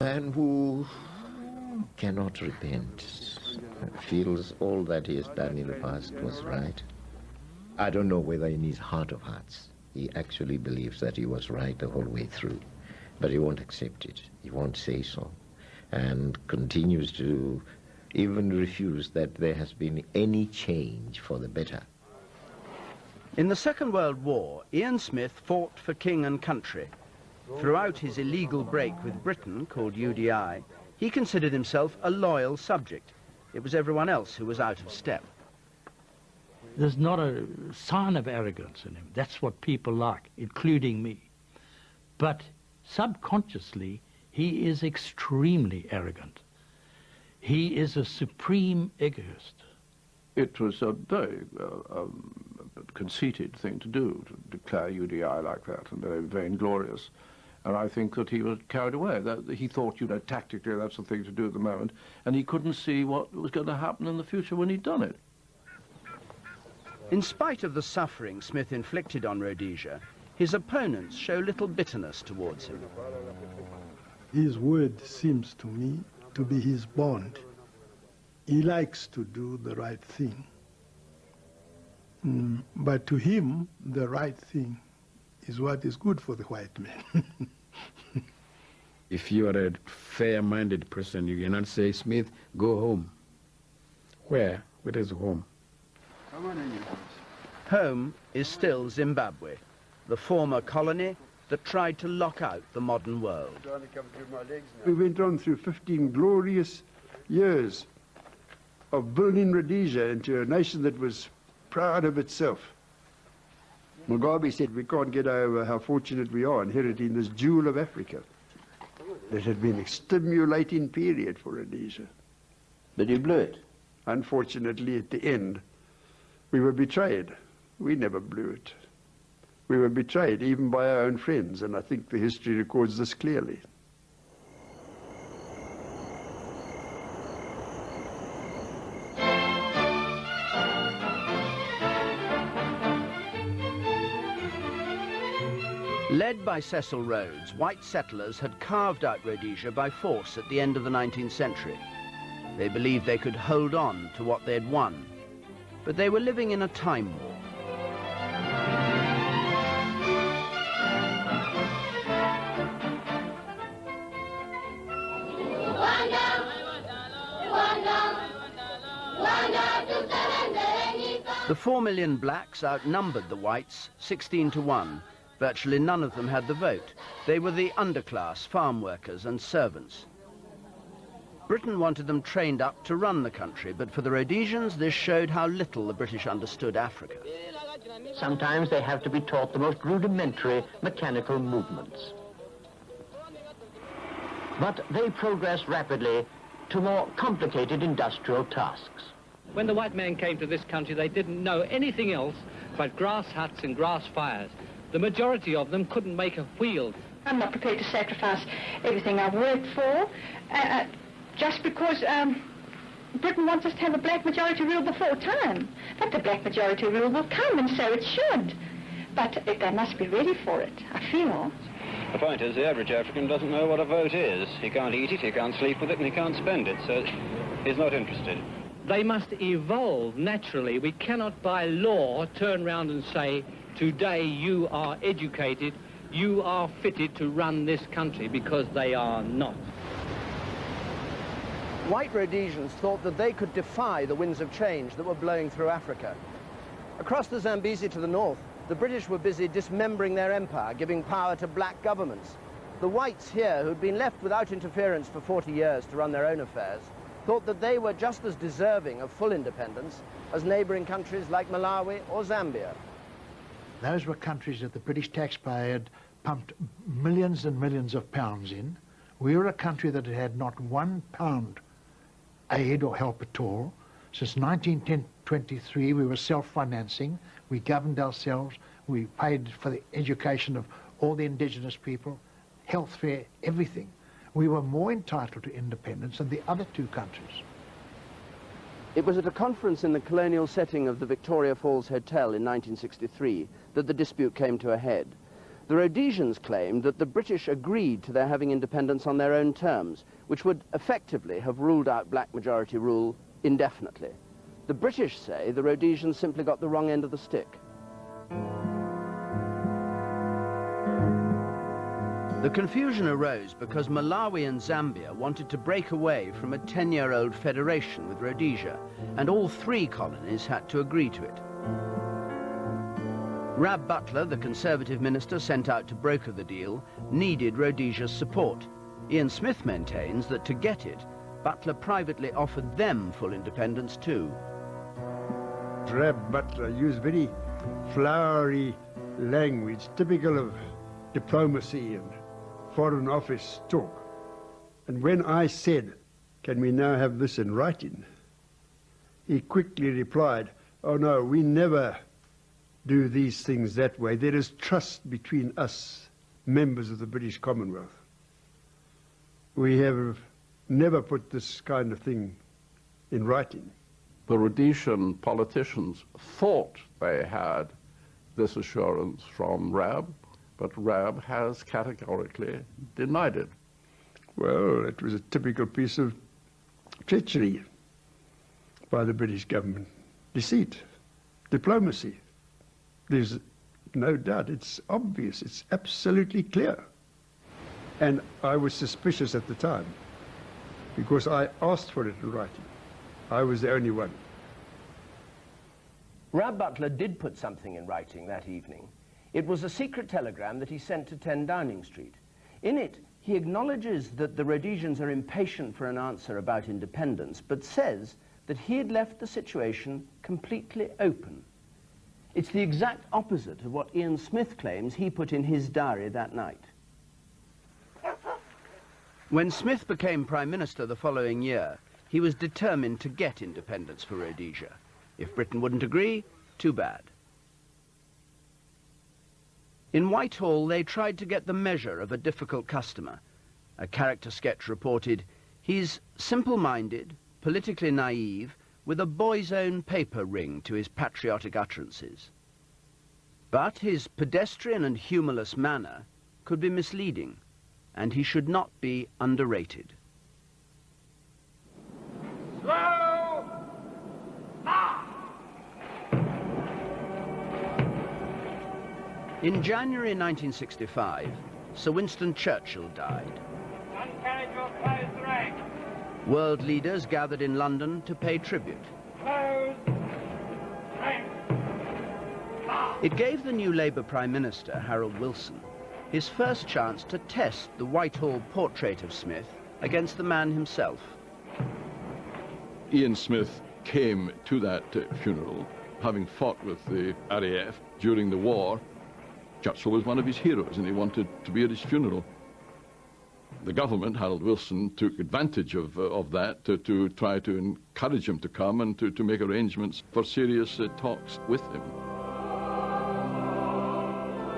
Man who cannot repent, feels all that he has done in the past was right. I don't know whether in his heart of hearts he actually believes that he was right the whole way through, but he won't accept it. He won't say so, and continues to even refuse that there has been any change for the better. In the Second World War, Ian Smith fought for king and country. Throughout his illegal break with Britain, called UDI, he considered himself a loyal subject. It was everyone else who was out of step. There's not a sign of arrogance in him. That's what people like, including me. But subconsciously, he is extremely arrogant. He is a supreme egoist. It was a very conceited thing to do, to declare UDI like that, and very vainglorious. And I think that he was carried away. That he thought, you know, tactically that's the thing to do at the moment, and he couldn't see what was going to happen in the future when he'd done it. In spite of the suffering Smith inflicted on Rhodesia, his opponents show little bitterness towards him. His word seems to me to be his bond. He likes to do the right thing. But to him, the right thing is what is good for the white man. If you are a fair-minded person, you cannot say, Smith, go home. Where? Where is home? Home is still Zimbabwe, the former colony that tried to lock out the modern world. We went on through 15 glorious years of building Rhodesia into a nation that was proud of itself. Mugabe said we can't get over how fortunate we are inheriting this jewel of Africa. It had been a stimulating period for Rhodesia. But you blew it. Unfortunately, at the end, we were betrayed. We never blew it. We were betrayed, even by our own friends, and I think the history records this clearly. Led by Cecil Rhodes, white settlers had carved out Rhodesia by force at the end of the 19th century. They believed they could hold on to what they'd won, but they were living in a time war. The 4 million blacks outnumbered the whites 16 to 1. Virtually none of them had the vote. They were the underclass, farm workers and servants. Britain wanted them trained up to run the country, but for the Rhodesians, this showed how little the British understood Africa. Sometimes they have to be taught the most rudimentary mechanical movements. But they progress rapidly to more complicated industrial tasks. When the white man came to this country, they didn't know anything else but grass huts and grass fires. The majority of them couldn't make a wheel. I'm not prepared to sacrifice everything I've worked for, just because Britain wants us to have a black majority rule before time. But the black majority rule will come, and so it should. But they must be ready for it, I feel. The point is, the average African doesn't know what a vote is. He can't eat it, he can't sleep with it, and he can't spend it, so he's not interested. They must evolve naturally. We cannot by law turn around and say, today you are educated, you are fitted to run this country, because they are not. White Rhodesians thought that they could defy the winds of change that were blowing through Africa. Across the Zambezi to the north, the British were busy dismembering their empire, giving power to black governments. The whites here, who'd been left without interference for 40 years to run their own affairs, thought that they were just as deserving of full independence as neighboring countries like Malawi or Zambia. Those were countries that the British taxpayer had pumped millions and millions of pounds in. We were a country that had not £1 aid or help at all. Since 1923 we were self-financing, we governed ourselves, we paid for the education of all the indigenous people, health care, everything. We were more entitled to independence than the other two countries. It was at a conference in the colonial setting of the Victoria Falls Hotel in 1963 that the dispute came to a head. The Rhodesians claimed that the British agreed to their having independence on their own terms, which would effectively have ruled out black majority rule indefinitely. The British say the Rhodesians simply got the wrong end of the stick. The confusion arose because Malawi and Zambia wanted to break away from a 10-year-old federation with Rhodesia, and all three colonies had to agree to it. Rab Butler, the Conservative minister sent out to broker the deal, needed Rhodesia's support. Ian Smith maintains that to get it, Butler privately offered them full independence too. Rab Butler used very flowery language, typical of diplomacy and Foreign Office talk. And when I said, "Can we now have this in writing?" he quickly replied, "Oh no, we never do these things that way. There is trust between us, members of the British Commonwealth. We have never put this kind of thing in writing." The Rhodesian politicians thought they had this assurance from Rab, but Rab has categorically denied it. Well, it was a typical piece of treachery by the British government. Deceit, diplomacy. There's no doubt. It's obvious. It's absolutely clear. And I was suspicious at the time because I asked for it in writing. I was the only one. Rab Butler did put something in writing that evening. It was a secret telegram that he sent to 10 Downing Street. In it, he acknowledges that the Rhodesians are impatient for an answer about independence, but says that he had left the situation completely open. It's the exact opposite of what Ian Smith claims he put in his diary that night. When Smith became Prime Minister the following year, he was determined to get independence for Rhodesia. If Britain wouldn't agree, too bad. In Whitehall, they tried to get the measure of a difficult customer. A character sketch reported, "He's simple-minded, politically naive, with a boy's own paper ring to his patriotic utterances." But his pedestrian and humourless manner could be misleading, and he should not be underrated. Slow! March! In January 1965, Sir Winston Churchill died. Uncarriage your closed rank. World leaders gathered in London to pay tribute. Closed rank. It gave the new Labour Prime Minister, Harold Wilson, his first chance to test the Whitehall portrait of Smith against the man himself. Ian Smith came to that funeral, having fought with the RAF during the war. Churchill was one of his heroes, and he wanted to be at his funeral. The government, Harold Wilson, took advantage of that to try to encourage him to come and to make arrangements for serious talks with him.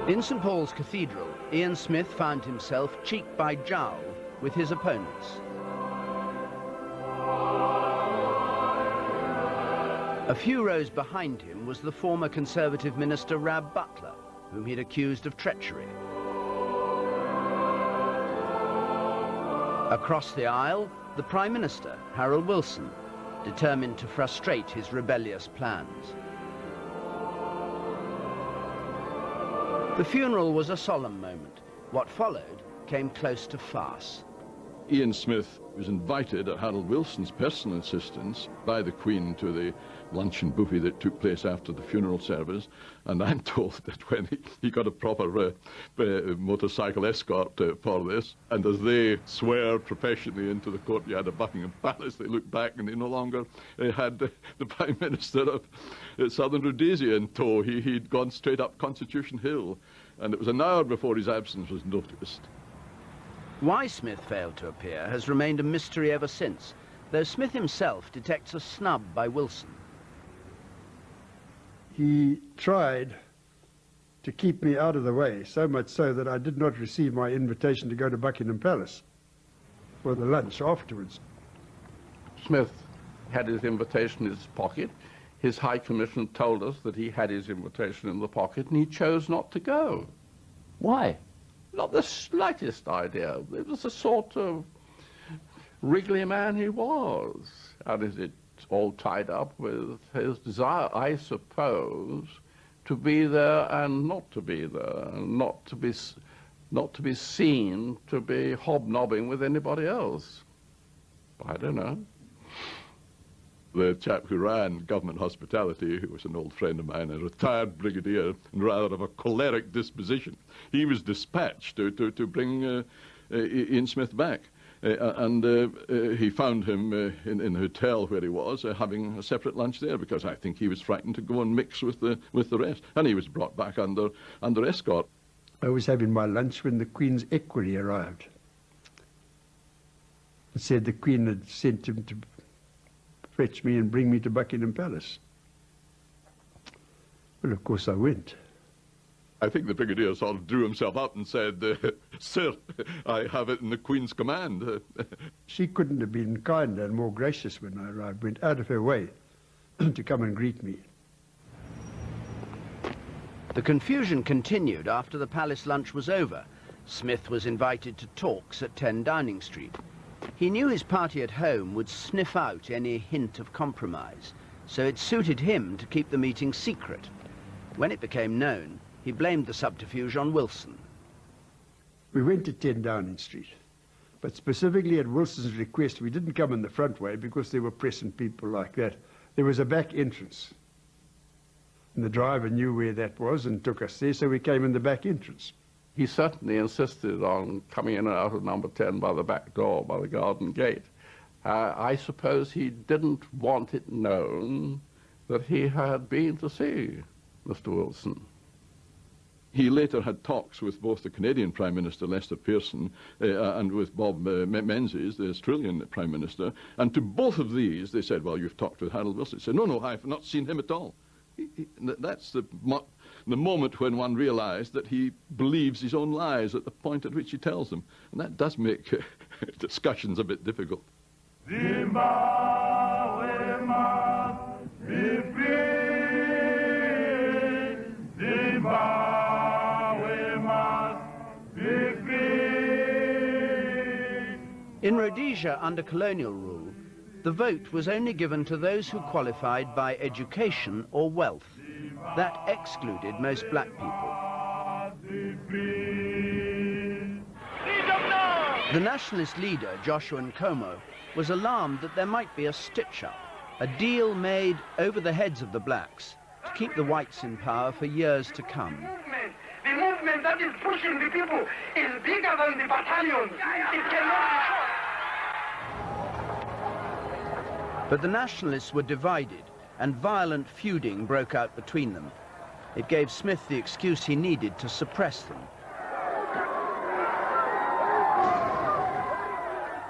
In St Paul's Cathedral, Ian Smith found himself cheek by jowl with his opponents. A few rows behind him was the former Conservative minister Rab Butler, whom he'd accused of treachery. Across the aisle, the Prime Minister, Harold Wilson, determined to frustrate his rebellious plans. The funeral was a solemn moment. What followed came close to farce. Ian Smith was invited at Harold Wilson's personal insistence by the Queen to the luncheon buffet that took place after the funeral service, and I'm told that when he got a proper motorcycle escort for this, and as they swerved professionally into the courtyard of Buckingham Palace, they looked back and they no longer had the Prime Minister of Southern Rhodesia in tow. He'd gone straight up Constitution Hill, and it was an hour before his absence was noticed. Why Smith failed to appear has remained a mystery ever since, though Smith himself detects a snub by Wilson. He tried to keep me out of the way, so much so that I did not receive my invitation to go to Buckingham Palace for the lunch afterwards. Smith had his invitation in his pocket. His High Commission told us that he had his invitation in the pocket, and he chose not to go. Why? Not the slightest idea. It was the sort of wriggly man he was. And is it all tied up with his desire, I suppose, to be there and not to be there, and not to be seen to be hobnobbing with anybody else. I don't know. The chap who ran government hospitality, who was an old friend of mine, a retired brigadier, and rather of a choleric disposition, he was dispatched to bring Ian Smith back. He found him in the hotel where he was, having a separate lunch there, because I think he was frightened to go and mix with the rest. And he was brought back under escort. I was having my lunch when the Queen's equerry arrived. It said the Queen had sent him to fetch me and bring me to Buckingham Palace. Well, of course I went. I think the brigadier sort of drew himself up and said, "Sir, I have it in the Queen's command." She couldn't have been kinder and more gracious when I arrived, went out of her way to come and greet me. The confusion continued after the palace lunch was over. Smith was invited to talks at 10 Downing Street. He knew his party at home would sniff out any hint of compromise, so it suited him to keep the meeting secret. When it became known, he blamed the subterfuge on Wilson. We went to 10 Downing Street, but specifically at Wilson's request, we didn't come in the front way because there were press and people like that. There was a back entrance, and the driver knew where that was and took us there, so we came in the back entrance. He certainly insisted on coming in and out of number 10 by the back door, by the garden gate. I suppose he didn't want it known that he had been to see Mr. Wilson. He later had talks with both the Canadian Prime Minister, Lester Pearson, and with Bob Menzies, the Australian Prime Minister, and to both of these they said, "Well, you've talked with Harold Wilson." He said, "No, I've not seen him at all." That's the moment when one realized that he believes his own lies at the point at which he tells them. And that does make discussions a bit difficult. Zimbabwe must be free. Zimbabwe must be free. In Rhodesia, under colonial rule, the vote was only given to those who qualified by education or wealth. That excluded most black people. The nationalist leader, Joshua Nkomo, was alarmed that there might be a stitch-up, a deal made over the heads of the blacks to keep the whites in power for years to come. The movement that is pushing the people is bigger than the battalion. It cannot be shot. But the nationalists were divided, and violent feuding broke out between them. It gave Smith the excuse he needed to suppress them.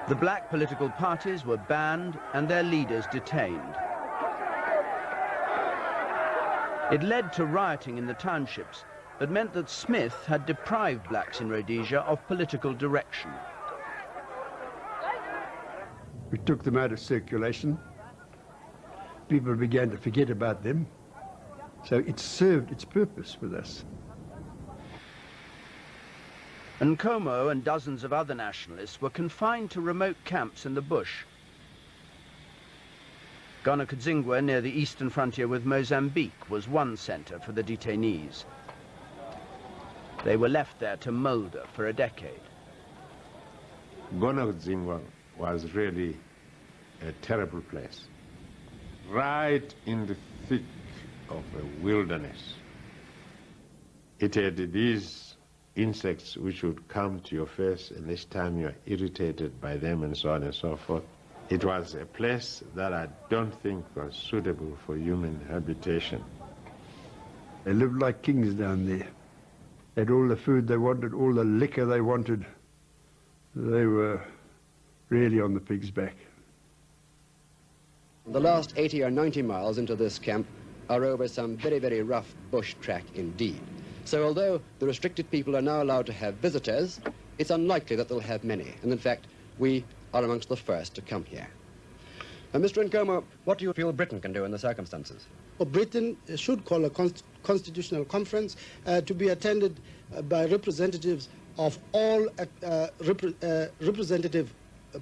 The black political parties were banned and their leaders detained. It led to rioting in the townships, but meant that Smith had deprived blacks in Rhodesia of political direction. We took them out of circulation. People began to forget about them. So it served its purpose with us. Nkomo and dozens of other nationalists were confined to remote camps in the bush. Gonakadzingwa, near the eastern frontier with Mozambique, was one center for the detainees. They were left there to moulder for a decade. Gonakadzingwa was really a terrible place. Right in the thick of a wilderness. It had these insects which would come to your face, and each time you are irritated by them and so on and so forth. It was a place that I don't think was suitable for human habitation. They lived like kings down there. They had all the food they wanted, all the liquor they wanted. They were really on the pig's back. The last 80 or 90 miles into this camp are over some very, very rough bush track indeed. So although the restricted people are now allowed to have visitors, it's unlikely that they'll have many. And in fact, we are amongst the first to come here. Mr. Nkomo, what do you feel Britain can do in the circumstances? Well, Britain should call a constitutional conference to be attended by representatives of all representative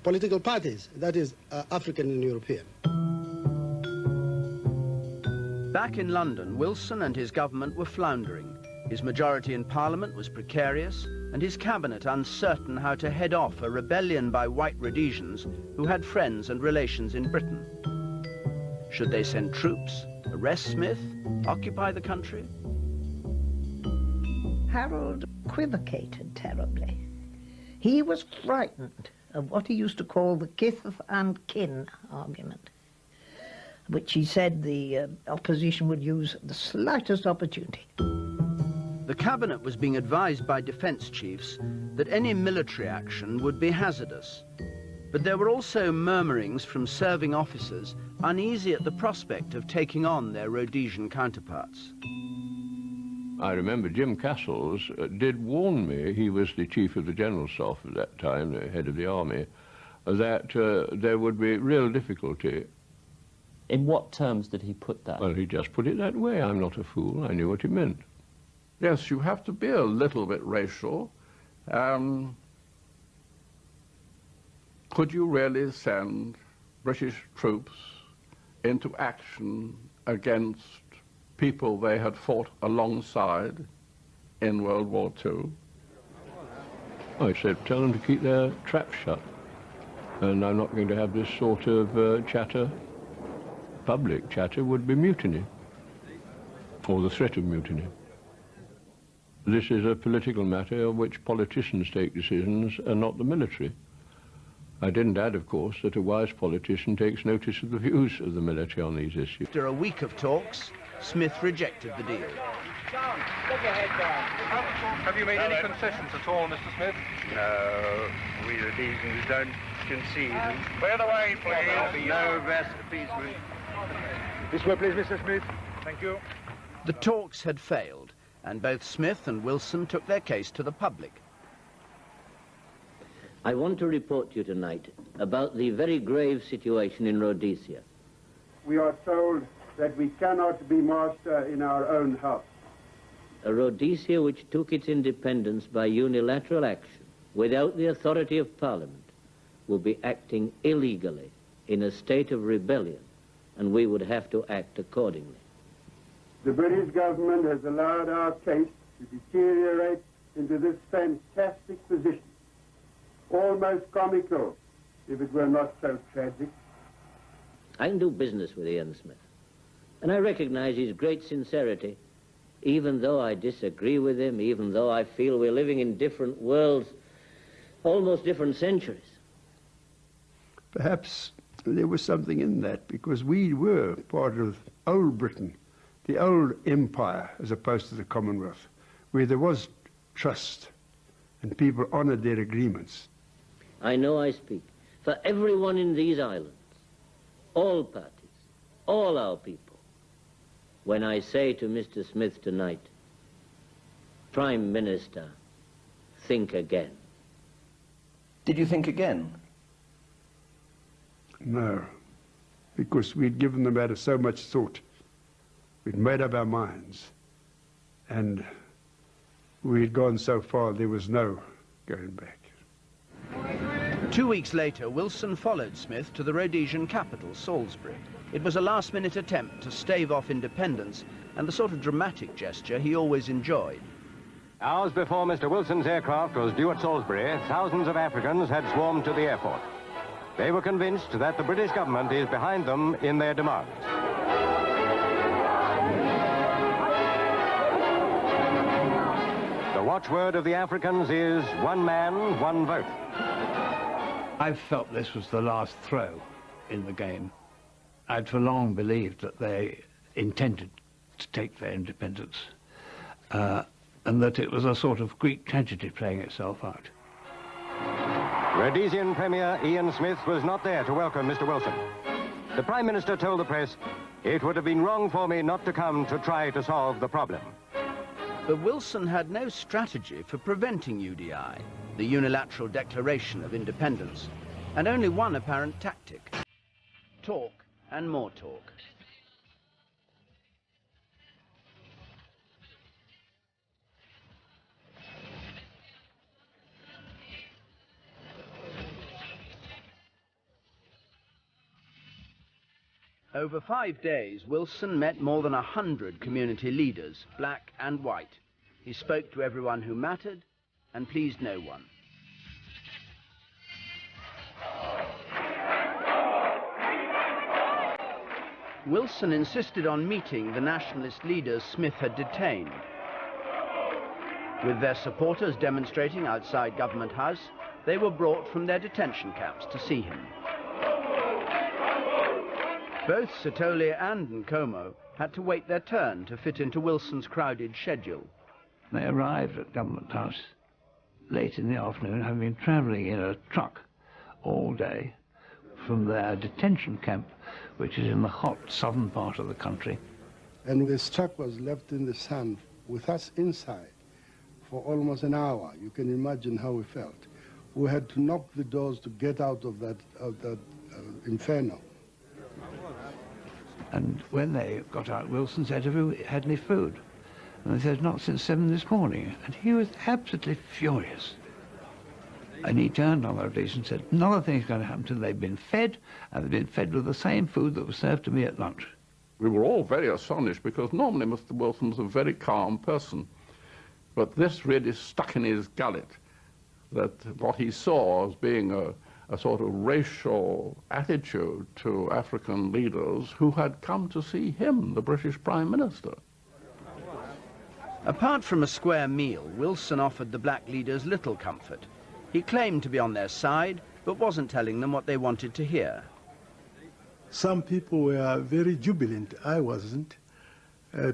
political parties, that is, African and European. Back in London, Wilson and his government were floundering. His majority in Parliament was precarious, and his cabinet uncertain how to head off a rebellion by white Rhodesians who had friends and relations in Britain. Should they send troops, arrest Smith, occupy the country? Harold equivocated terribly. He was frightened of what he used to call the kith and kin argument, which he said the opposition would use at the slightest opportunity. The cabinet was being advised by defence chiefs that any military action would be hazardous. But there were also murmurings from serving officers uneasy at the prospect of taking on their Rhodesian counterparts. I remember Jim Castles did warn me, he was the chief of the General Staff at that time, the head of the army, that there would be real difficulty. In what terms did he put that? Well, he just put it that way. I'm not a fool. I knew what he meant. Yes, you have to be a little bit racial. Could you really send British troops into action against people they had fought alongside in World War II? I said, tell them to keep their traps shut. And I'm not going to have this sort of chatter. Public chatter would be mutiny, or the threat of mutiny. This is a political matter of which politicians take decisions and not the military. I didn't add, of course, that a wise politician takes notice of the views of the military on these issues. After a week of talks, Smith rejected the deal. John, put your head down. Have you made any concessions at all, Mr. Smith? No, we Rhodesians don't concede. Clear the way, please. No rest peacefully. This way, please, Mr. Smith. Thank you. The talks had failed, and both Smith and Wilson took their case to the public. I want to report to you tonight about the very grave situation in Rhodesia. We are told that we cannot be master in our own house. A Rhodesia which took its independence by unilateral action, without the authority of Parliament, will be acting illegally in a state of rebellion, and we would have to act accordingly. The British government has allowed our case to deteriorate into this fantastic position, almost comical, if it were not so tragic. I can do business with Ian Smith, and I recognize his great sincerity, even though I disagree with him, even though I feel we're living in different worlds, almost different centuries. Perhaps there was something in that, because we were part of old Britain, the old empire, as opposed to the Commonwealth, where there was trust and people honored their agreements. I know I speak for everyone in these islands, all parties, all our people, when I say to Mr. Smith tonight, Prime Minister, think again. Did you think again? No, because we'd given the matter so much thought. We'd made up our minds, and we'd gone so far there was no going back. 2 weeks later, Wilson followed Smith to the Rhodesian capital, Salisbury. It was a last-minute attempt to stave off independence, and the sort of dramatic gesture he always enjoyed. Hours before Mr. Wilson's aircraft was due at Salisbury, thousands of Africans had swarmed to the airport. They were convinced that the British government is behind them in their demands. The watchword of the Africans is one man, one vote. I felt this was the last throw in the game. I'd for long believed that they intended to take their independence, and that it was a sort of Greek tragedy playing itself out. Rhodesian Premier Ian Smith was not there to welcome Mr. Wilson. The Prime Minister told the press, "It would have been wrong for me not to come to try to solve the problem." But Wilson had no strategy for preventing UDI, the unilateral declaration of independence, and only one apparent tactic. talk and more talk. Over 5 days, Wilson met more than 100 community leaders, black and white. He spoke to everyone who mattered and pleased no one. Wilson insisted on meeting the nationalist leaders Smith had detained. With their supporters demonstrating outside Government House, they were brought from their detention camps to see him. Both Sithole and Nkomo had to wait their turn to fit into Wilson's crowded schedule. They arrived at Government House late in the afternoon, having been travelling in a truck all day from their detention camp, which is in the hot southern part of the country. And this truck was left in the sun with us inside for almost an hour. You can imagine how we felt. We had to knock the doors to get out of that inferno. And when they got out, Wilson said, "Have you had any food?" And they said, "Not since 7 this morning." And he was absolutely furious. And he turned on the Rhodesians and said, "None of the things going to happen until they've been fed, and they've been fed with the same food that was served to me at lunch." We were all very astonished because normally Mr. Wilson was a very calm person. But this really stuck in his gullet, that what he saw as being a sort of racial attitude to African leaders who had come to see him, the British Prime Minister. Apart from a square meal, Wilson offered the black leaders little comfort. He claimed to be on their side, but wasn't telling them what they wanted to hear. Some people were very jubilant. I wasn't,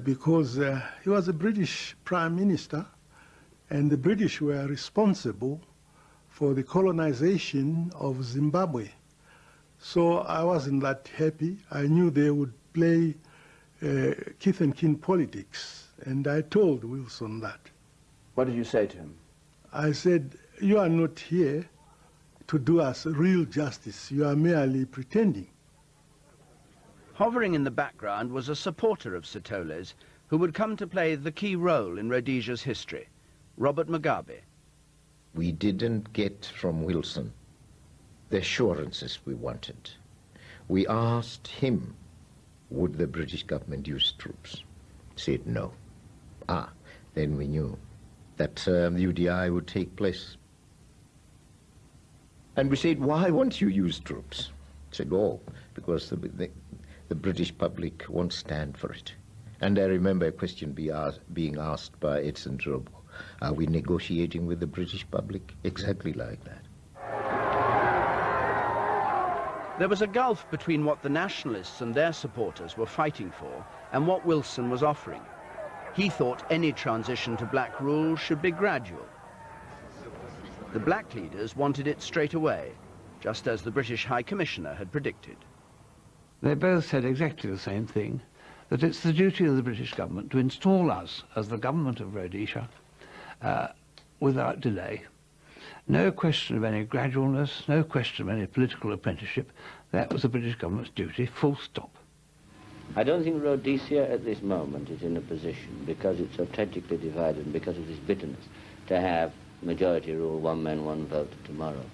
because he was a British Prime Minister, and the British were responsible for the colonization of Zimbabwe. So I wasn't that happy. I knew they would play kith and kin politics, and I told Wilson that. What did you say to him? I said, "You are not here to do us real justice. You are merely pretending." Hovering in the background was a supporter of Sithole's who would come to play the key role in Rhodesia's history, Robert Mugabe. We didn't get from Wilson the assurances we wanted. We asked him, would the British government use troops? He said no. Then we knew that the UDI would take place. And we said, why won't you use troops? He said, oh, because the British public won't stand for it. And I remember a question being asked by Edson Drobo. Are we negotiating with the British public? Exactly like that. There was a gulf between what the nationalists and their supporters were fighting for and what Wilson was offering. He thought any transition to black rule should be gradual. The black leaders wanted it straight away, just as the British High Commissioner had predicted. They both said exactly the same thing, that it's the duty of the British government to install us as the government of Rhodesia without delay. No question of any gradualness, no question of any political apprenticeship. That was the British government's duty, full stop. I don't think Rhodesia at this moment is in a position, because it's so tragically divided and because of this bitterness, to have majority rule, one man, one vote tomorrow.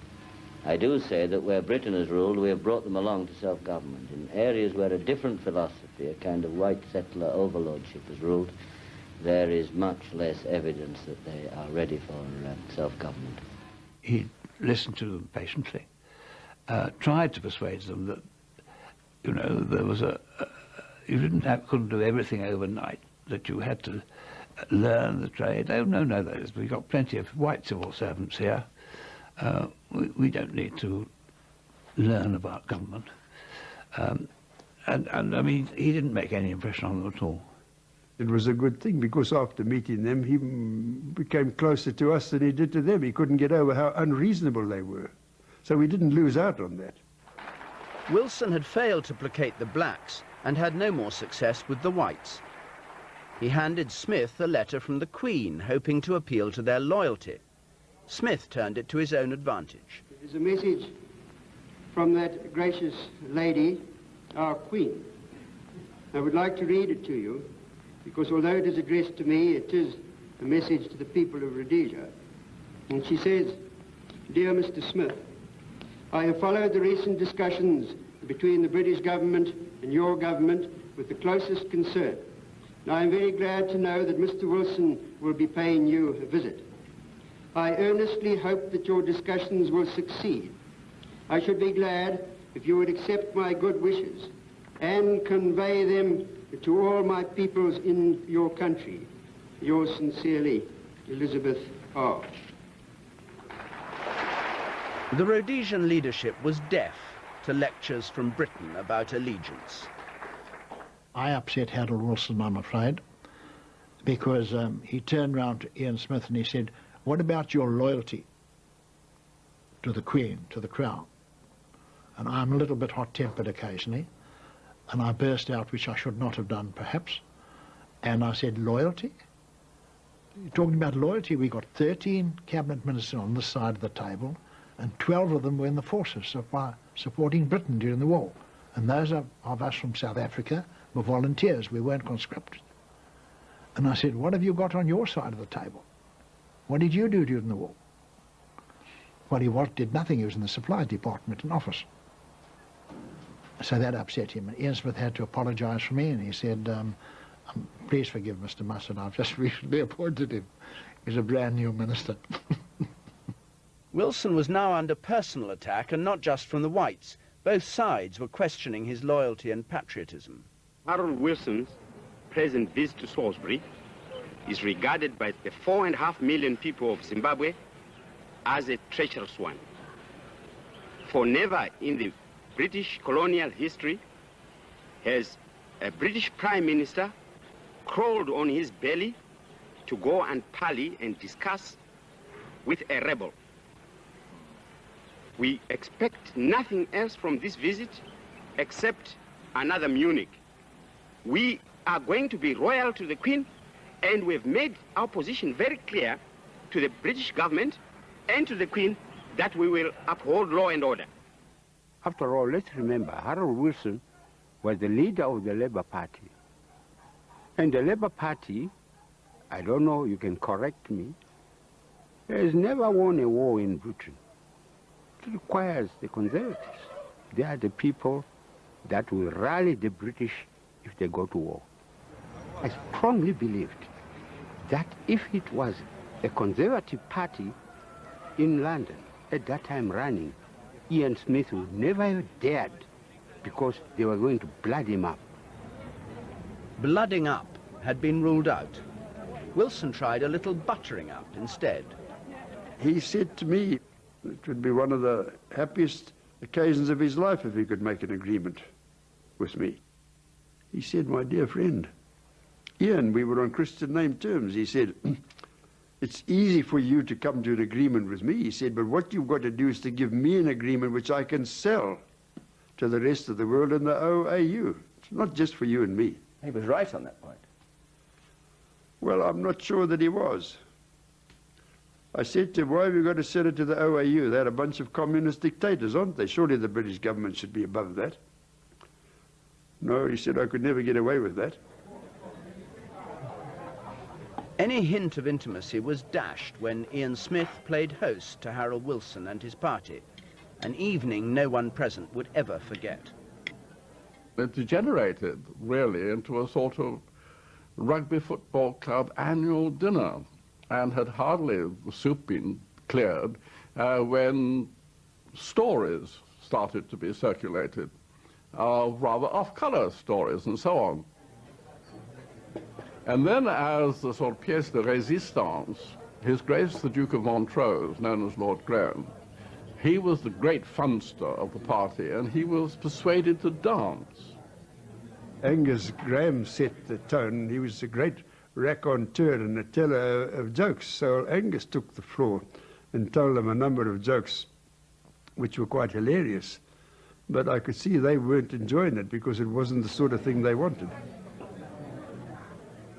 I do say that where Britain has ruled, we have brought them along to self-government. In areas where a different philosophy, a kind of white settler overlordship has ruled, there is much less evidence that they are ready for self-government. He listened to them patiently, tried to persuade them that, you know, there was you couldn't do everything overnight, that you had to learn the trade. Oh, no, we've got plenty of white civil servants here. We don't need to learn about government. And I mean, he didn't make any impression on them at all. It was a good thing, because after meeting them, he became closer to us than he did to them. He couldn't get over how unreasonable they were. So we didn't lose out on that. Wilson had failed to placate the blacks and had no more success with the whites. He handed Smith a letter from the Queen, hoping to appeal to their loyalty. Smith turned it to his own advantage. It is a message from that gracious lady our Queen. I would like to read it to you, because although it is addressed to me, it is a message to the people of Rhodesia. And she says, "Dear Mr. Smith, I have followed the recent discussions between the British government and your government with the closest concern. And I am very glad to know that Mr. Wilson will be paying you a visit. I earnestly hope that your discussions will succeed. I should be glad if you would accept my good wishes and convey them to all my peoples in your country. Yours sincerely, Elizabeth R." The Rhodesian leadership was deaf to lectures from Britain about allegiance. I upset Harold Wilson, I'm afraid, because he turned round to Ian Smith and he said, "What about your loyalty to the Queen, to the Crown?" And I'm a little bit hot-tempered occasionally, and I burst out, which I should not have done, perhaps, and I said, "Loyalty? You're talking about loyalty? We got 13 cabinet ministers on this side of the table, and 12 of them were in the forces supporting Britain during the war. And those of us from South Africa were volunteers. We weren't conscripted." And I said, "What have you got on your side of the table? What did you do during the war?" Well, he did nothing. He was in the supply department in office. So that upset him. And Ian Smith had to apologise for me, and he said, "Please forgive Mr. Mustard. I've just recently appointed him. He's a brand new minister." Wilson was now under personal attack, and not just from the whites. Both sides were questioning his loyalty and patriotism. Harold Wilson's present visit to Salisbury is regarded by the 4.5 million people of Zimbabwe as a treacherous one. For never in the British colonial history has a British Prime Minister crawled on his belly to go and parley and discuss with a rebel. We expect nothing else from this visit except another Munich. We are going to be loyal to the Queen, and we've made our position very clear to the British government and to the Queen that we will uphold law and order. After all, let's remember, Harold Wilson was the leader of the Labour Party. And the Labour Party, I don't know, you can correct me, has never won a war in Britain. It requires the Conservatives. They are the people that will rally the British if they go to war. I strongly believed that if it was a Conservative Party in London at that time running, Ian Smith would never have dared, because they were going to blood him up. Blooding up had been ruled out. Wilson tried a little buttering up instead. He said to me it would be one of the happiest occasions of his life if he could make an agreement with me. He said, "My dear friend, Ian, we were on Christian name terms." He said, "It's easy for you to come to an agreement with me," he said, "but what you've got to do is to give me an agreement which I can sell to the rest of the world and the OAU. It's not just for you and me." He was right on that point. Well, I'm not sure that he was. I said to him, "Why have you got to sell it to the OAU? They're a bunch of communist dictators, aren't they? Surely the British government should be above that." No, he said, "I could never get away with that." Any hint of intimacy was dashed when Ian Smith played host to Harold Wilson and his party, an evening no one present would ever forget. It degenerated, really, into a sort of rugby football club annual dinner, and had hardly the soup been cleared when stories started to be circulated, rather off-colour stories and so on. And then, as the sort of pièce de résistance, His Grace the Duke of Montrose, known as Lord Graham, he was the great funster of the party, and he was persuaded to dance. Angus Graham set the tone. He was a great raconteur and a teller of jokes. So Angus took the floor and told them a number of jokes which were quite hilarious. But I could see they weren't enjoying it because it wasn't the sort of thing they wanted.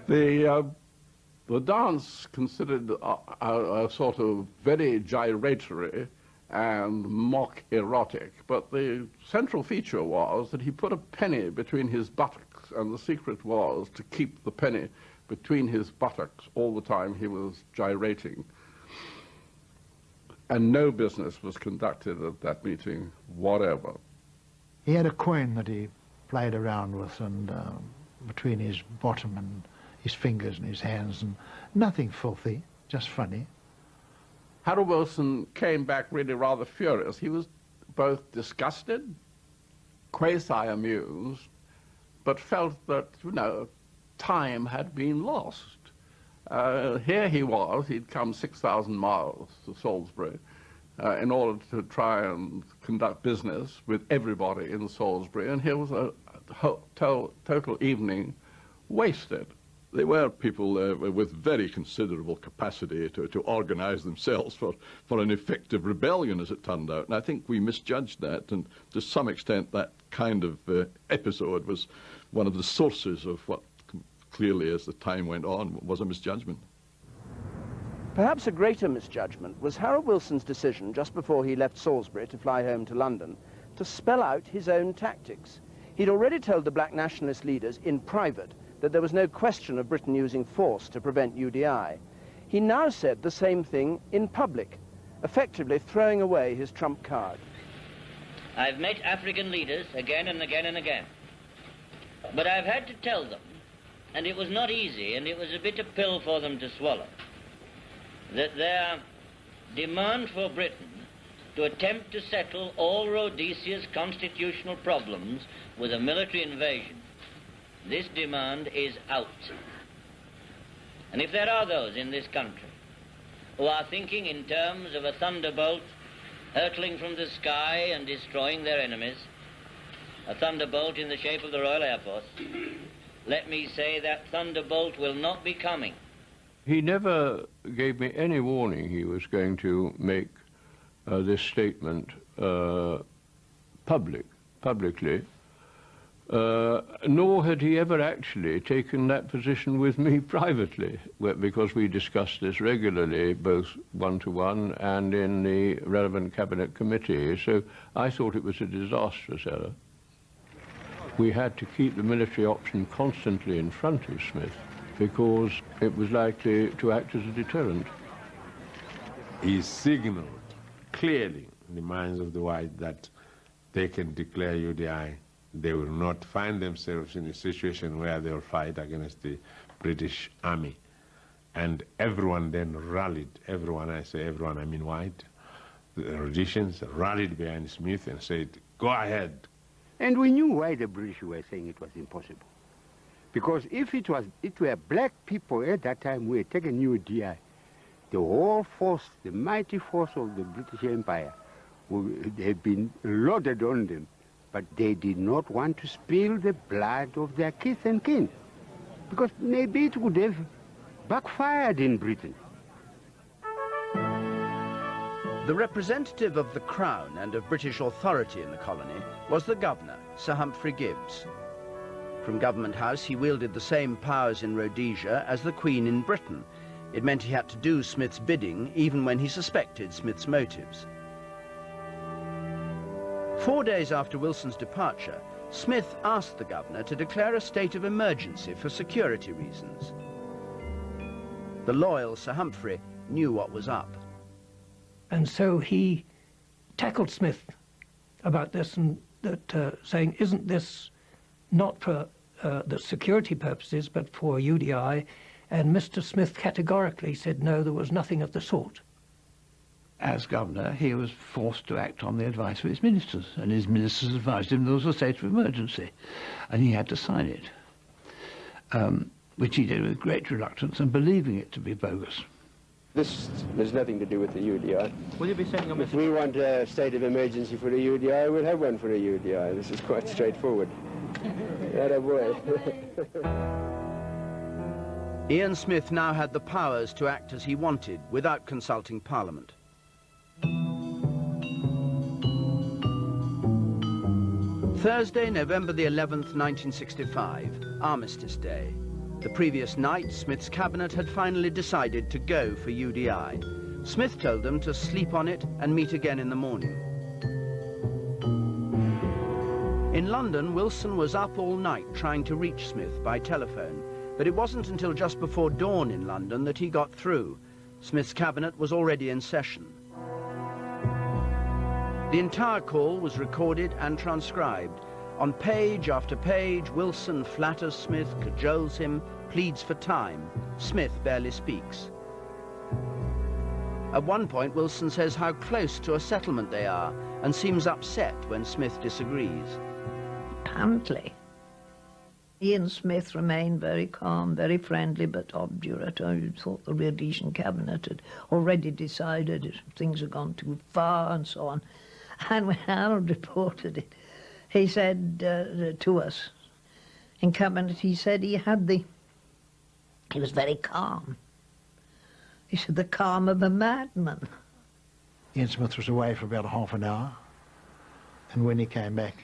The dance, considered a sort of very gyratory, and mock erotic, but the central feature was that he put a penny between his buttocks, and the secret was to keep the penny between his buttocks all the time he was gyrating. And no business was conducted at that meeting, whatever. He had a coin that he played around with, and between his bottom and his fingers and his hands, and nothing filthy, just funny. Harold Wilson came back really rather furious. He was both disgusted, quasi-amused, but felt that, you know, time had been lost. Here he was, he'd come 6,000 miles to Salisbury in order to try and conduct business with everybody in Salisbury, and here was a total evening wasted. They were people with very considerable capacity to organize themselves for an effective rebellion, as it turned out. And I think we misjudged that, and to some extent that kind of episode was one of the sources of what clearly, as the time went on, was a misjudgment. Perhaps a greater misjudgment was Harold Wilson's decision just before he left Salisbury to fly home to London to spell out his own tactics. He'd already told the black nationalist leaders in private that there was no question of Britain using force to prevent UDI. He now said the same thing in public, effectively throwing away his trump card. I've met African leaders again and again and again, but I've had to tell them, and it was not easy, and it was a bitter pill for them to swallow, that their demand for Britain to attempt to settle all Rhodesia's constitutional problems with a military invasion, this demand is out. And if there are those in this country who are thinking in terms of a thunderbolt hurtling from the sky and destroying their enemies, a thunderbolt in the shape of the Royal Air Force, let me say that thunderbolt will not be coming. He never gave me any warning he was going to make this statement publicly, nor had he ever actually taken that position with me privately, because we discussed this regularly, both one-to-one and in the relevant cabinet committee. So I thought it was a disastrous error. We had to keep the military option constantly in front of Smith, because it was likely to act as a deterrent. He signaled clearly in the minds of the white that they can declare UDI. They will not find themselves in a situation where they'll fight against the British Army. And everyone then rallied. Everyone, I say everyone, I mean white. The Rhodesians rallied behind Smith and said, go ahead. And we knew why the British were saying it was impossible. Because if it were black people at that time who had taken UDI, the whole force, the mighty force of the British Empire had been loaded on them. But they did not want to spill the blood of their kith and kin, because maybe it would have backfired in Britain. The representative of the Crown and of British authority in the colony was the governor, Sir Humphrey Gibbs. From Government House, he wielded the same powers in Rhodesia as the Queen in Britain. It meant he had to do Smith's bidding, even when he suspected Smith's motives. 4 days after Wilson's departure, Smith asked the governor to declare a state of emergency for security reasons. The loyal Sir Humphrey knew what was up. And so he tackled Smith about this, and saying, isn't this not for the security purposes, but for UDI? And Mr. Smith categorically said, no, there was nothing of the sort. As governor, he was forced to act on the advice of his ministers, and his ministers advised him there was a state of emergency, and he had to sign it, which he did with great reluctance and believing it to be bogus. This has nothing to do with the UDI. Will you be sending a message? If we want a state of emergency for the UDI, we'll have one for the UDI. This is quite straightforward. Atta boy. Ian Smith now had the powers to act as he wanted without consulting Parliament. Thursday, November the 11th, 1965, Armistice Day. The previous night, Smith's cabinet had finally decided to go for UDI. Smith told them to sleep on it and meet again in the morning. In London, Wilson was up all night trying to reach Smith by telephone, but it wasn't until just before dawn in London that he got through. Smith's cabinet was already in session. The entire call was recorded and transcribed. On page after page, Wilson flatters Smith, cajoles him, pleads for time. Smith barely speaks. At one point, Wilson says how close to a settlement they are and seems upset when Smith disagrees. Apparently, Ian Smith remained very calm, very friendly, but obdurate. I thought the Rhodesian cabinet had already decided things had gone too far and so on. And when Harold reported it, he said to us in cabinet, he said he was very calm. He said the calm of a madman. Ian Smith was away for about half an hour, and when he came back,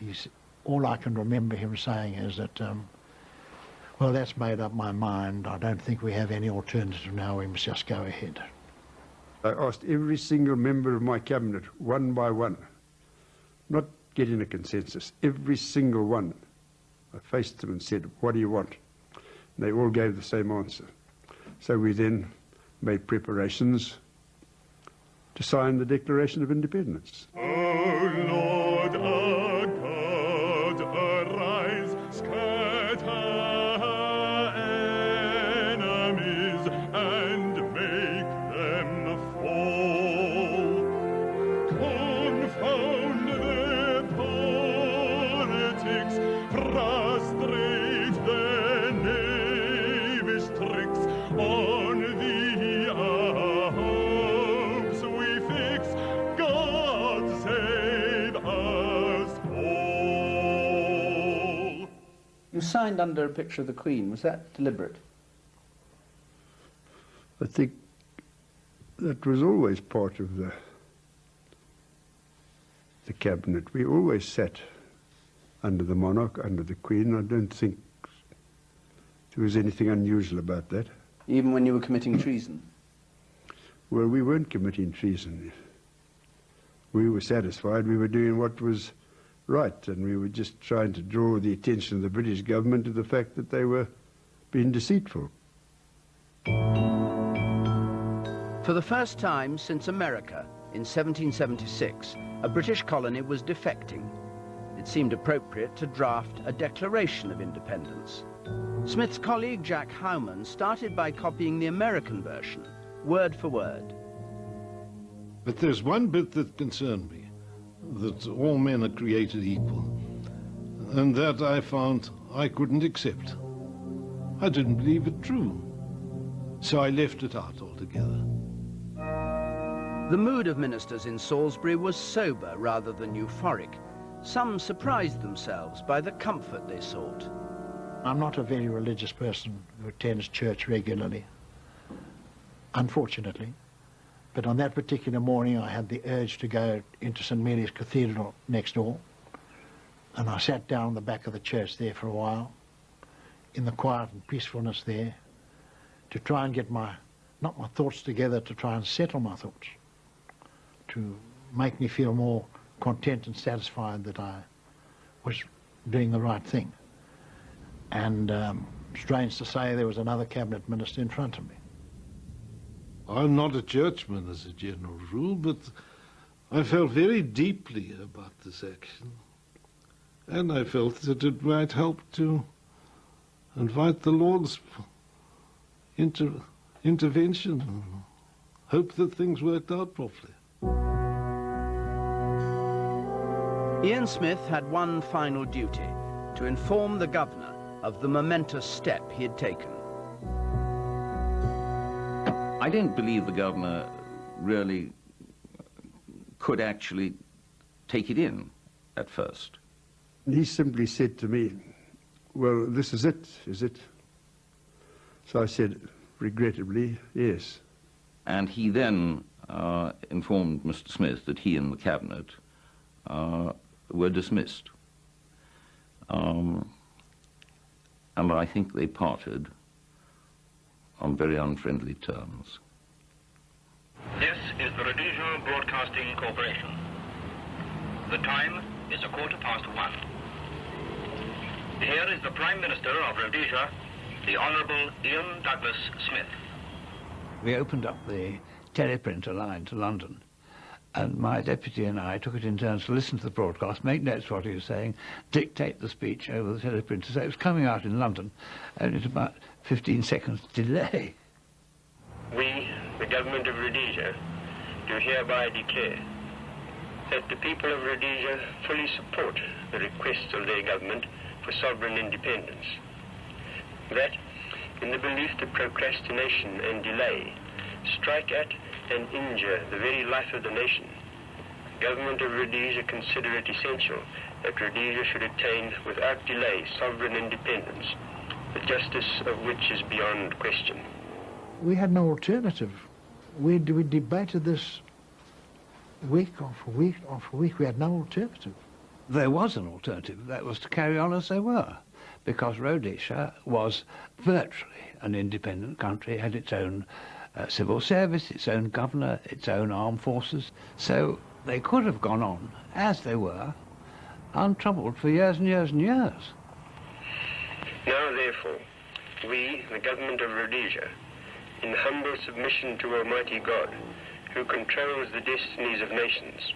all I can remember him saying is that, well, that's made up my mind. I don't think we have any alternative now. We must just go ahead. I asked every single member of my cabinet, one by one, not getting a consensus, every single one. I faced them and said, what do you want? And they all gave the same answer. So we then made preparations to sign the Declaration of Independence. Oh Lord our God, arise, scatter enemies and make them fall. Confound their politics, frustrate their knavish tricks. On thee our hopes we fix, God save us all. You signed under a picture of the Queen. Was that deliberate? I think that was always part of the cabinet. We always sat under the monarch, under the Queen. I don't think there was anything unusual about that. Even when you were committing treason? Well, we weren't committing treason. We were satisfied we were doing what was right, and we were just trying to draw the attention of the British government to the fact that they were being deceitful. For the first time since America, in 1776, a British colony was defecting. It seemed appropriate to draft a Declaration of Independence. Smith's colleague Jack Howman started by copying the American version, word for word. But there's one bit that concerned me, that all men are created equal, and that I found I couldn't accept. I didn't believe it true, so I left it out altogether. The mood of ministers in Salisbury was sober rather than euphoric. Some surprised themselves by the comfort they sought. I'm not a very religious person who attends church regularly, unfortunately. But on that particular morning, I had the urge to go into St. Mary's Cathedral next door. And I sat down in the back of the church there for a while, in the quiet and peacefulness there, to try and get not my thoughts together, to try and settle my thoughts, to make me feel more content and satisfied that I was doing the right thing. And strange to say, there was another cabinet minister in front of me. I'm not a churchman as a general rule, but I felt very deeply about this action. And I felt that it might help to invite the Lord's intervention and hope that things worked out properly. Ian Smith had one final duty, to inform the governor of the momentous step he had taken. I don't believe the governor really could actually take it in at first. He simply said to me, well, this is it, is it? So I said, regrettably, yes. And he then informed Mr. Smith that he and the cabinet were dismissed. And I think they parted on very unfriendly terms. This is the Rhodesia Broadcasting Corporation. The time is 1:15. Here is the Prime Minister of Rhodesia, the Honourable Ian Douglas Smith. We opened up the teleprinter line to London, and my deputy and I took it in turns to listen to the broadcast, make notes of what he was saying, dictate the speech over the teleprinter. So it was coming out in London, only at about 15 seconds delay. We, the government of Rhodesia, do hereby declare that the people of Rhodesia fully support the requests of their government for sovereign independence. That, in the belief that procrastination and delay strike at and injure the very life of the nation, the government of Rhodesia consider it essential that Rhodesia should attain without delay sovereign independence, the justice of which is beyond question. We had no alternative. We debated this week after week after week. We had no alternative. There was an alternative. That was to carry on as they were, because Rhodesia was virtually an independent country, had its own civil service, its own governor, its own armed forces. So they could have gone on as they were, untroubled for years and years and years. Now, therefore, we, the government of Rhodesia, in humble submission to Almighty God, who controls the destinies of nations,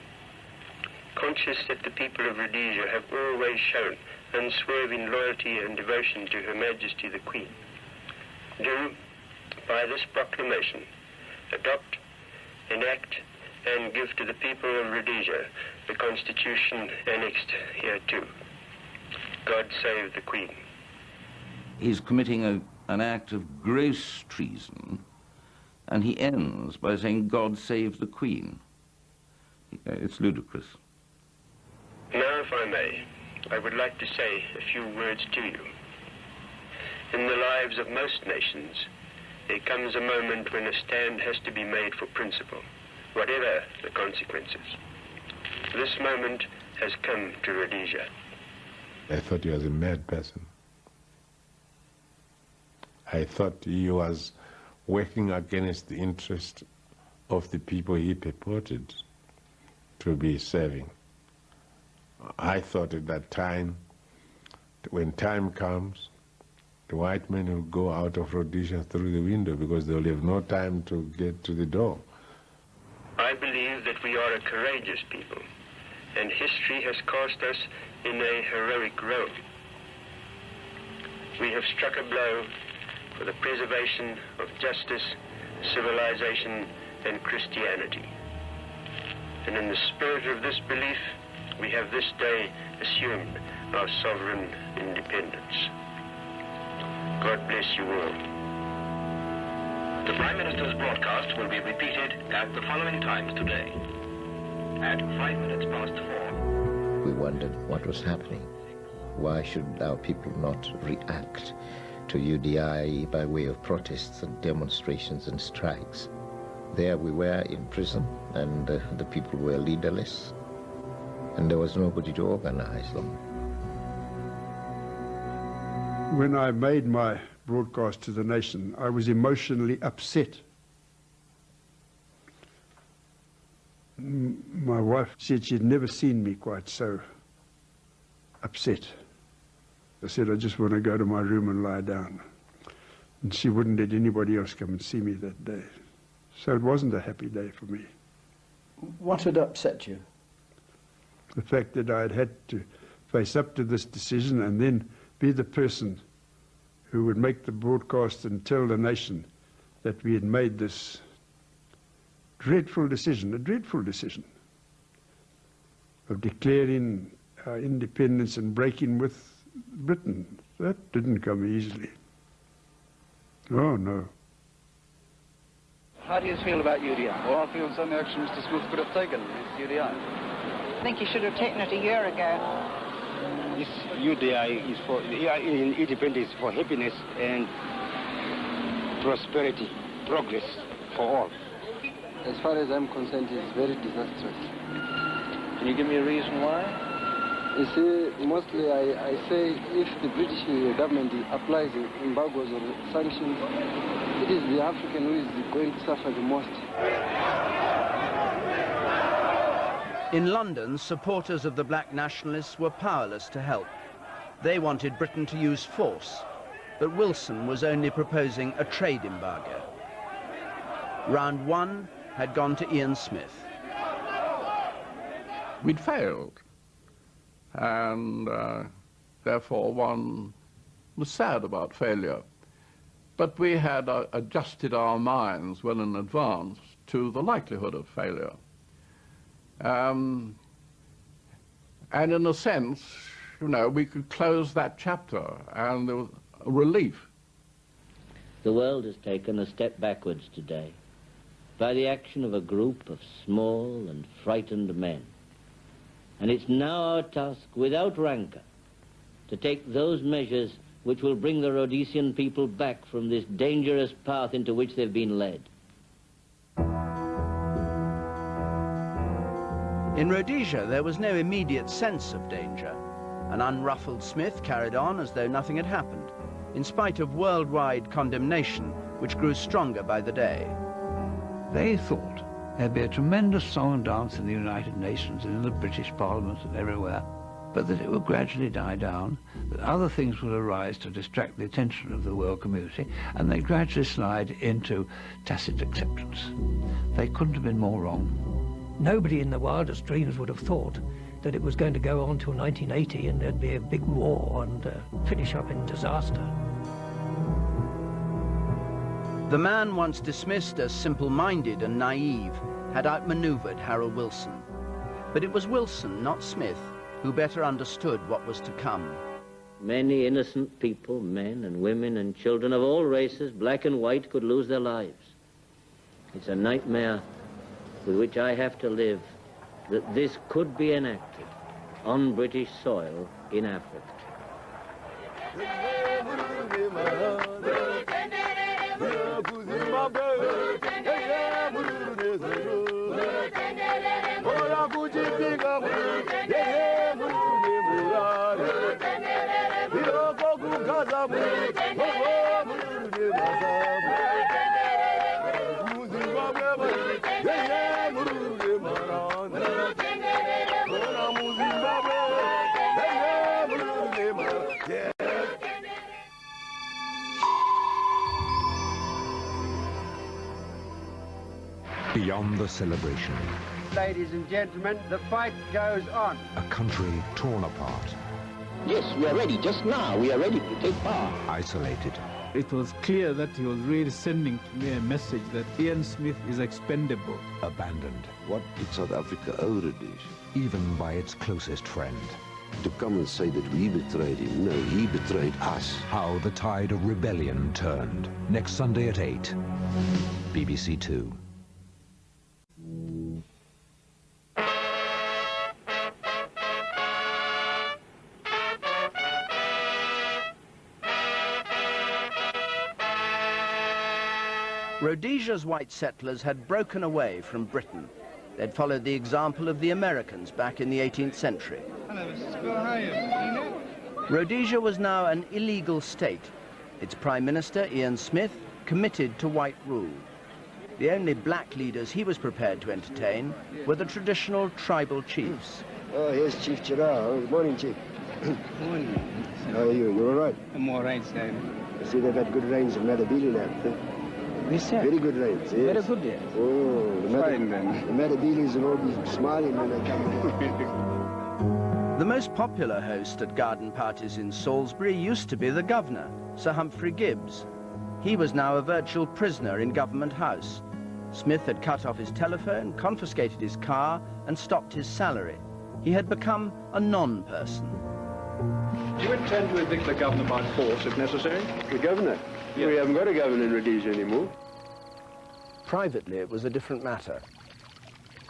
conscious that the people of Rhodesia have always shown unswerving loyalty and devotion to Her Majesty the Queen, do, by this proclamation, adopt, enact, and give to the people of Rhodesia the Constitution annexed hereto. God save the Queen. He's committing an act of gross treason, and he ends by saying, God save the Queen. It's ludicrous. Now, if I may, I would like to say a few words to you. In the lives of most nations, there comes a moment when a stand has to be made for principle, whatever the consequences. This moment has come to Rhodesia. I thought he was a mad person. I thought he was working against the interest of the people he purported to be serving. I thought at that time, when time comes, the white men will go out of Rhodesia through the window because they'll have no time to get to the door. I believe that we are a courageous people, and history has cast us in a heroic role. We have struck a blow for the preservation of justice, civilization, and Christianity. And in the spirit of this belief, we have this day assumed our sovereign independence. God bless you all. The Prime Minister's broadcast will be repeated at the following times today. At 4:05. We wondered what was happening. Why should our people not react to UDI by way of protests and demonstrations and strikes? There we were in prison, and the people were leaderless, and there was nobody to organize them. When I made my broadcast to the nation, I was emotionally upset. My wife said she'd never seen me quite so upset. I said, I just want to go to my room and lie down. And she wouldn't let anybody else come and see me that day. So it wasn't a happy day for me. What had upset you? The fact that I had had to face up to this decision and then be the person who would make the broadcast and tell the nation that we had made this dreadful decision, a dreadful decision of declaring our independence and breaking with Britain. That didn't come easily. Oh, no. How do you feel about UDI? Well, I feel it's only action Mr. Smith could have taken with UDI. I think he should have taken it a year ago. This UDI is for independence, for happiness and prosperity, progress for all. As far as I'm concerned, it's very disastrous. Can you give me a reason why? You see, mostly I say if the British government applies embargoes or sanctions, it is the African who is going to suffer the most. In London, supporters of the black nationalists were powerless to help. They wanted Britain to use force, but Wilson was only proposing a trade embargo. Round one had gone to Ian Smith. We'd failed, and therefore one was sad about failure. But we had adjusted our minds well in advance to the likelihood of failure. And in a sense, you know, we could close that chapter, and there was a relief. The world has taken a step backwards today by the action of a group of small and frightened men. And it's now our task, without rancor, to take those measures which will bring the Rhodesian people back from this dangerous path into which they've been led. In Rhodesia, there was no immediate sense of danger. An unruffled Smith carried on as though nothing had happened, in spite of worldwide condemnation, which grew stronger by the day. They thought there'd be a tremendous song and dance in the United Nations and in the British Parliament and everywhere, but that it would gradually die down, that other things would arise to distract the attention of the world community, and they'd gradually slide into tacit acceptance. They couldn't have been more wrong. Nobody in the wildest dreams would have thought that it was going to go on till 1980 and there'd be a big war and finish up in disaster. The man once dismissed as simple-minded and naive had outmaneuvered Harold Wilson. But it was Wilson, not Smith, who better understood what was to come. Many innocent people, men and women and children of all races, black and white, could lose their lives. It's a nightmare with which I have to live, that this could be enacted on British soil in Africa. Beyond the celebration, ladies and gentlemen, the fight goes on. a country torn apart, Yes, we are ready just now. We are ready to take power. isolated, It was clear that he was really sending to me a message that Ian Smith is expendable. abandoned, What did South Africa owe Rhodesia? even by its closest friend. To come and say that we betrayed him. No, he betrayed us. How the tide of rebellion turned. Next Sunday at 8. BBC Two. Rhodesia's white settlers had broken away from Britain. They'd followed the example of the Americans back in the 18th century. Hello, Mrs. Squirrel, how are you? Rhodesia was now an illegal state. Its Prime Minister, Ian Smith, committed to white rule. The only black leaders he was prepared to entertain were the traditional tribal chiefs. Oh, here's Chief Chirao. Good morning, Chief. Morning. How are you? You all right? I'm all right, sir. I see they've had good rains in Matabele now. Yes, sir. Very good rains, yes. Very good, yes. Oh, the Fine, then. Matabeles will all be smiling when they come. The most popular host at garden parties in Salisbury used to be the governor, Sir Humphrey Gibbs. He was now a virtual prisoner in Government House. Smith had cut off his telephone, confiscated his car, and stopped his salary. He had become a non-person. Do you intend to evict the governor by force if necessary? The governor? Yes. We haven't got a governor in Rhodesia anymore. Privately, it was a different matter.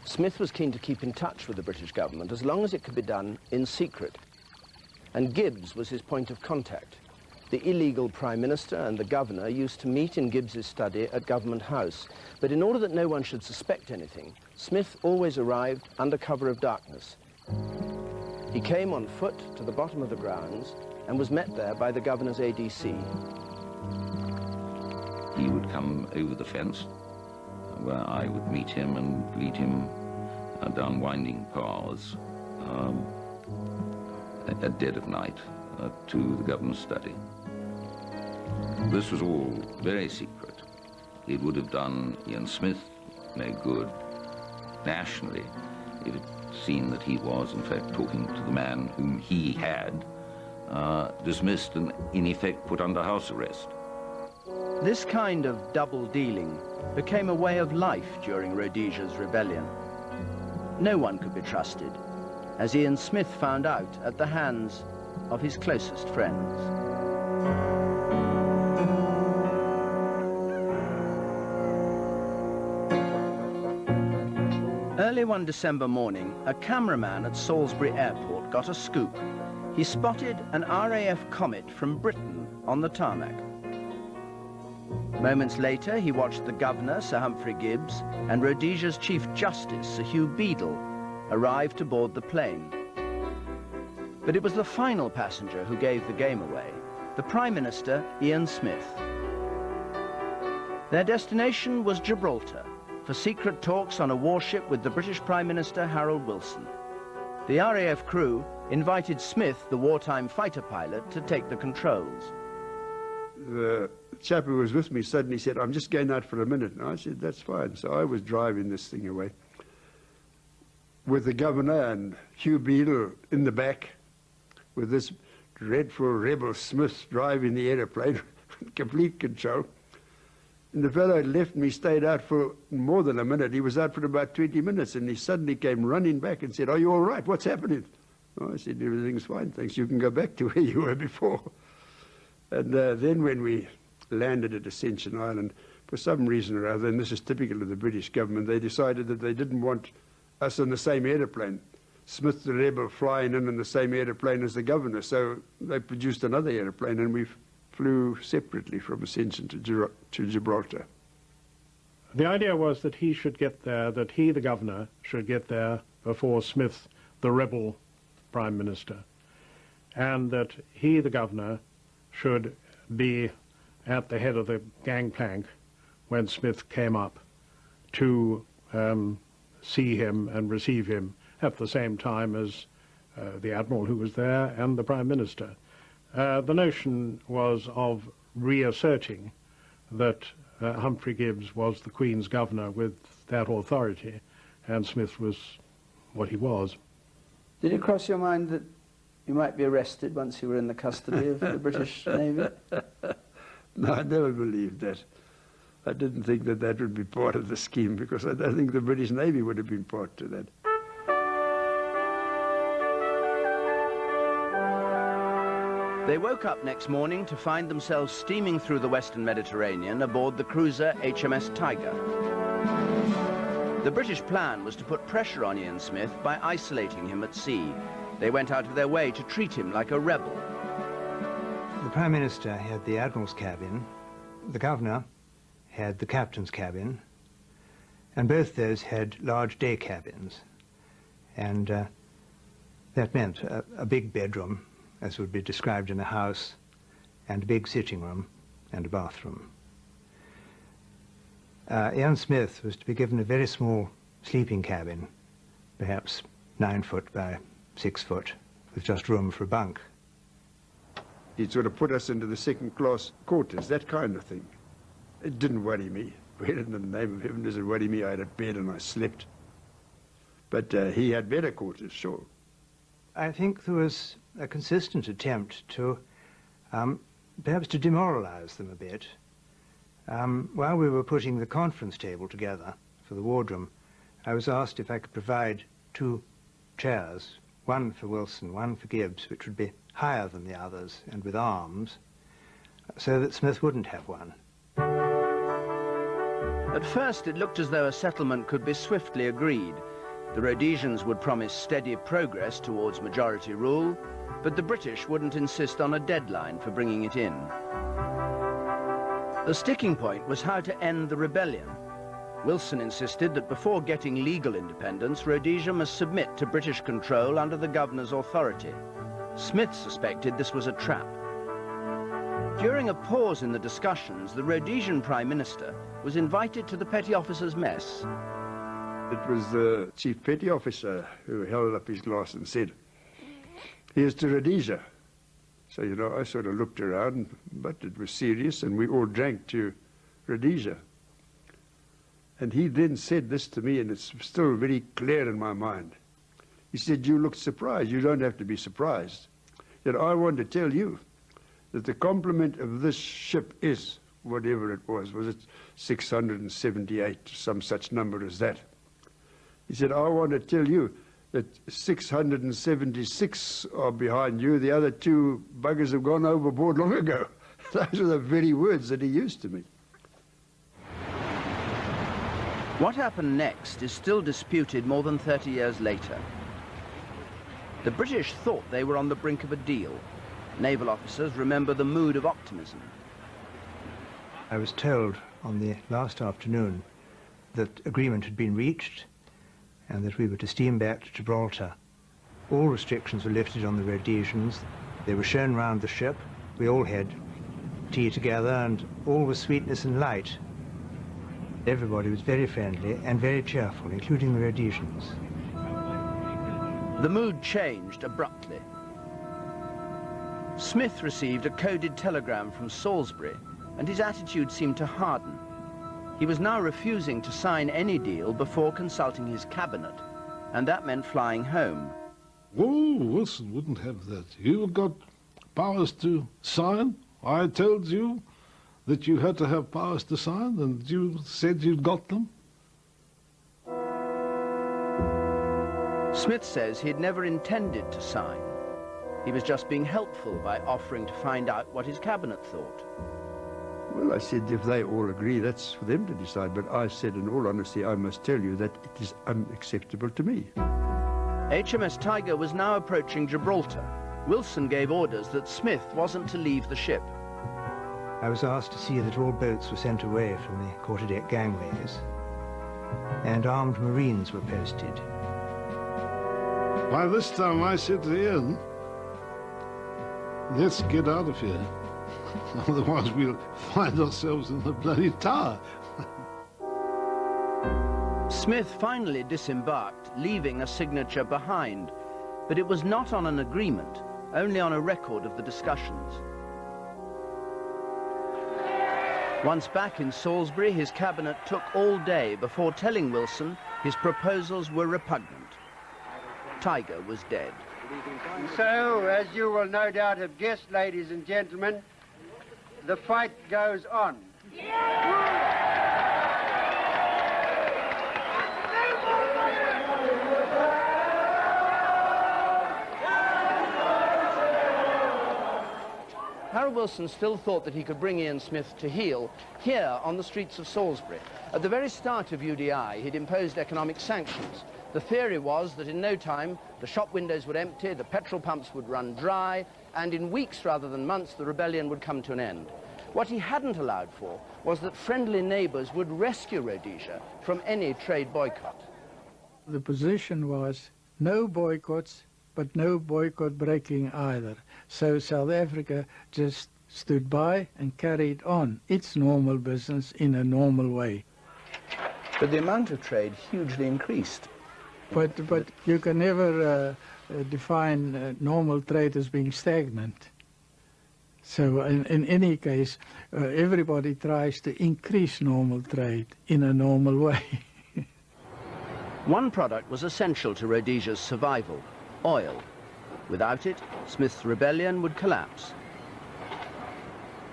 Smith was keen to keep in touch with the British government as long as it could be done in secret. And Gibbs was his point of contact. The illegal Prime Minister and the governor used to meet in Gibbs's study at Government House. But in order that no one should suspect anything, Smith always arrived under cover of darkness. He came on foot to the bottom of the grounds and was met there by the governor's ADC. He would come over the fence, where I would meet him and lead him down winding paths at dead of night to the governor's study. This was all very secret. It would have done Ian Smith no good nationally if it seen that he was, in fact, talking to the man whom he had dismissed and, in effect, put under house arrest. This kind of double-dealing became a way of life during Rhodesia's rebellion. No one could be trusted, as Ian Smith found out at the hands of his closest friends. Early one December morning, a cameraman at Salisbury Airport got a scoop. He spotted an RAF Comet from Britain on the tarmac. Moments later, he watched the governor, Sir Humphrey Gibbs, and Rhodesia's Chief Justice, Sir Hugh Beadle, arrive to board the plane. But it was the final passenger who gave the game away, the Prime Minister, Ian Smith. Their destination was Gibraltar, for secret talks on a warship with the British Prime Minister, Harold Wilson. The RAF crew invited Smith, the wartime fighter pilot, to take the controls. The chap who was with me suddenly said, "I'm just going out for a minute." And I said, "That's fine." So I was driving this thing away with the governor and Hugh Beadle in the back, with this dreadful rebel Smith driving the aeroplane, complete control. And the fellow had left me, stayed out for more than a minute. He was out for about 20 minutes, and he suddenly came running back and said, "Are you all right? What's happening?" Oh, I said, "Everything's fine, thanks. You can go back to where you were before." And then when we landed at Ascension Island, for some reason or other, and this is typical of the British government, they decided that they didn't want us on the same aeroplane. Smith the rebel flying in the same aeroplane as the governor, so they produced another aeroplane, and we flew separately from Ascension to Gibraltar. The idea was that he should get there, that he, the governor, should get there before Smith, the rebel Prime Minister, and that he, the governor, should be at the head of the gangplank when Smith came up to see him and receive him at the same time as the Admiral who was there and the Prime Minister. The notion was of reasserting that Humphrey Gibbs was the Queen's governor with that authority, and Smith was what he was. Did it cross your mind that you might be arrested once you were in the custody of the British Navy? No, I never believed that. I didn't think that that would be part of the scheme, because I don't think the British Navy would have been part to that. They woke up next morning to find themselves steaming through the Western Mediterranean aboard the cruiser HMS Tiger. The British plan was to put pressure on Ian Smith by isolating him at sea. They went out of their way to treat him like a rebel. The Prime Minister had the Admiral's cabin, the Governor had the Captain's cabin, and both those had large day cabins. And that meant a big bedroom, as would be described in a house, and a big sitting room and a bathroom. Ian Smith was to be given a very small sleeping cabin, perhaps 9 foot by 6 foot, with just room for a bunk. He'd sort of put us into the second-class quarters, that kind of thing. It didn't worry me. Where in the name of heaven does it worry me? I had a bed and I slept. But he had better quarters, sure. I think there was a consistent attempt to, perhaps to demoralize them a bit. While we were putting the conference table together for the wardroom, I was asked if I could provide 2 chairs, one for Wilson, one for Gibbs, which would be higher than the others and with arms, so that Smith wouldn't have one. At first, it looked as though a settlement could be swiftly agreed. The Rhodesians would promise steady progress towards majority rule, but the British wouldn't insist on a deadline for bringing it in. The sticking point was how to end the rebellion. Wilson insisted that before getting legal independence, Rhodesia must submit to British control under the governor's authority. Smith suspected this was a trap. During a pause in the discussions, the Rhodesian Prime Minister was invited to the petty officers' mess. It was the chief petty officer who held up his glass and said, "Here's to Rhodesia." So, you know, I sort of looked around, but it was serious, and we all drank to Rhodesia. And he then said this to me, and it's still very clear in my mind. He said, "You look surprised. You don't have to be surprised. Yet I want to tell you that the complement of this ship is, whatever it was it 678, some such number as that?" He said, "I want to tell you that 676 are behind you. The other two buggers have gone overboard long ago." Those are the very words that he used to me. What happened next is still disputed more than 30 years later. The British thought they were on the brink of a deal. Naval officers remember the mood of optimism. I was told on the last afternoon that agreement had been reached and that we were to steam back to Gibraltar. All restrictions were lifted on the Rhodesians. They were shown round the ship. We all had tea together, and all was sweetness and light. Everybody was very friendly and very cheerful, including the Rhodesians. The mood changed abruptly. Smith received a coded telegram from Salisbury, and his attitude seemed to harden. He was now refusing to sign any deal before consulting his cabinet, and that meant flying home. Oh, Wilson wouldn't have that. You've got powers to sign. I told you that you had to have powers to sign, and you said you'd got them. Smith says he'd never intended to sign. He was just being helpful by offering to find out what his cabinet thought. Well, I said, if they all agree, that's for them to decide. But I said, in all honesty, I must tell you that it is unacceptable to me. HMS Tiger was now approaching Gibraltar. Wilson gave orders that Smith wasn't to leave the ship. I was asked to see that all boats were sent away from the quarterdeck gangways, and armed marines were posted. By this time, I said to Ian, let's get out of here. Otherwise, we'll find ourselves in the bloody tower. Smith finally disembarked, leaving a signature behind. But it was not on an agreement, only on a record of the discussions. Once back in Salisbury, his cabinet took all day before telling Wilson his proposals were repugnant. Tiger was dead. And so, as you will no doubt have guessed, ladies and gentlemen, the fight goes on. Harold Wilson still thought that he could bring Ian Smith to heel here on the streets of Salisbury. At the very start of UDI, he'd imposed economic sanctions. The theory was that in no time, the shop windows would empty, the petrol pumps would run dry, and in weeks rather than months, the rebellion would come to an end. What he hadn't allowed for was that friendly neighbours would rescue Rhodesia from any trade boycott. The position was no boycotts, but no boycott breaking either. So South Africa just stood by and carried on its normal business in a normal way. But the amount of trade hugely increased. But you can never define normal trade as being stagnant. So in any case, everybody tries to increase normal trade in a normal way. One product was essential to Rhodesia's survival: oil. Without it, Smith's rebellion would collapse.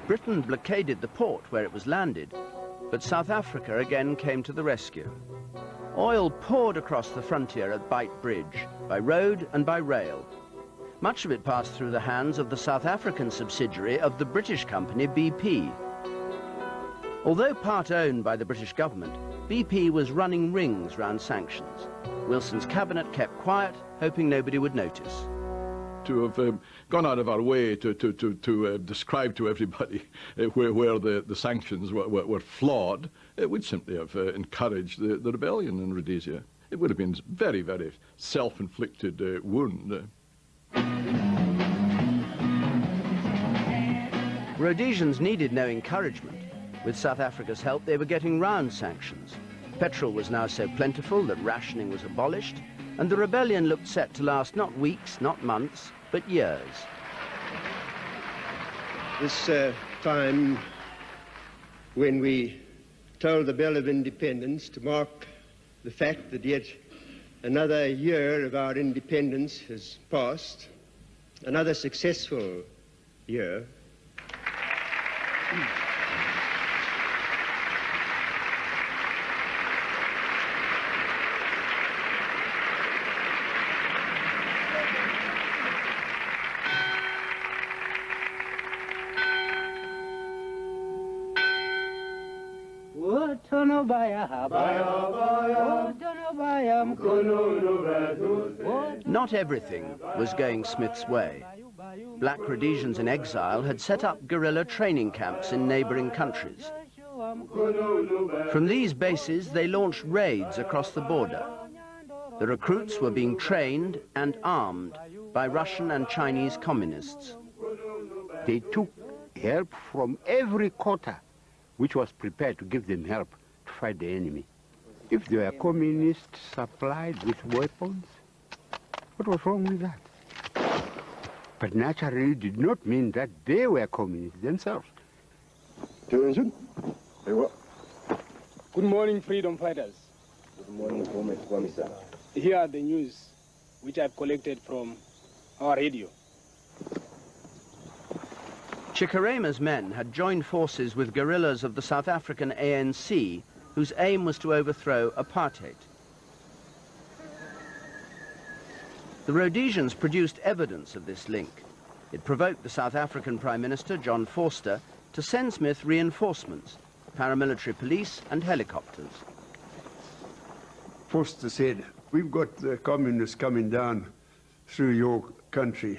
Britain blockaded the port where it was landed, but South Africa again came to the rescue. Oil poured across the frontier at Bight Bridge, by road and by rail. Much of it passed through the hands of the South African subsidiary of the British company BP. Although part owned by the British government, BP was running rings round sanctions. Wilson's cabinet kept quiet, hoping nobody would notice. to have gone out of our way to describe to everybody where the sanctions were flawed, we'd simply have encouraged the rebellion in Rhodesia. It would have been a very, very self-inflicted wound. Rhodesians needed no encouragement. With South Africa's help, they were getting round sanctions. Petrol was now so plentiful that rationing was abolished, and the rebellion looked set to last not weeks, not months, but years. This time when we tolled the bell of independence to mark the fact that yet another year of our independence has passed, another successful year. Not everything was going Smith's way. Black Rhodesians in exile had set up guerrilla training camps in neighboring countries. From these bases, they launched raids across the border. The recruits were being trained and armed by Russian and Chinese communists. They took help from every quarter which was prepared to give them help to fight the enemy. If they were communists supplied with weapons, what was wrong with that? But naturally it did not mean that they were communists themselves. Good morning, freedom fighters. Good morning, Commissioner. Here are the news which I've collected from our radio. Chikarema's men had joined forces with guerrillas of the South African ANC, whose aim was to overthrow apartheid. The Rhodesians produced evidence of this link. It provoked the South African Prime Minister, John Vorster, to send Smith reinforcements, paramilitary police and helicopters. Vorster said, we've got the communists coming down through your country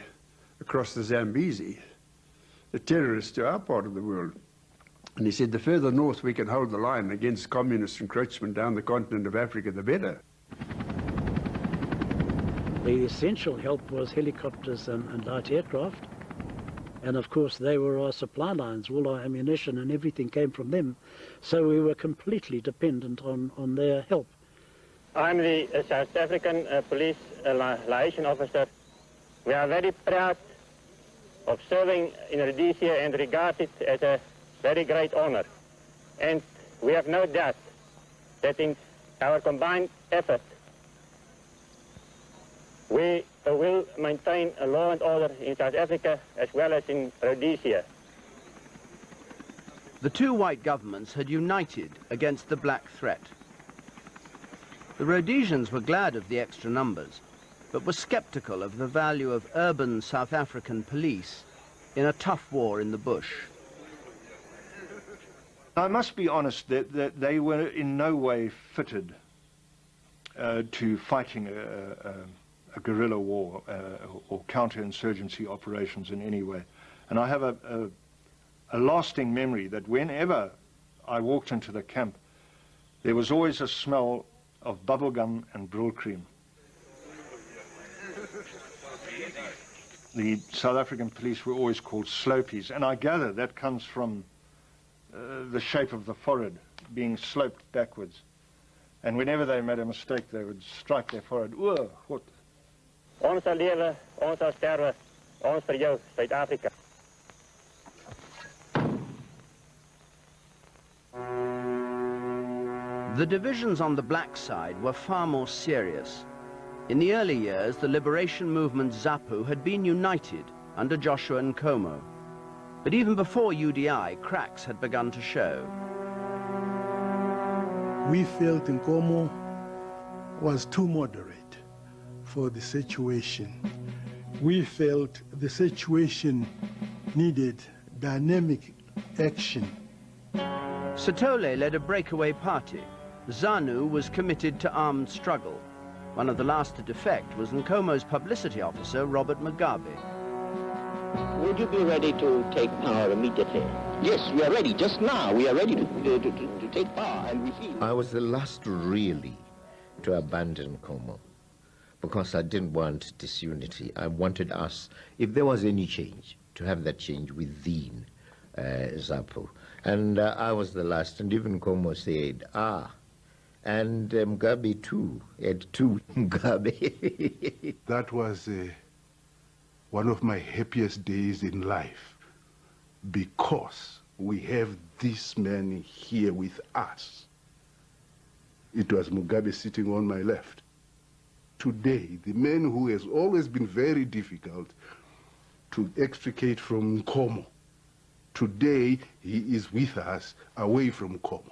across the Zambezi. The terrorists to our part of the world. And he said, the further north we can hold the line against communist encroachment down the continent of Africa, the better. The essential help was helicopters and light aircraft. And of course they were our supply lines. All our ammunition and everything came from them. So we were completely dependent on their help. I'm the South African Police Liaison Officer. We are very proud of serving in Rhodesia and regard it as a very great honor. And we have no doubt that in our combined effort, we will maintain a law and order in South Africa as well as in Rhodesia. The two white governments had united against the black threat. The Rhodesians were glad of the extra numbers, but were skeptical of the value of urban South African police in a tough war in the bush. I must be honest that they were in no way fitted to fighting a guerrilla war or counterinsurgency operations in any way. And I have a lasting memory that whenever I walked into the camp, there was always a smell of bubblegum and brill cream. The South African police were always called slopies, and I gather that comes from the shape of the forehead being sloped backwards. And whenever they made a mistake, they would strike their forehead. Whoa, what? Ons sal lewe, ons sal sterwe, ons vir jou, Suid-Afrika. The divisions on the black side were far more serious. In the early years, the liberation movement ZAPU had been united under Joshua Nkomo. But even before UDI, cracks had begun to show. We felt Nkomo was too moderate for the situation. We felt the situation needed dynamic action. Sithole led a breakaway party. ZANU was committed to armed struggle. One of the last to defect was Nkomo's publicity officer, Robert Mugabe. Would you be ready to take power immediately? Yes, we are ready. Just now, we are ready to take power, and we feel... I was the last really to abandon Nkomo because I didn't want disunity. I wanted us, if there was any change, to have that change within ZAPU. And I was the last, and even Nkomo said, and Mugabe too, had two Mugabe. That was one of my happiest days in life, because we have this man here with us. It was Mugabe sitting on my left. Today, the man who has always been very difficult to extricate from Nkomo, today he is with us away from Nkomo.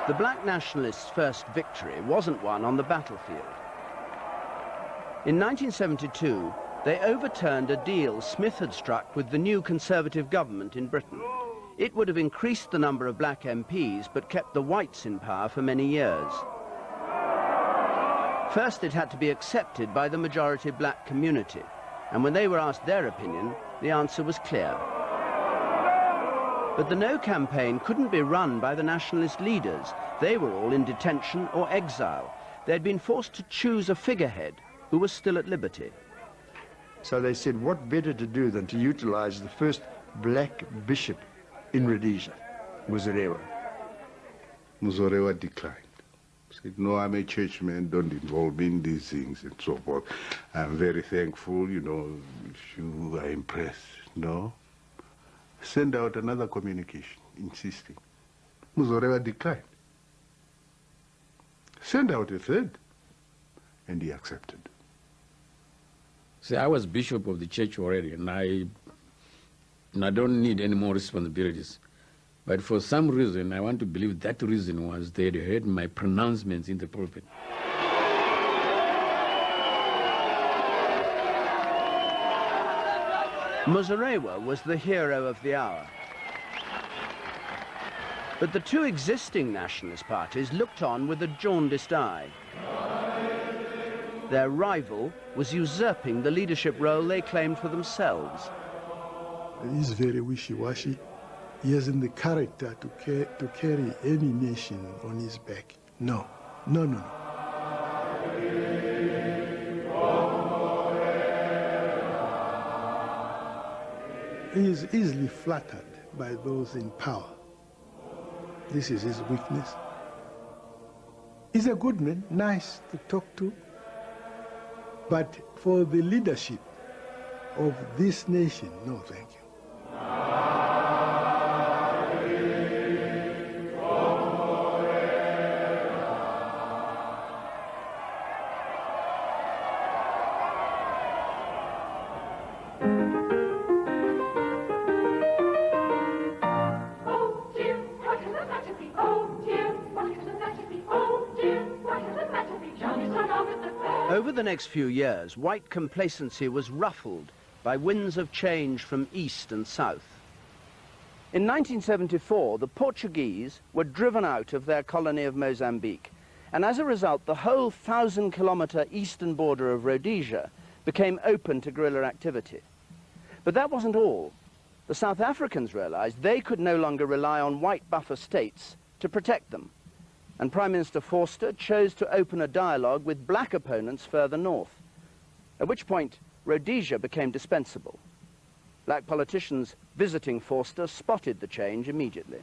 The black nationalists' first victory wasn't won on the battlefield. In 1972, they overturned a deal Smith had struck with the new Conservative government in Britain. It would have increased the number of black MPs, but kept the whites in power for many years. First, it had to be accepted by the majority black community, and when they were asked their opinion, the answer was clear. But the No campaign couldn't be run by the nationalist leaders. They were all in detention or exile. They'd been forced to choose a figurehead who was still at liberty. So they said, what better to do than to utilize the first black bishop in Rhodesia, Muzorewa. Muzorewa declined. Said, no, I'm a churchman, don't involve me in these things and so forth. I'm very thankful, you know, if you are impressed. No. Send out another communication, insisting. Muzorewa declined. Send out a third, and he accepted. See, I was bishop of the church already, and I don't need any more responsibilities. But for some reason, I want to believe that reason was they heard my pronouncements in the pulpit. Muzorewa was the hero of the hour. But the two existing nationalist parties looked on with a jaundiced eye. Their rival was usurping the leadership role they claimed for themselves. He's very wishy-washy. He hasn't the character to carry any nation on his back. No, no, no, no. He is easily flattered by those in power. This is his weakness. He's a good man, nice to talk to. But for the leadership of this nation, no, thank you. Over the next few years, white complacency was ruffled by winds of change from east and south. In 1974, the Portuguese were driven out of their colony of Mozambique, and as a result, the whole 1,000-kilometer eastern border of Rhodesia became open to guerrilla activity. But that wasn't all. The South Africans realized they could no longer rely on white buffer states to protect them, and Prime Minister Vorster chose to open a dialogue with black opponents further north, at which point Rhodesia became dispensable. Black politicians visiting Vorster spotted the change immediately.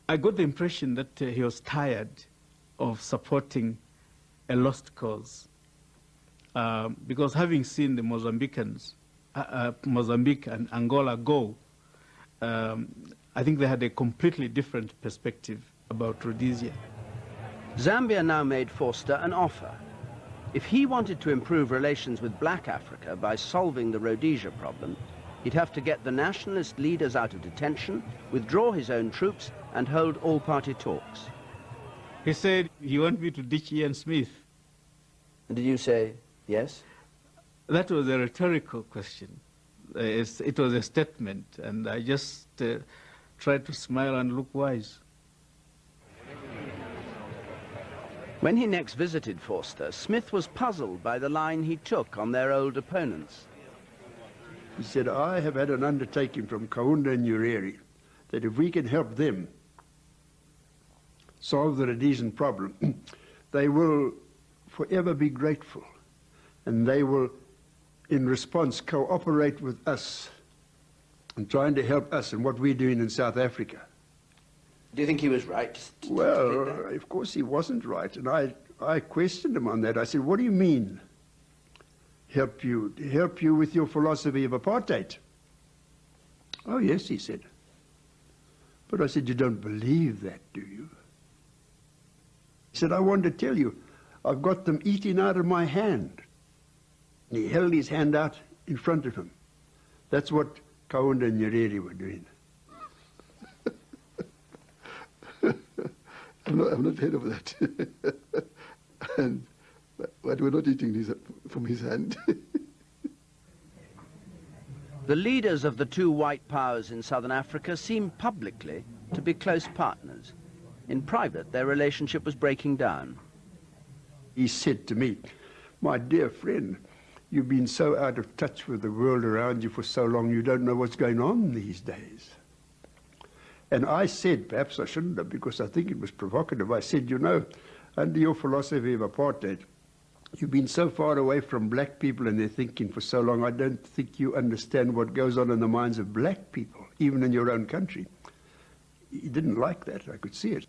I got the impression that he was tired of supporting a lost cause, because having seen the Mozambicans, Mozambique and Angola go, I think they had a completely different perspective about Rhodesia. Zambia now made Vorster an offer. If he wanted to improve relations with black Africa by solving the Rhodesia problem, he'd have to get the nationalist leaders out of detention, withdraw his own troops, and hold all-party talks. He said he wanted me to ditch Ian Smith. And did you say yes? That was a rhetorical question. It was a statement, and I just tried to smile and look wise. When he next visited Forster, Smith was puzzled by the line he took on their old opponents. He said, I have had an undertaking from Kaunda and Treachery that if we can help them solve the Rhodesian problem, they will forever be grateful, and they will, in response, cooperate with us in trying to help us in what we're doing in South Africa. Do you think he was right? Well, of course he wasn't right, and I questioned him on that. I said, what do you mean, help you? Help you with your philosophy of apartheid? Oh, yes, he said. But I said, you don't believe that, do you? He said, I want to tell you, I've got them eating out of my hand. And he held his hand out in front of him. That's what Kaunda and Treachery were doing. I've not heard of that. But we're not eating this from his hand. The leaders of the two white powers in Southern Africa seemed publicly to be close partners. In private, their relationship was breaking down. He said to me, my dear friend, you've been so out of touch with the world around you for so long, you don't know what's going on these days. And I said, perhaps I shouldn't have, because I think it was provocative, I said, you know, under your philosophy of apartheid, you've been so far away from black people and their thinking for so long, I don't think you understand what goes on in the minds of black people, even in your own country. He didn't like that, I could see it.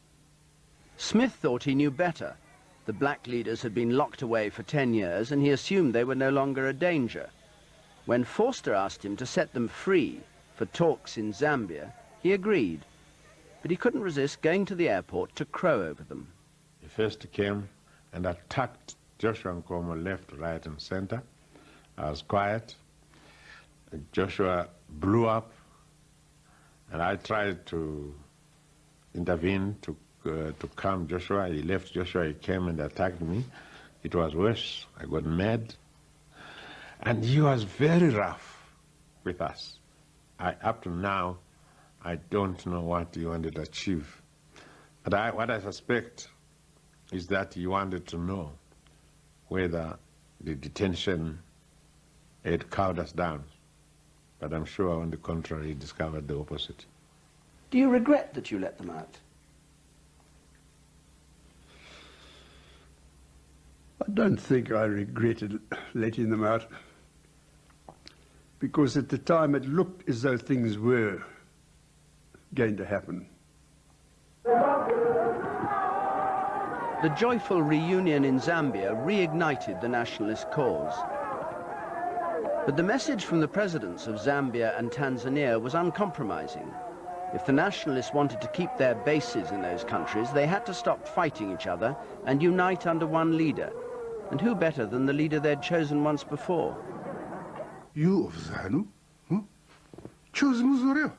Smith thought he knew better. The black leaders had been locked away for 10 years, and he assumed they were no longer a danger. When Forster asked him to set them free for talks in Zambia, he agreed. But he couldn't resist going to the airport to crow over them. He first came and attacked Joshua Nkomo left, right, and center. I was quiet. Joshua blew up, and I tried to intervene to calm Joshua. He left Joshua, he came and attacked me. It was worse. I got mad. And he was very rough with us. Up to now, I don't know what he wanted to achieve. But what I suspect is that he wanted to know whether the detention had cowed us down. But I'm sure, on the contrary, he discovered the opposite. Do you regret that you let them out? I don't think I regretted letting them out, because at the time it looked as though things were going to happen. The joyful reunion in Zambia reignited the nationalist cause. But the message from the presidents of Zambia and Tanzania was uncompromising. If the nationalists wanted to keep their bases in those countries, they had to stop fighting each other and unite under one leader. And who better than the leader they'd chosen once before? You of ZANU chose Muzorewa.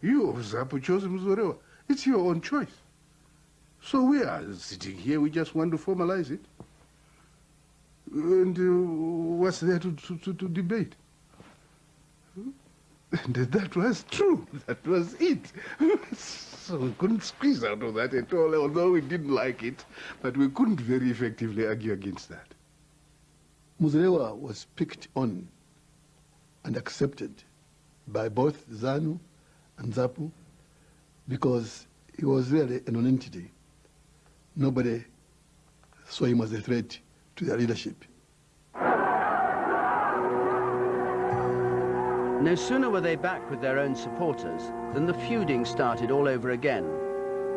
You of ZAPU chose Muzorewa. It's your own choice. So we are sitting here, we just want to formalize it. And what's there to debate? And that was true. That was it. So we couldn't squeeze out of that at all, although we didn't like it. But we couldn't very effectively argue against that. Muzorewa was picked on and accepted by both ZANU and ZAPU because he was really a non-entity. Nobody saw him as a threat to their leadership. No sooner were they back with their own supporters than the feuding started all over again.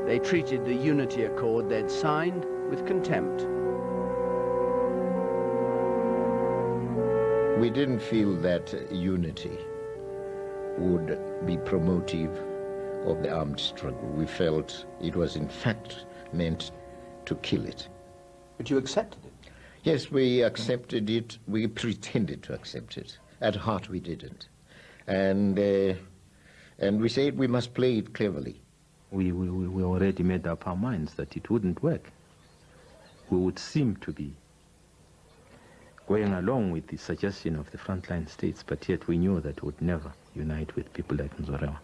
They treated the unity accord they'd signed with contempt. We didn't feel that unity would be promotive of the armed struggle. We felt it was in fact meant to kill it. But you accepted it? Yes, we accepted it. We pretended to accept it. At heart, we didn't. And we said we must play it cleverly. We already made up our minds that it wouldn't work. We would seem to be going along with the suggestion of the frontline states, but yet we knew that we would never unite with people like Muzorewa.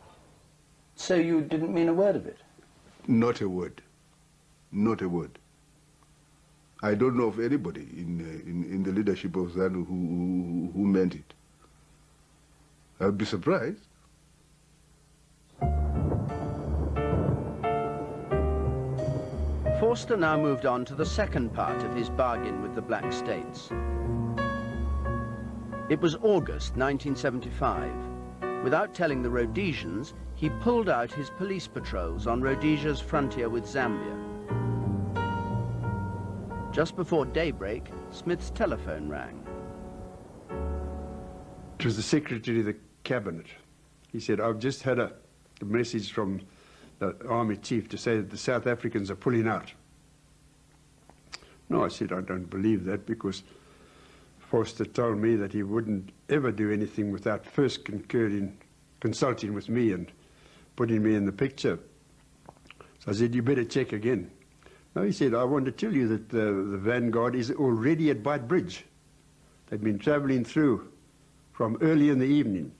So you didn't mean a word of it? Not a word. Not a word. I don't know of anybody in the leadership of ZANU who meant it. I'd be surprised. Forster now moved on to the second part of his bargain with the Black States. It was August 1975. Without telling the Rhodesians, he pulled out his police patrols on Rhodesia's frontier with Zambia. Just before daybreak, Smith's telephone rang. It was the Secretary of the Cabinet. He said, I've just had a message from the Army Chief to say that the South Africans are pulling out. No, I said, I don't believe that, because Forster told me that he wouldn't ever do anything without first consulting with me and putting me in the picture. So I said, you better check again. No, he said, I want to tell you that the vanguard is already at Bight Bridge. They've been traveling through from early in the evening.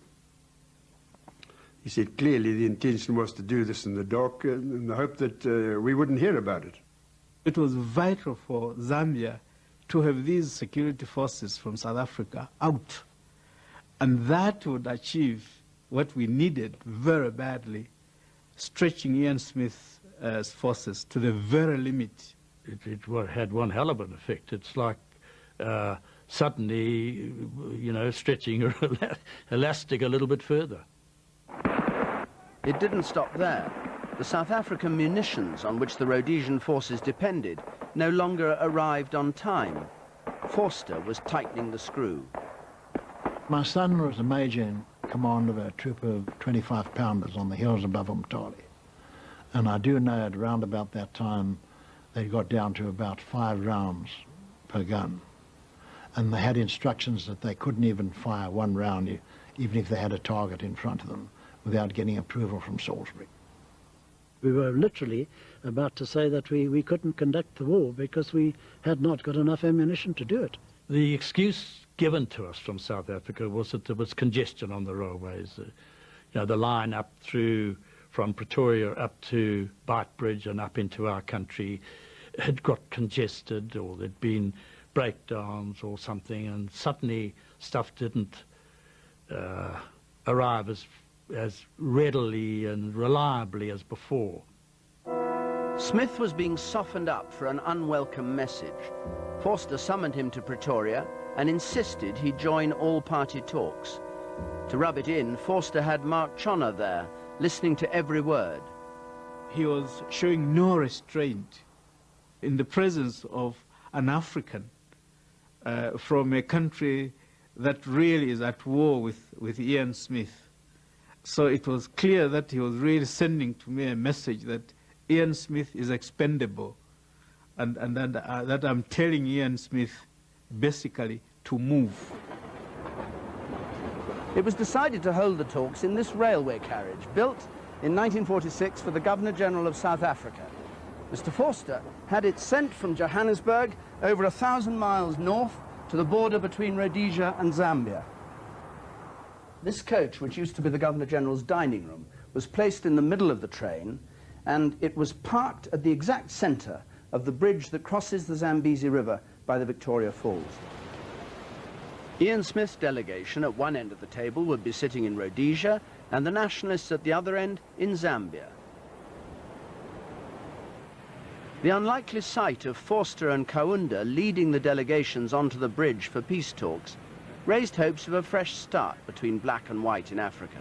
He said, clearly the intention was to do this in the dark in the hope that we wouldn't hear about it. It was vital for Zambia to have these security forces from South Africa out. And that would achieve what we needed very badly, stretching Ian Smith's forces to the very limit. It had one hell of an effect. It's like suddenly, you know, stretching your elastic a little bit further. It didn't stop there. The South African munitions on which the Rhodesian forces depended no longer arrived on time. Forster was tightening the screw. My son was a major in command of a troop of 25-pounders on the hills above Umtali. And I do know at around about that time they got down to about 5 rounds per gun. And they had instructions that they couldn't even fire 1 round, even if they had a target in front of them, without getting approval from Salisbury. We were literally about to say that we couldn't conduct the war because we had not got enough ammunition to do it. The excuse given to us from South Africa was that there was congestion on the railways. You know, the line up through from Pretoria up to Bight Bridge and up into our country had got congested, or there'd been breakdowns or something, and suddenly stuff didn't arrive as readily and reliably as before. Smith was being softened up for an unwelcome message. Forster summoned him to Pretoria and insisted he join all-party talks. To rub it in, Forster had Mark Chona there, listening to every word. He was showing no restraint in the presence of an African from a country that really is at war with Ian Smith. So it was clear that he was really sending to me a message that Ian Smith is expendable, and that I'm telling Ian Smith basically to move. It was decided to hold the talks in this railway carriage, built in 1946 for the Governor-General of South Africa. Mr. Forster had it sent from Johannesburg over 1,000 miles north to the border between Rhodesia and Zambia. This coach, which used to be the Governor-General's dining room, was placed in the middle of the train, and it was parked at the exact center of the bridge that crosses the Zambezi River by the Victoria Falls. Ian Smith's delegation at one end of the table would be sitting in Rhodesia, and the nationalists at the other end in Zambia. The unlikely sight of Forster and Kaunda leading the delegations onto the bridge for peace talks raised hopes of a fresh start between black and white in Africa.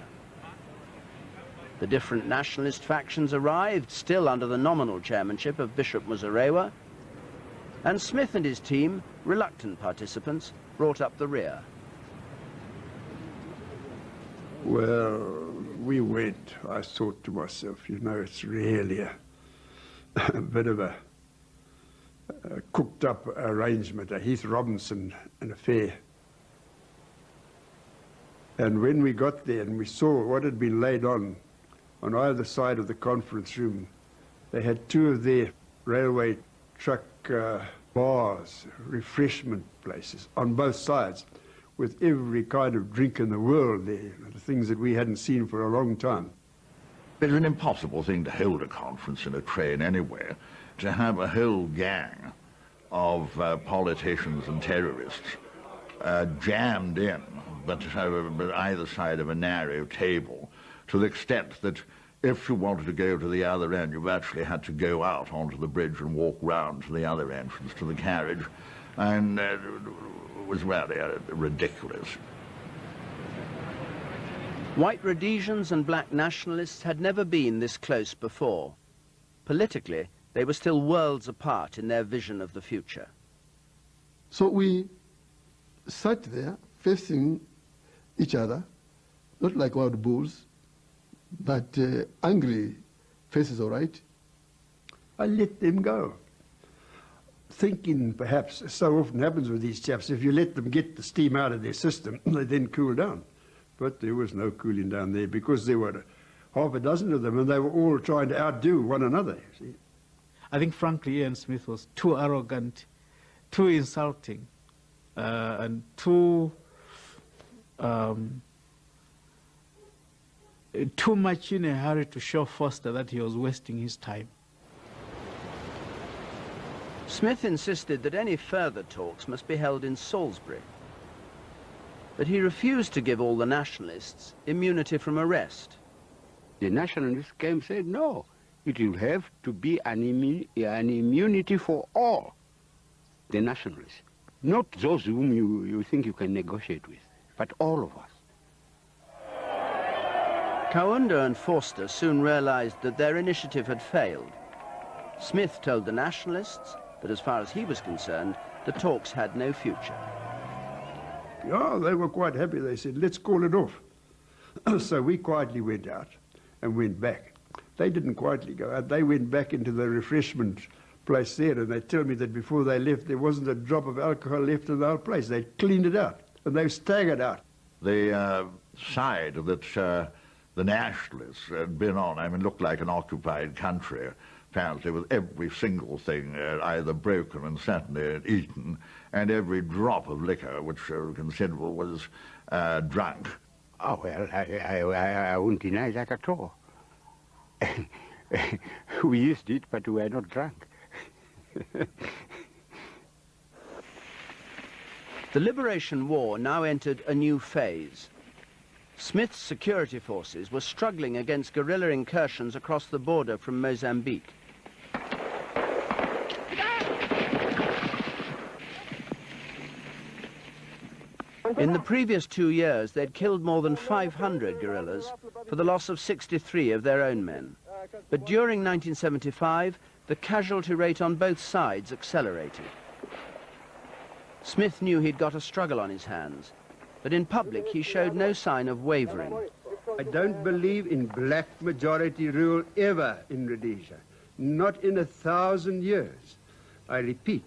The different nationalist factions arrived, still under the nominal chairmanship of Bishop Muzorewa, and Smith and his team, reluctant participants, brought up the rear. Well, we went. I thought to myself, you know, it's really a bit of a cooked-up arrangement, a Heath Robinson affair. And when we got there and we saw what had been laid on either side of the conference room, they had 2 of their railway truck bars, refreshment places on both sides, with every kind of drink in the world there, the things that we hadn't seen for a long time. It's an impossible thing to hold a conference in a train anywhere, to have a whole gang of politicians and terrorists jammed in, but either side of a narrow table, to the extent that if you wanted to go to the other end, you actually had to go out onto the bridge and walk round to the other entrance to the carriage, and it was really ridiculous. White Rhodesians and black nationalists had never been this close before. Politically, they were still worlds apart in their vision of the future. So we sat there facing each other, not like wild bulls, but angry faces, all right. I let them go, thinking perhaps, so often happens with these chaps, if you let them get the steam out of their system, they then cool down. But there was no cooling down there, because there were half a dozen of them, and they were all trying to outdo one another, you see. I think, frankly, Ian Smith was too arrogant, too insulting, and too much in a hurry to show Foster that he was wasting his time. Smith insisted that any further talks must be held in Salisbury. But he refused to give all the nationalists immunity from arrest. The nationalists came and said, no, it will have to be an immunity for all the nationalists. Not those whom you think you can negotiate with, but all of us. Kaunda and Forster soon realized that their initiative had failed. Smith told the nationalists that as far as he was concerned, the talks had no future. Yeah, they were quite happy. They said, let's call it off. So we quietly went out and went back. They didn't quietly go out. They went back into the refreshment place there, and they tell me that before they left, there wasn't a drop of alcohol left in the whole place. They cleaned it out, and they staggered out. The side that the nationalists had been on, I mean, looked like an occupied country, apparently, with every single thing either broken and certainly eaten, and every drop of liquor, which considerable, was drunk. Oh, well, I won't deny that at all. We used it, but we were not drunk. The Liberation War now entered a new phase. Smith's security forces were struggling against guerrilla incursions across the border from Mozambique. In the previous 2 years, they'd killed more than 500 guerrillas for the loss of 63 of their own men. But during 1975, the casualty rate on both sides accelerated. Smith knew he'd got a struggle on his hands, but in public he showed no sign of wavering. I don't believe in black majority rule ever in Rhodesia, not in 1,000 years. I repeat,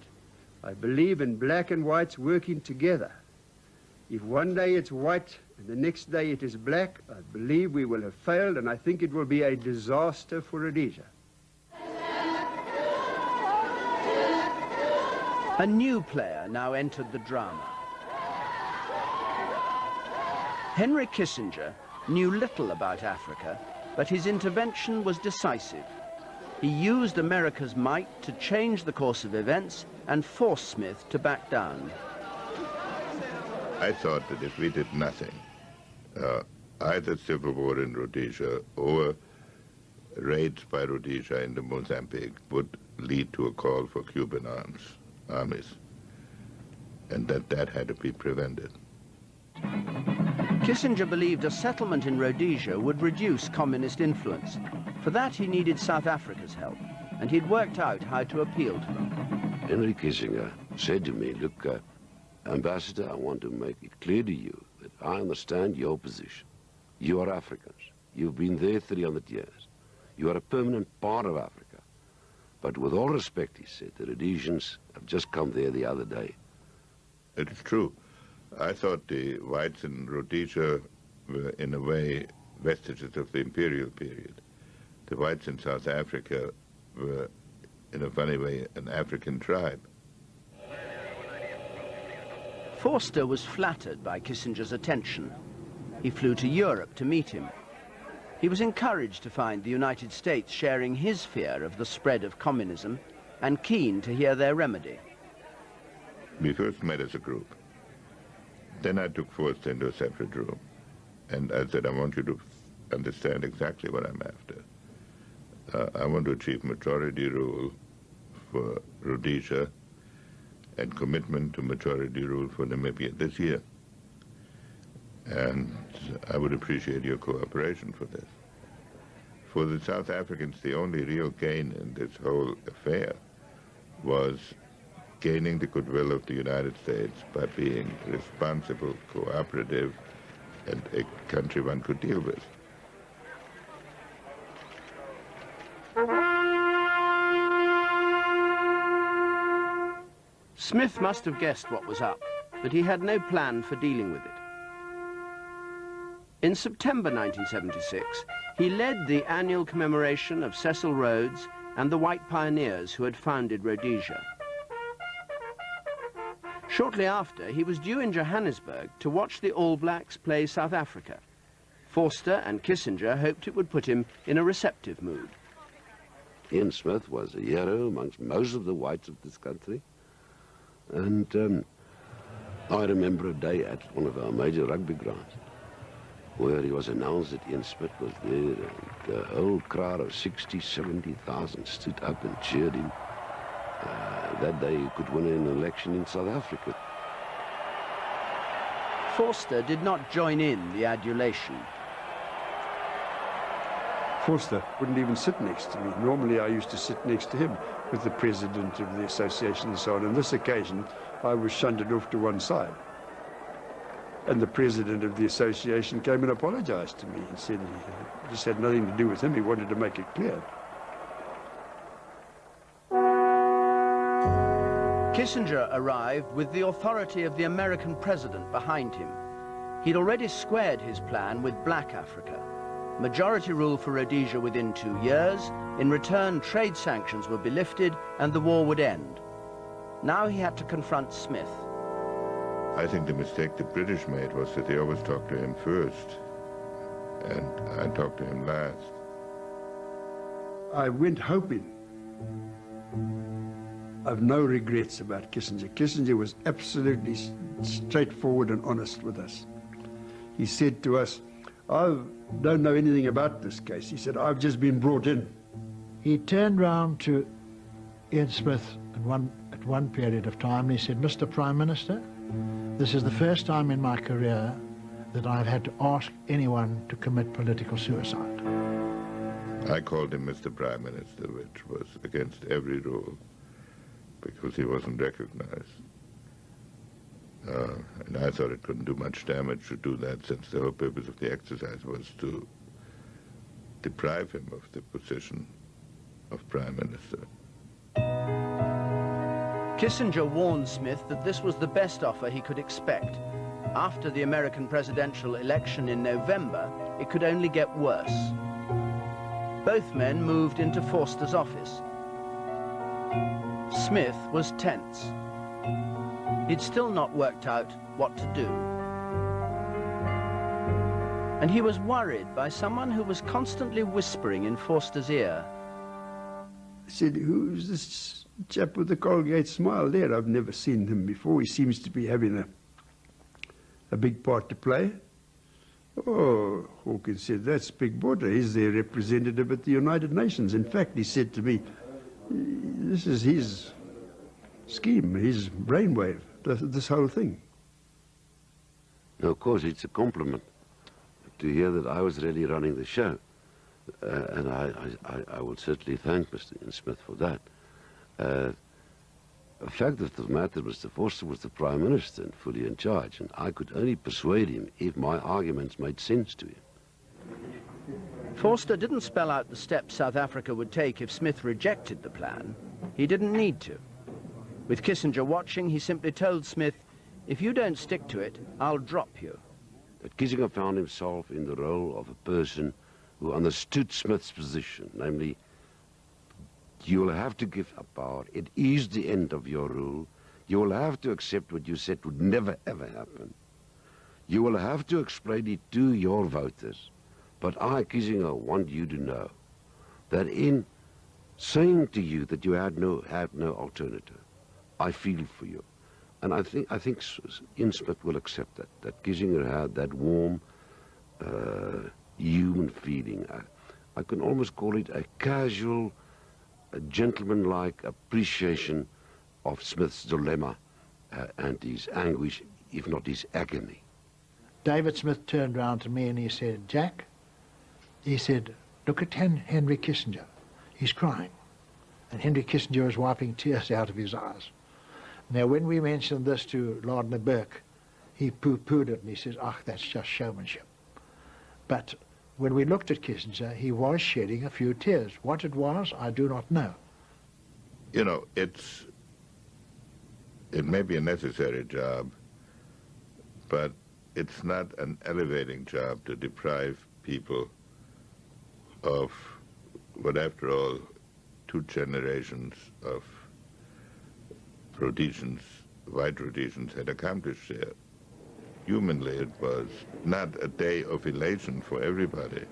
I believe in black and whites working together. If one day it's white and the next day it is black, I believe we will have failed, and I think it will be a disaster for Rhodesia. A new player now entered the drama. Henry Kissinger knew little about Africa, but his intervention was decisive. He used America's might to change the course of events and force Smith to back down. I thought that if we did nothing, either civil war in Rhodesia or raids by Rhodesia into Mozambique would lead to a call for Cuban armies, and that had to be prevented. Kissinger believed a settlement in Rhodesia would reduce communist influence. For that, he needed South Africa's help, and he'd worked out how to appeal to them. Henry Kissinger said to me, look, Ambassador, I want to make it clear to you that I understand your position. You are Africans. You've been there 300 years. You are a permanent part of Africa. But with all respect, he said, the Rhodesians have just come there the other day. It's true. I thought the whites in Rhodesia were, in a way, vestiges of the imperial period. The whites in South Africa were, in a funny way, an African tribe. Forster was flattered by Kissinger's attention. He flew to Europe to meet him. He was encouraged to find the United States sharing his fear of the spread of communism and keen to hear their remedy. We first met as a group. Then I took Forster into a separate room. And I said, I want you to understand exactly what I'm after. I want to achieve majority rule for Rhodesia and commitment to majority rule for Namibia this year. And I would appreciate your cooperation for this. For the South Africans, the only real gain in this whole affair was gaining the goodwill of the United States by being responsible, cooperative, and a country one could deal with. Smith must have guessed what was up, but he had no plan for dealing with it. In September 1976, he led the annual commemoration of Cecil Rhodes and the white pioneers who had founded Rhodesia. Shortly after, he was due in Johannesburg to watch the All Blacks play South Africa. Forster and Kissinger hoped it would put him in a receptive mood. Ian Smith was a hero amongst most of the whites of this country. And I remember a day at one of our major rugby grounds where he was announced that Ian Smith was there, and the whole crowd of 60, 70,000 stood up and cheered him. That day he could win an election in South Africa. Forster did not join in the adulation. Forster wouldn't even sit next to me. Normally I used to sit next to him with the president of the association and so on. On this occasion, I was shunted off to one side. And the president of the association came and apologized to me and said it just had nothing to do with him. He wanted to make it clear. Kissinger arrived with the authority of the American president behind him. He'd already squared his plan with Black Africa. Majority rule for Rhodesia within 2 years. In return, trade sanctions would be lifted and the war would end. Now he had to confront Smith. I think the mistake the British made was that they always talked to him first, and I talked to him last. I went hoping. I've no regrets about Kissinger. Kissinger was absolutely straightforward and honest with us. He said to us, I don't know anything about this case. He said, I've just been brought in. He turned round to Ian Smith at one period of time and he said, Mr. Prime Minister, this is the first time in my career that I've had to ask anyone to commit political suicide. I called him Mr. Prime Minister, which was against every rule, because he wasn't recognized. And I thought it couldn't do much damage to do that, since the whole purpose of the exercise was to deprive him of the position of Prime Minister. Kissinger warned Smith that this was the best offer he could expect. After the American presidential election in November, it could only get worse. Both men moved into Forster's office. Smith was tense. He'd still not worked out what to do. And he was worried by someone who was constantly whispering in Forster's ear. I said, who's this chap with the Colgate smile there? I've never seen him before. He seems to be having a big part to play. Oh, Hawkins said, that's Big Border. He's their representative at the United Nations. In fact, he said to me, this is his scheme, his brainwave, this whole thing. Now, of course, it's a compliment to hear that I was really running the show. And I will certainly thank Mr. Ian Smith for that. The fact of the matter, Mr. Forster was the Prime Minister and fully in charge, and I could only persuade him if my arguments made sense to him. Forster didn't spell out the steps South Africa would take if Smith rejected the plan. He didn't need to. With Kissinger watching, he simply told Smith, if you don't stick to it, I'll drop you. But Kissinger found himself in the role of a person who understood Smith's position, namely, you will have to give up power. It is the end of your rule. You will have to accept what you said would never, ever happen. You will have to explain it to your voters. But I, Kissinger, want you to know that in saying to you that you had no alternative, I feel for you. And I think Ian Smith will accept that Kissinger had that warm, human feeling. I can almost call it a casual, a gentleman-like appreciation of Smith's dilemma and his anguish, if not his agony. David Smith turned round to me and he said, "Jack," he said, "look at Henry Kissinger. He's crying." And Henry Kissinger was wiping tears out of his eyes. Now, when we mentioned this to Lardner Burke, he pooh-poohed it and he says, "Ah, that's just showmanship." But when we looked at Kissinger, he was shedding a few tears. What it was, I do not know. You know, it may be a necessary job, but it's not an elevating job to deprive people of what, after all, 2 generations of Rhodesians, white Rhodesians, had accomplished there. Humanly, it was not a day of elation for everybody.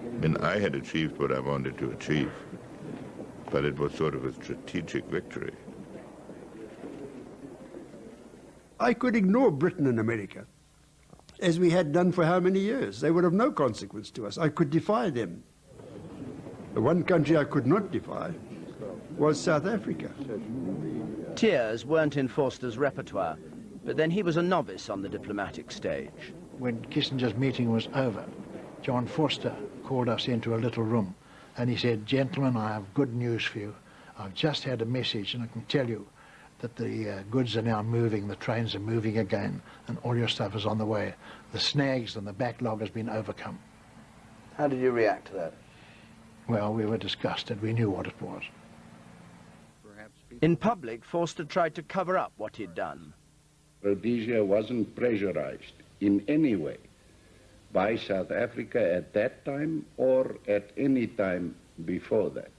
I mean, I had achieved what I wanted to achieve, but it was sort of a strategic victory. I could ignore Britain and America, as we had done for how many years? They were of no consequence to us. I could defy them. The one country I could not defy was South Africa. Tears weren't in Forster's repertoire, but then he was a novice on the diplomatic stage. When Kissinger's meeting was over, John Forster called us into a little room and he said, "Gentlemen, I have good news for you. I've just had a message and I can tell you that the goods are now moving, the trains are moving again, and all your stuff is on the way. The snags and the backlog has been overcome." How did you react to that? Well, we were disgusted. We knew what it was. In public, Forster tried to cover up what he'd done. Rhodesia wasn't pressurized in any way by South Africa at that time or at any time before that.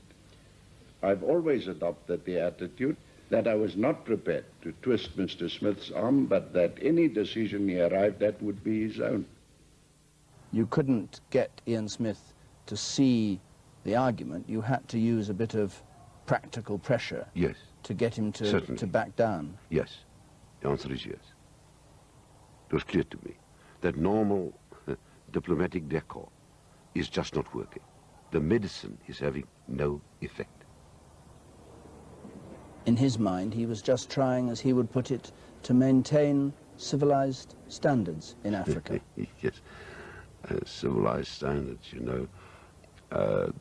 I've always adopted the attitude that I was not prepared to twist Mr. Smith's arm, but that any decision he arrived at would be his own. You couldn't get Ian Smith to see the argument. You had to use a bit of practical pressure. Yes. To get him to back down. Yes. The answer is yes. It was clear to me that normal diplomatic decor is just not working. The medicine is having no effect. In his mind, he was just trying, as he would put it, to maintain civilized standards in Africa. Yes, civilized standards, you know.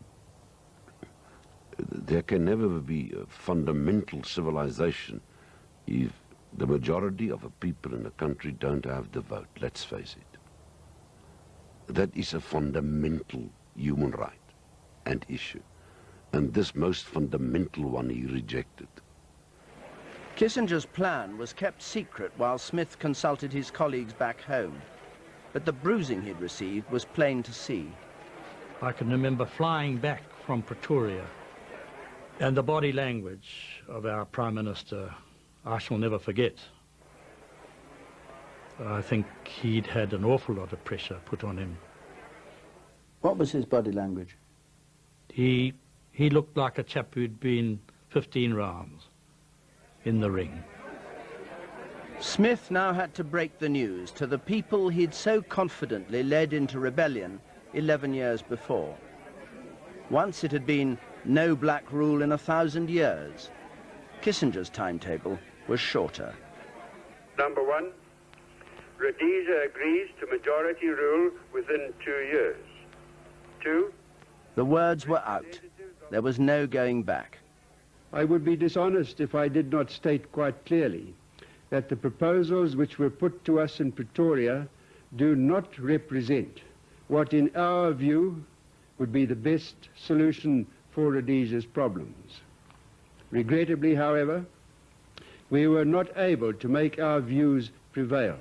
There can never be a fundamental civilization if the majority of a people in a country don't have the vote, let's face it. That is a fundamental human right and issue. And this most fundamental one he rejected. Kissinger's plan was kept secret while Smith consulted his colleagues back home. But the bruising he'd received was plain to see. I can remember flying back from Pretoria, and the body language of our Prime Minister, I shall never forget. I think he'd had an awful lot of pressure put on him. What was his body language? He looked like a chap who'd been 15 rounds in the ring. Smith now had to break the news to the people he'd so confidently led into rebellion 11 years before. Once it had been no black rule in 1,000 years. Kissinger's timetable was shorter. Number 1, Rhodesia agrees to majority rule within 2 years. 2. The words were out. There was no going back. I would be dishonest if I did not state quite clearly that the proposals which were put to us in Pretoria do not represent what, in our view, would be the best solution for Rhodesia's problems. Regrettably, however, we were not able to make our views prevail.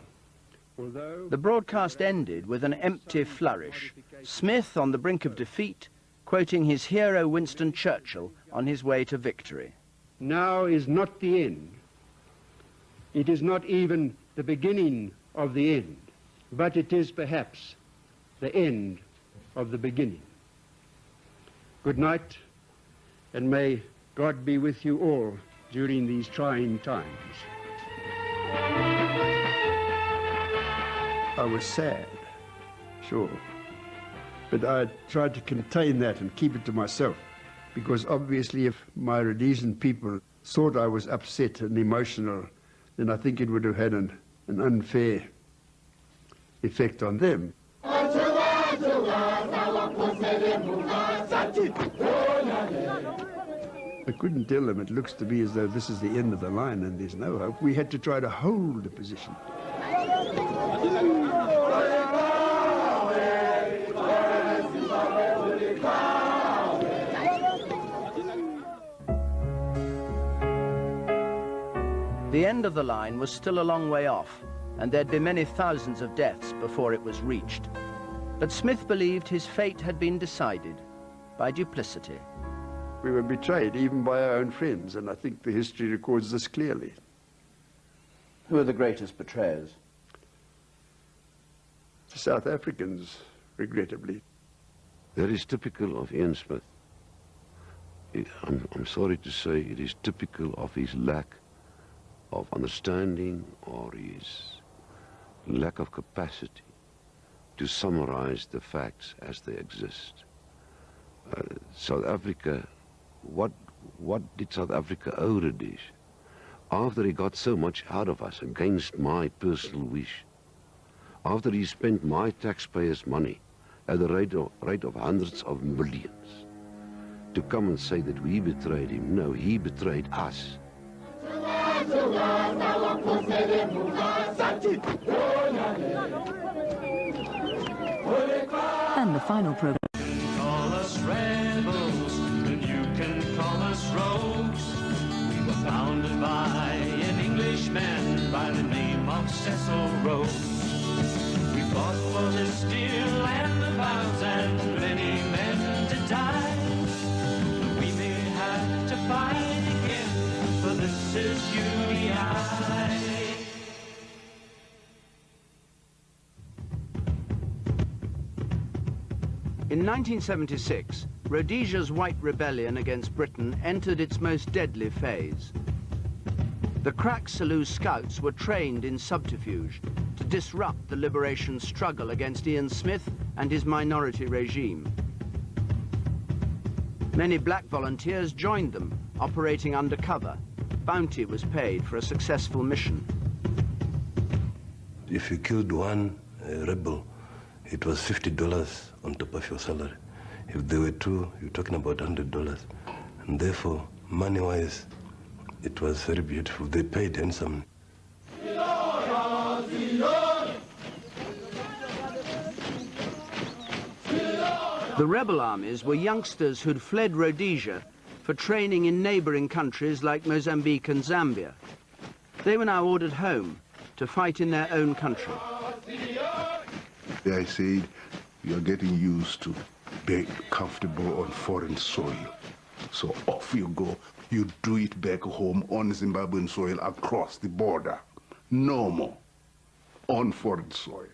The broadcast ended with an empty flourish, Smith on the brink of defeat, quoting his hero Winston Churchill on his way to victory. Now is not the end. It is not even the beginning of the end, but it is perhaps the end of the beginning. Good night, and may God be with you all during these trying times. I was sad, sure. But I tried to contain that and keep it to myself, because obviously if my Rhodesian people thought I was upset and emotional, then I think it would have had an unfair effect on them. I couldn't tell them, it looks to me as though this is the end of the line and there's no hope. We had to try to hold the position. The end of the line was still a long way off, and there'd be many thousands of deaths before it was reached. But Smith believed his fate had been decided by duplicity. We were betrayed even by our own friends, and I think the history records this clearly. Who are the greatest betrayers? The South Africans, regrettably. That is typical of Ian Smith. I'm sorry to say it is typical of his lack of understanding or his lack of capacity to summarize the facts as they exist. South Africa, what did South Africa owe Rhodesia? After he got so much out of us against my personal wish, after he spent my taxpayers' money at the rate of hundreds of millions, to come and say that we betrayed him. No, he betrayed us. And the final program. Call us rebels, and you can call us rogues. We were founded by an Englishman by the name of Cecil Rhodes. We fought for this dear land of ours, and many men to die. We may have to fight again, for this is UDI. In 1976, Rhodesia's White Rebellion against Britain entered its most deadly phase. The crack Selous scouts were trained in subterfuge to disrupt the liberation struggle against Ian Smith and his minority regime. Many black volunteers joined them, operating undercover. Bounty was paid for a successful mission. If you killed one rebel, it was $50 on top of your salary. If there were two, you're talking about $100. And therefore, money-wise, it was very beautiful. They paid handsomely. The rebel armies were youngsters who'd fled Rhodesia for training in neighboring countries like Mozambique and Zambia. They were now ordered home to fight in their own country. I said, you're getting used to being comfortable on foreign soil. So off you go. You do it back home on Zimbabwean soil across the border. No more on foreign soil.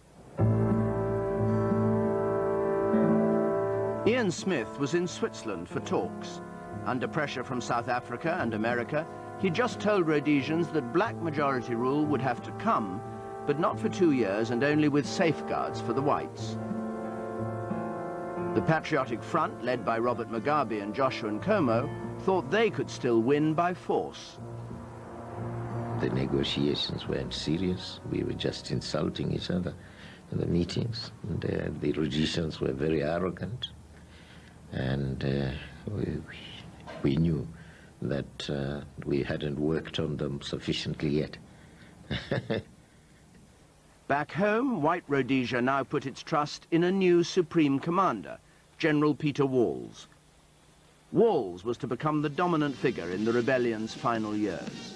Ian Smith was in Switzerland for talks. Under pressure from South Africa and America, he just told Rhodesians that black majority rule would have to come, but not for 2 years and only with safeguards for the whites. The Patriotic Front, led by Robert Mugabe and Joshua Nkomo, thought they could still win by force. The negotiations weren't serious. We were just insulting each other in the meetings. And, the Rhodesians were very arrogant. And we knew that we hadn't worked on them sufficiently yet. Back home, White Rhodesia now put its trust in a new supreme commander, General Peter Walls. Walls was to become the dominant figure in the rebellion's final years.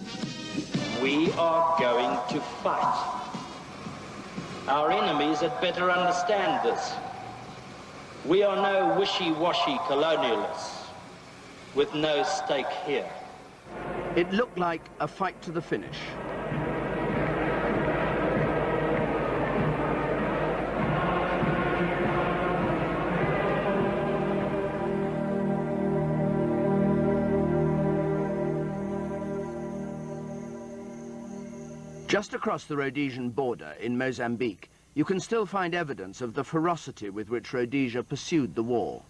We are going to fight. Our enemies had better understand this. We are no wishy-washy colonialists with no stake here. It looked like a fight to the finish. Just across the Rhodesian border in Mozambique, you can still find evidence of the ferocity with which Rhodesia pursued the war.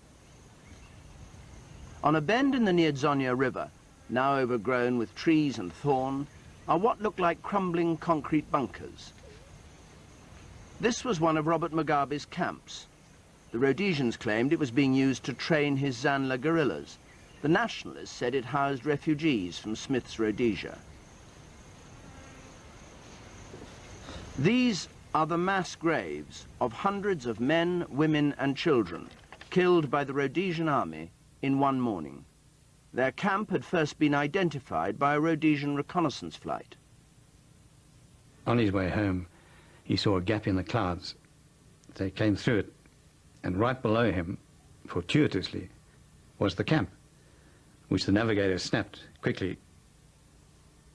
On a bend in the Neodzonia River, now overgrown with trees and thorn, are what look like crumbling concrete bunkers. This was one of Robert Mugabe's camps. The Rhodesians claimed it was being used to train his Zanla guerrillas. The nationalists said it housed refugees from Smith's Rhodesia. These are the mass graves of hundreds of men, women and children killed by the Rhodesian army in one morning. Their camp had first been identified by a Rhodesian reconnaissance flight. On his way home, he saw a gap in the clouds. They came through it, and right below him, fortuitously, was the camp, which the navigator snapped quickly.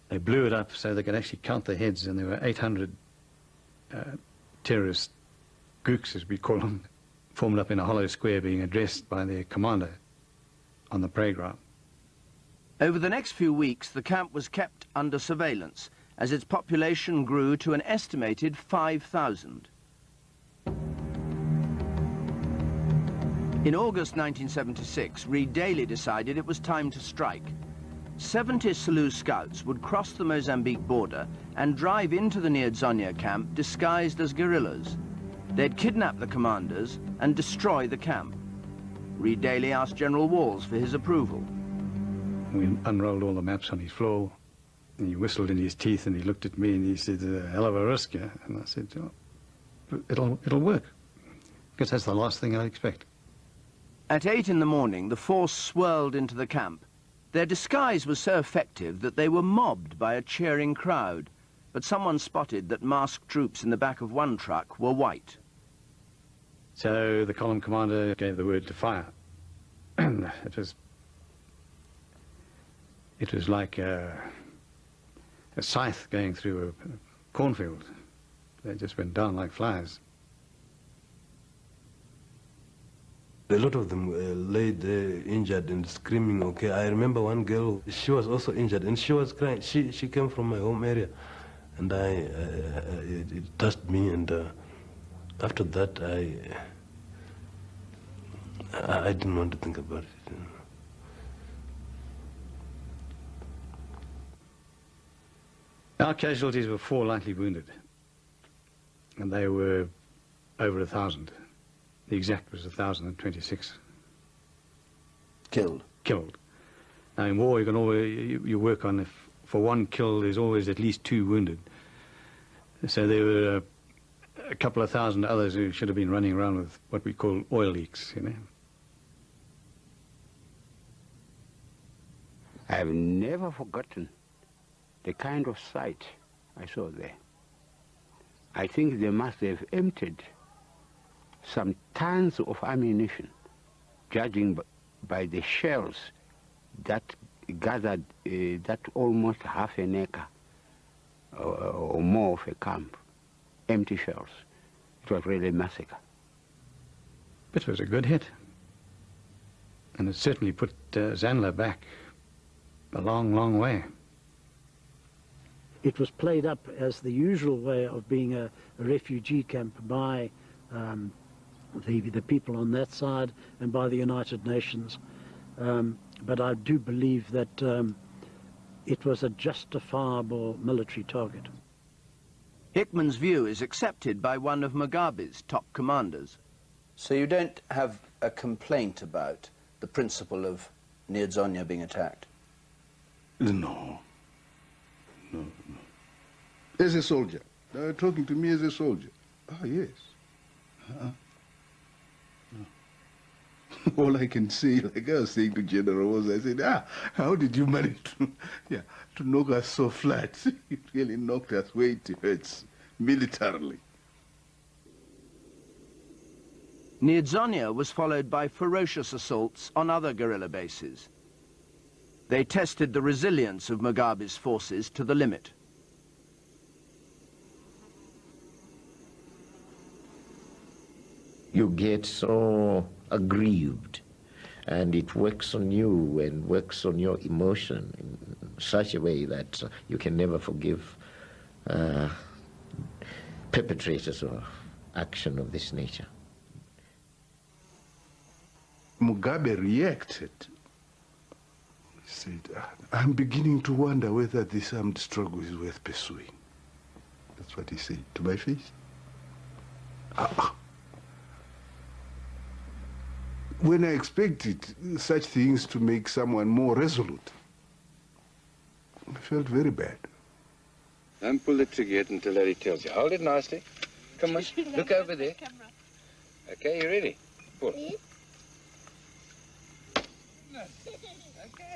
They blew it up so they could actually count the heads, and there were 800 terrorist gooks, as we call them, formed up in a hollow square being addressed by their commander on the parade ground. Over the next few weeks, the camp was kept under surveillance as its population grew to an estimated 5,000. In August 1976, Reed Daly decided it was time to strike. 70 Selous scouts would cross the Mozambique border and drive into the Neodzonia camp disguised as guerrillas. They'd kidnap the commanders and destroy the camp. Reed Daly asked General Walls for his approval. We unrolled all the maps on his floor, and he whistled in his teeth, and he looked at me and he said, "A hell of a risk, yeah?" And I said, "Oh, it'll work, because that's the last thing I expect." At 8 in the morning, the force swirled into the camp. Their disguise was so effective that they were mobbed by a cheering crowd, but someone spotted that masked troops in the back of one truck were white. So the column commander gave the word to fire. It was like a scythe going through a cornfield. They just went down like flies. A lot of them lay there injured and screaming, okay. I remember one girl, she was also injured and she was crying. She came from my home area, and it touched me, and after that I didn't want to think about it. You know. Our casualties were 4 lightly wounded, and they were over 1,000. The exact was 1,026. Killed? Killed. Now in war you can always, you work on, if for one kill there's always at least 2 wounded. So there were a couple of thousand others who should have been running around with what we call oil leaks, you know. I have never forgotten the kind of sight I saw there. I think they must have emptied some tons of ammunition, judging by the shells that gathered that almost half an acre or more of a camp, empty shells. It was really a massacre. But it was a good hit. And it certainly put Zanla back a long, long way. It was played up as the usual way of being a refugee camp by the people on that side and by the United Nations. But I do believe that it was a justifiable military target. Hickman's view is accepted by one of Mugabe's top commanders. So you don't have a complaint about the principle of Neodzonia being attacked? No. No. As a soldier. They were talking to me as a soldier. Ah, yes. All I can say, like I was saying to General was, I said, how did you manage to knock us so flat? It really knocked us where it hurts, militarily. Neodzonia was followed by ferocious assaults on other guerrilla bases. They tested the resilience of Mugabe's forces to the limit. You get so aggrieved, and it works on you and works on your emotion in such a way that you can never forgive perpetrators of action of this nature. Mugabe reacted. He said, I'm beginning to wonder whether this armed struggle is worth pursuing. That's what he said to my face. When I expected such things to make someone more resolute, I felt very bad. Don't pull the trigger yet until Larry tells you. Hold it nicely. Come on, look over there. Okay, you ready? Pull.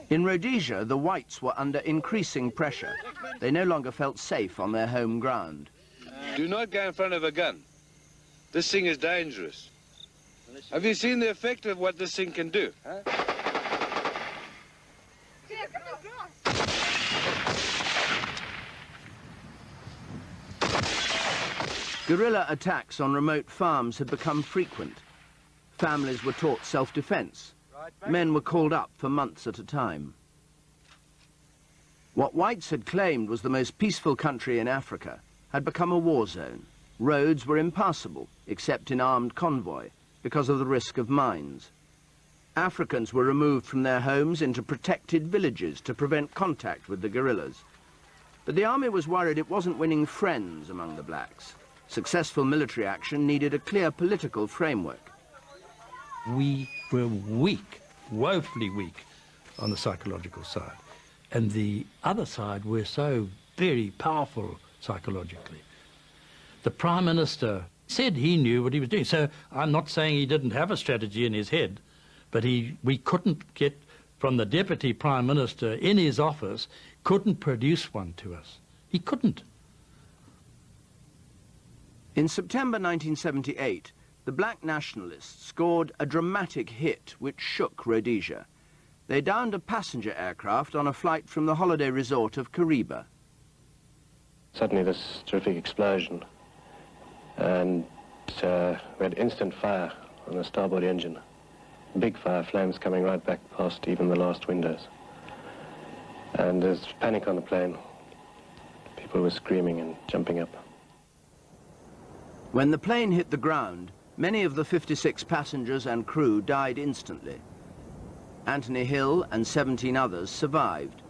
In Rhodesia, the whites were under increasing pressure. They no longer felt safe on their home ground. Do not go in front of a gun. This thing is dangerous. Have you seen the effect of what this thing can do? Huh? Guerrilla attacks on remote farms had become frequent. Families were taught self-defense. Men were called up for months at a time. What whites had claimed was the most peaceful country in Africa had become a war zone. Roads were impassable, except in armed convoy, because of the risk of mines. Africans were removed from their homes into protected villages to prevent contact with the guerrillas. But the army was worried it wasn't winning friends among the blacks. Successful military action needed a clear political framework. We were weak, woefully weak, on the psychological side. And the other side were so very powerful psychologically. The Prime Minister said he knew what he was doing. So I'm not saying he didn't have a strategy in his head, but we couldn't get from the Deputy Prime Minister in his office, couldn't produce one to us. He couldn't. In September 1978, the black nationalists scored a dramatic hit which shook Rhodesia. They downed a passenger aircraft on a flight from the holiday resort of Kariba. Suddenly this terrific explosion, and we had instant fire on the starboard engine. Big fire, flames coming right back past even the last windows. And there's panic on the plane. People were screaming and jumping up. When the plane hit the ground, many of the 56 passengers and crew died instantly. Anthony Hill and 17 others survived.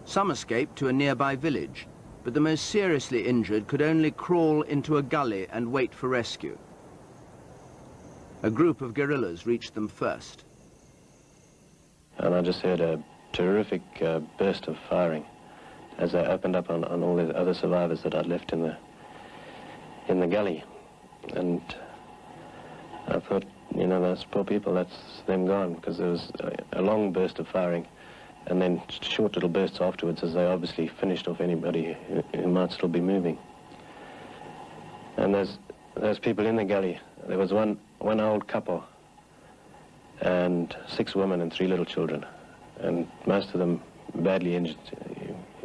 Some escaped to a nearby village, but the most seriously injured could only crawl into a gully and wait for rescue. A group of guerrillas reached them first. And I just heard a terrific burst of firing as they opened up on all the other survivors that I'd left in the gully. And I thought, you know, those poor people, that's them gone, because there was a long burst of firing and then short little bursts afterwards as they obviously finished off anybody who might still be moving. And those people in the gully, there was one old couple and 6 women and 3 little children, and most of them badly injured.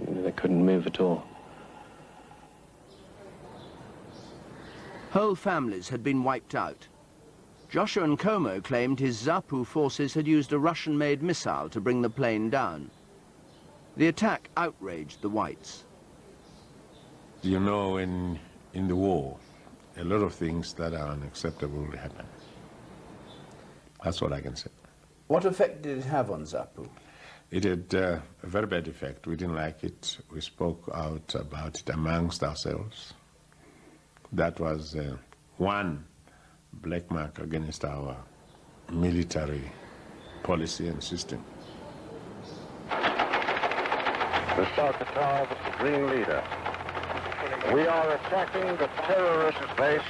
They couldn't move at all. Whole families had been wiped out. Joshua Nkomo claimed his ZAPU forces had used a Russian-made missile to bring the plane down. The attack outraged the whites. You know, in the war, a lot of things that are unacceptable will happen. That's all I can say. What effect did it have on ZAPU? It had a very bad effect. We didn't like it. We spoke out about it amongst ourselves. That was one black mark against our military policy and system. The Sarkatar, the Supreme Leader. We are attacking the terrorist base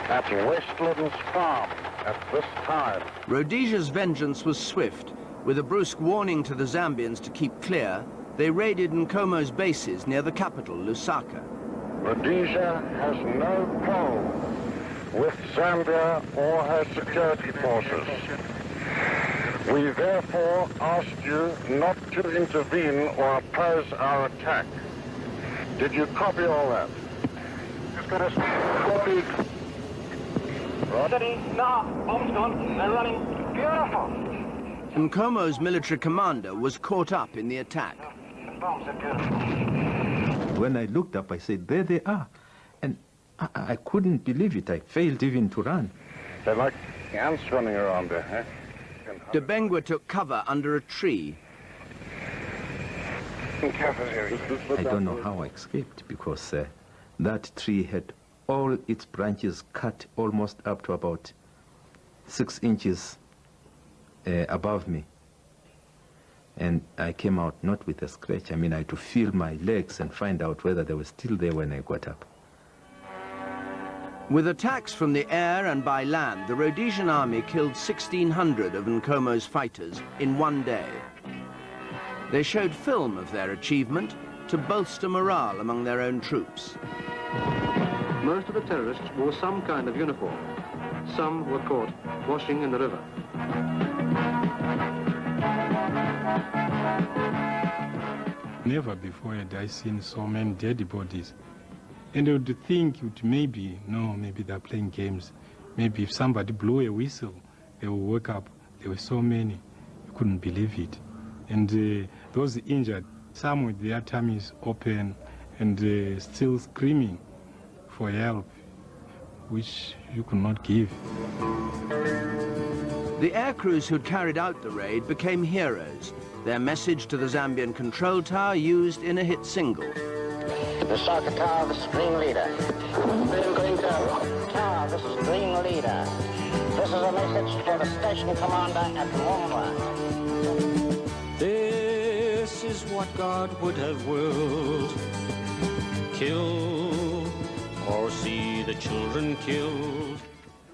at Westlands Farm at this time. Rhodesia's vengeance was swift. With a brusque warning to the Zambians to keep clear, they raided Nkomo's bases near the capital, Lusaka. Rhodesia has no quarrel with Zambia or her security forces. We therefore ask you not to intervene or oppose our attack. Did you copy all that? Copied. Steady, now, bomb's gone, they're running. Beautiful. Nkomo's military commander was caught up in the attack. The bombs are beautiful. when I looked up, I said, there they are. And I couldn't believe it. I failed even to run. They're like ants running around there, huh? De Benguer took cover under a tree. I don't know how I escaped, because that tree had all its branches cut almost up to about 6 inches above me. And I came out not with a scratch. I mean, I had to feel my legs and find out whether they were still there when I got up. With attacks from the air and by land, the Rhodesian army killed 1,600 of Nkomo's fighters in one day. They showed film of their achievement to bolster morale among their own troops. Most of the terrorists wore some kind of uniform. Some were caught washing in the river. Never before had I seen so many dead bodies. And I would think maybe they're playing games. Maybe if somebody blew a whistle, they would wake up. There were so many. You couldn't believe it. And those injured, some with their tummies open and still screaming for help, which you could not give. The air crews who'd carried out the raid became heroes. Their message to the Zambian control tower used in a hit single. The Soccer Tower, this is Green Leader. Green Tower, this is Green Leader. This is a message for the station commander at Mumbai. This is what God would have willed. Kill or see the children killed.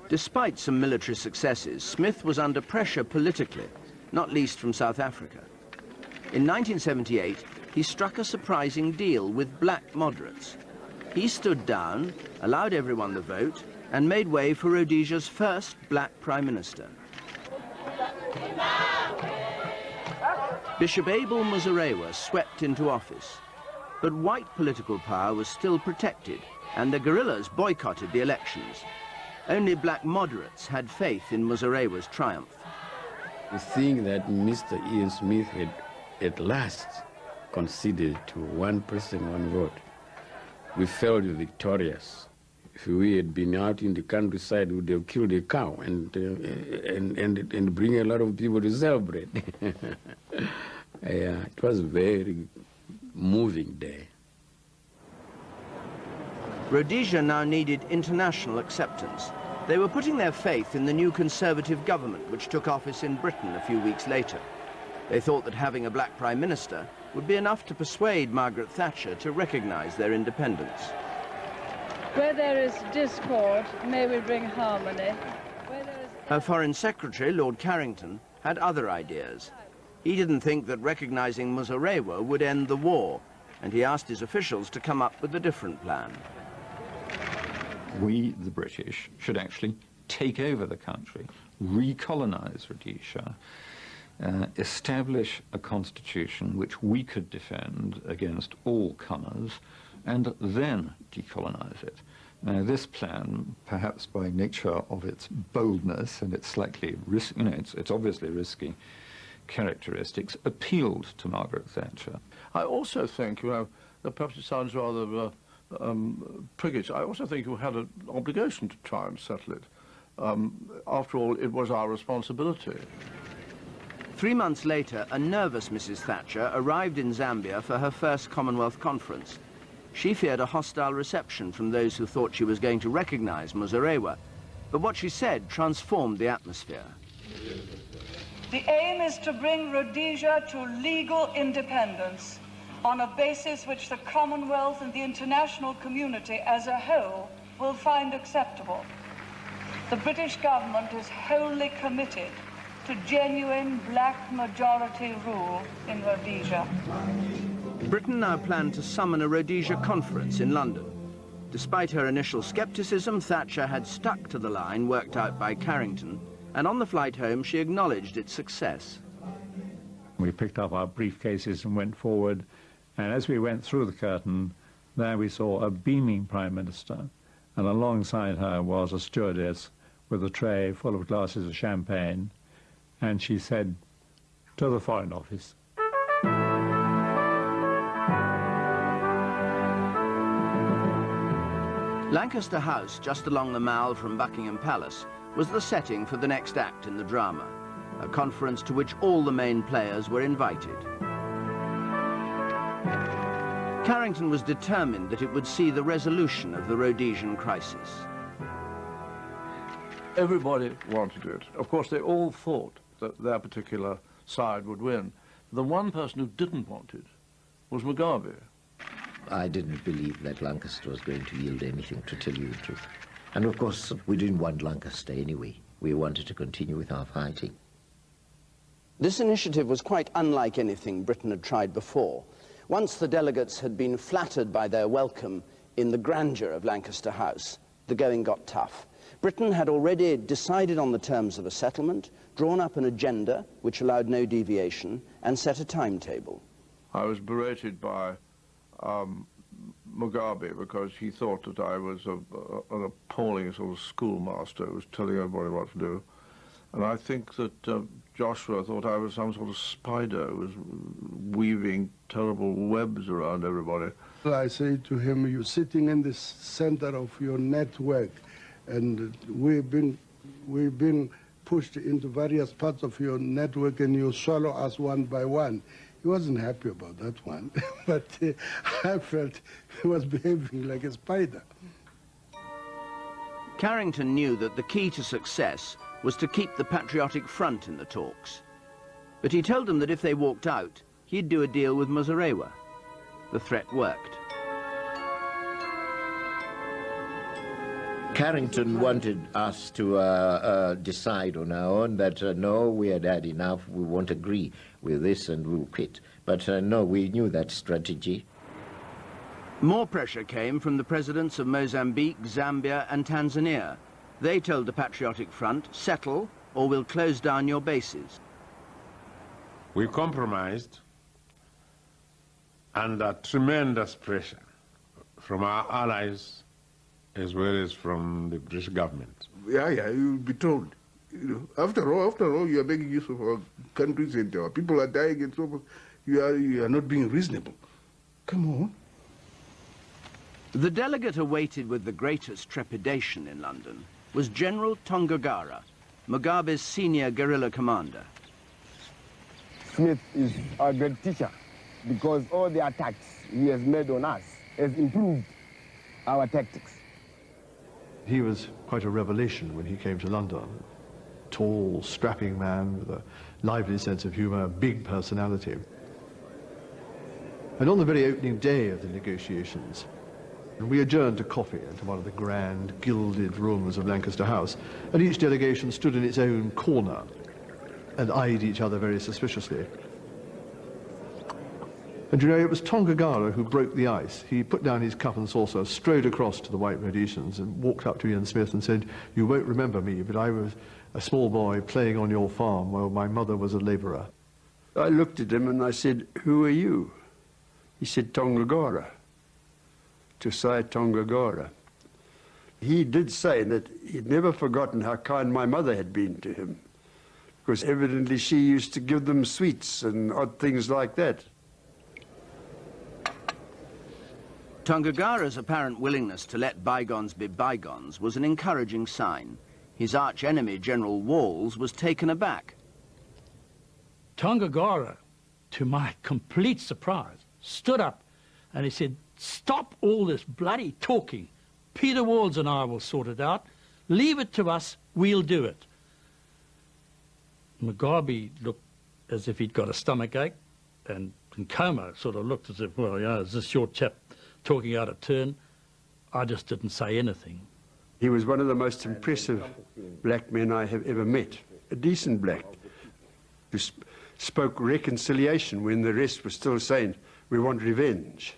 Despite some military successes, Smith was under pressure politically, not least from South Africa. In 1978, he struck a surprising deal with black moderates. He stood down, allowed everyone the vote, and made way for Rhodesia's first black prime minister. Bishop Abel Muzorewa swept into office, but white political power was still protected, and the guerrillas boycotted the elections. Only black moderates had faith in Muzorewa's triumph. The thing that Mr. Ian Smith had at last conceded to one person, one vote, we felt victorious. If we had been out in the countryside, we would have killed a cow and bring a lot of people to celebrate. Yeah, it was a very moving day. Rhodesia now needed international acceptance. They were putting their faith in the new Conservative government, which took office in Britain a few weeks later. They thought that having a black prime minister would be enough to persuade Margaret Thatcher to recognize their independence. Where there is discord, may we bring harmony. Her Foreign Secretary, Lord Carrington, had other ideas. He didn't think that recognizing Muzorewa would end the war, and he asked his officials to come up with a different plan. We, the British, should actually take over the country, recolonize Rhodesia, establish a constitution which we could defend against all comers, and then decolonize it. Now, this plan, perhaps by nature of its boldness and its slightly it's obviously risky characteristics, appealed to Margaret Thatcher. I also think, that perhaps it sounds rather priggish, I also think you had an obligation to try and settle it. After all, it was our responsibility. 3 months later, a nervous Mrs. Thatcher arrived in Zambia for her first Commonwealth conference. She feared a hostile reception from those who thought she was going to recognize Muzorewa, but what she said transformed the atmosphere. The aim is to bring Rhodesia to legal independence on a basis which the Commonwealth and the international community as a whole will find acceptable. The British government is wholly committed to genuine black majority rule in Rhodesia. Britain now planned to summon a Rhodesia conference in London. Despite her initial skepticism, Thatcher had stuck to the line worked out by Carrington, and on the flight home she acknowledged its success. We picked up our briefcases and went forward, and as we went through the curtain, there we saw a beaming Prime Minister, and alongside her was a stewardess with a tray full of glasses of champagne, and she said, "To the Foreign Office." Lancaster House, just along the Mall from Buckingham Palace, was the setting for the next act in the drama, a conference to which all the main players were invited. Carrington was determined that it would see the resolution of the Rhodesian crisis. Everybody wanted it. Of course, they all thought that their particular side would win. The one person who didn't want it was Mugabe. I didn't believe that Lancaster was going to yield anything, to tell you the truth. And of course, we didn't want Lancaster anyway. We wanted to continue with our fighting. This initiative was quite unlike anything Britain had tried before. Once the delegates had been flattered by their welcome in the grandeur of Lancaster House, the going got tough. Britain had already decided on the terms of a settlement, drawn up an agenda which allowed no deviation, and set a timetable. I was berated by Mugabe because he thought that I was an appalling sort of schoolmaster who was telling everybody what to do. And I think that Joshua thought I was some sort of spider who was weaving terrible webs around everybody. I say to him, you're sitting in the center of your network, and we've been pushed into various parts of your network, and you swallow us one by one. He wasn't happy about that one, but I felt he was behaving like a spider. Carrington knew that the key to success was to keep the patriotic front in the talks. But he told them that if they walked out, he'd do a deal with Muzorewa. The threat worked. Carrington wanted us to decide on our own that, no, we had had enough, we won't agree with this and we'll quit. But no, we knew that strategy. More pressure came from the presidents of Mozambique, Zambia and Tanzania. They told the Patriotic Front, settle or we'll close down your bases. We compromised under tremendous pressure from our allies as well as from the British government. Yeah, you'll be told. You know, after all, you are making use of our countries and our people are dying and so forth. You are not being reasonable. Come on. The delegate awaited with the greatest trepidation in London was General Tongogara, Mugabe's senior guerrilla commander. Smith is our great teacher because all the attacks he has made on us has improved our tactics. He was quite a revelation when he came to London. Tall, strapping man with a lively sense of humour, big personality. And on the very opening day of the negotiations, we adjourned to coffee into one of the grand, gilded rooms of Lancaster House, and each delegation stood in its own corner and eyed each other very suspiciously. And you know, it was Tongogara who broke the ice. He put down his cup and saucer, strode across to the White Rhodesians and walked up to Ian Smith and said, "You won't remember me, but I was a small boy playing on your farm while my mother was a labourer." I looked at him and I said, "Who are you?" He said, "Tongogara." To say Tongogara. He did say that he'd never forgotten how kind my mother had been to him, because evidently she used to give them sweets and odd things like that. Tongogara's apparent willingness to let bygones be bygones was an encouraging sign. His arch-enemy, General Walls, was taken aback. Tongogara, to my complete surprise, stood up and he said, "Stop all this bloody talking. Peter Walls and I will sort it out. Leave it to us, we'll do it." Mugabe looked as if he'd got a stomachache, and Nkoma sort of looked as if, well, you know, is this your chap talking out of turn? I just didn't say anything. He was one of the most impressive black men I have ever met, a decent black, who spoke reconciliation when the rest were still saying, "We want revenge."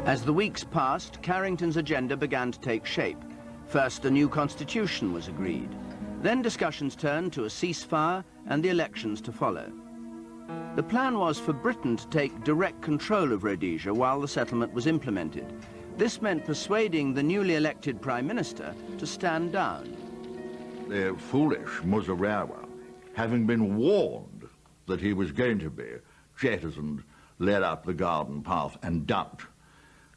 As the weeks passed, Carrington's agenda began to take shape. First, a new constitution was agreed. Then discussions turned to a ceasefire and the elections to follow. The plan was for Britain to take direct control of Rhodesia while the settlement was implemented. This meant persuading the newly elected Prime Minister to stand down. The foolish Muzorewa, having been warned that he was going to be jettisoned, led up the garden path and dumped,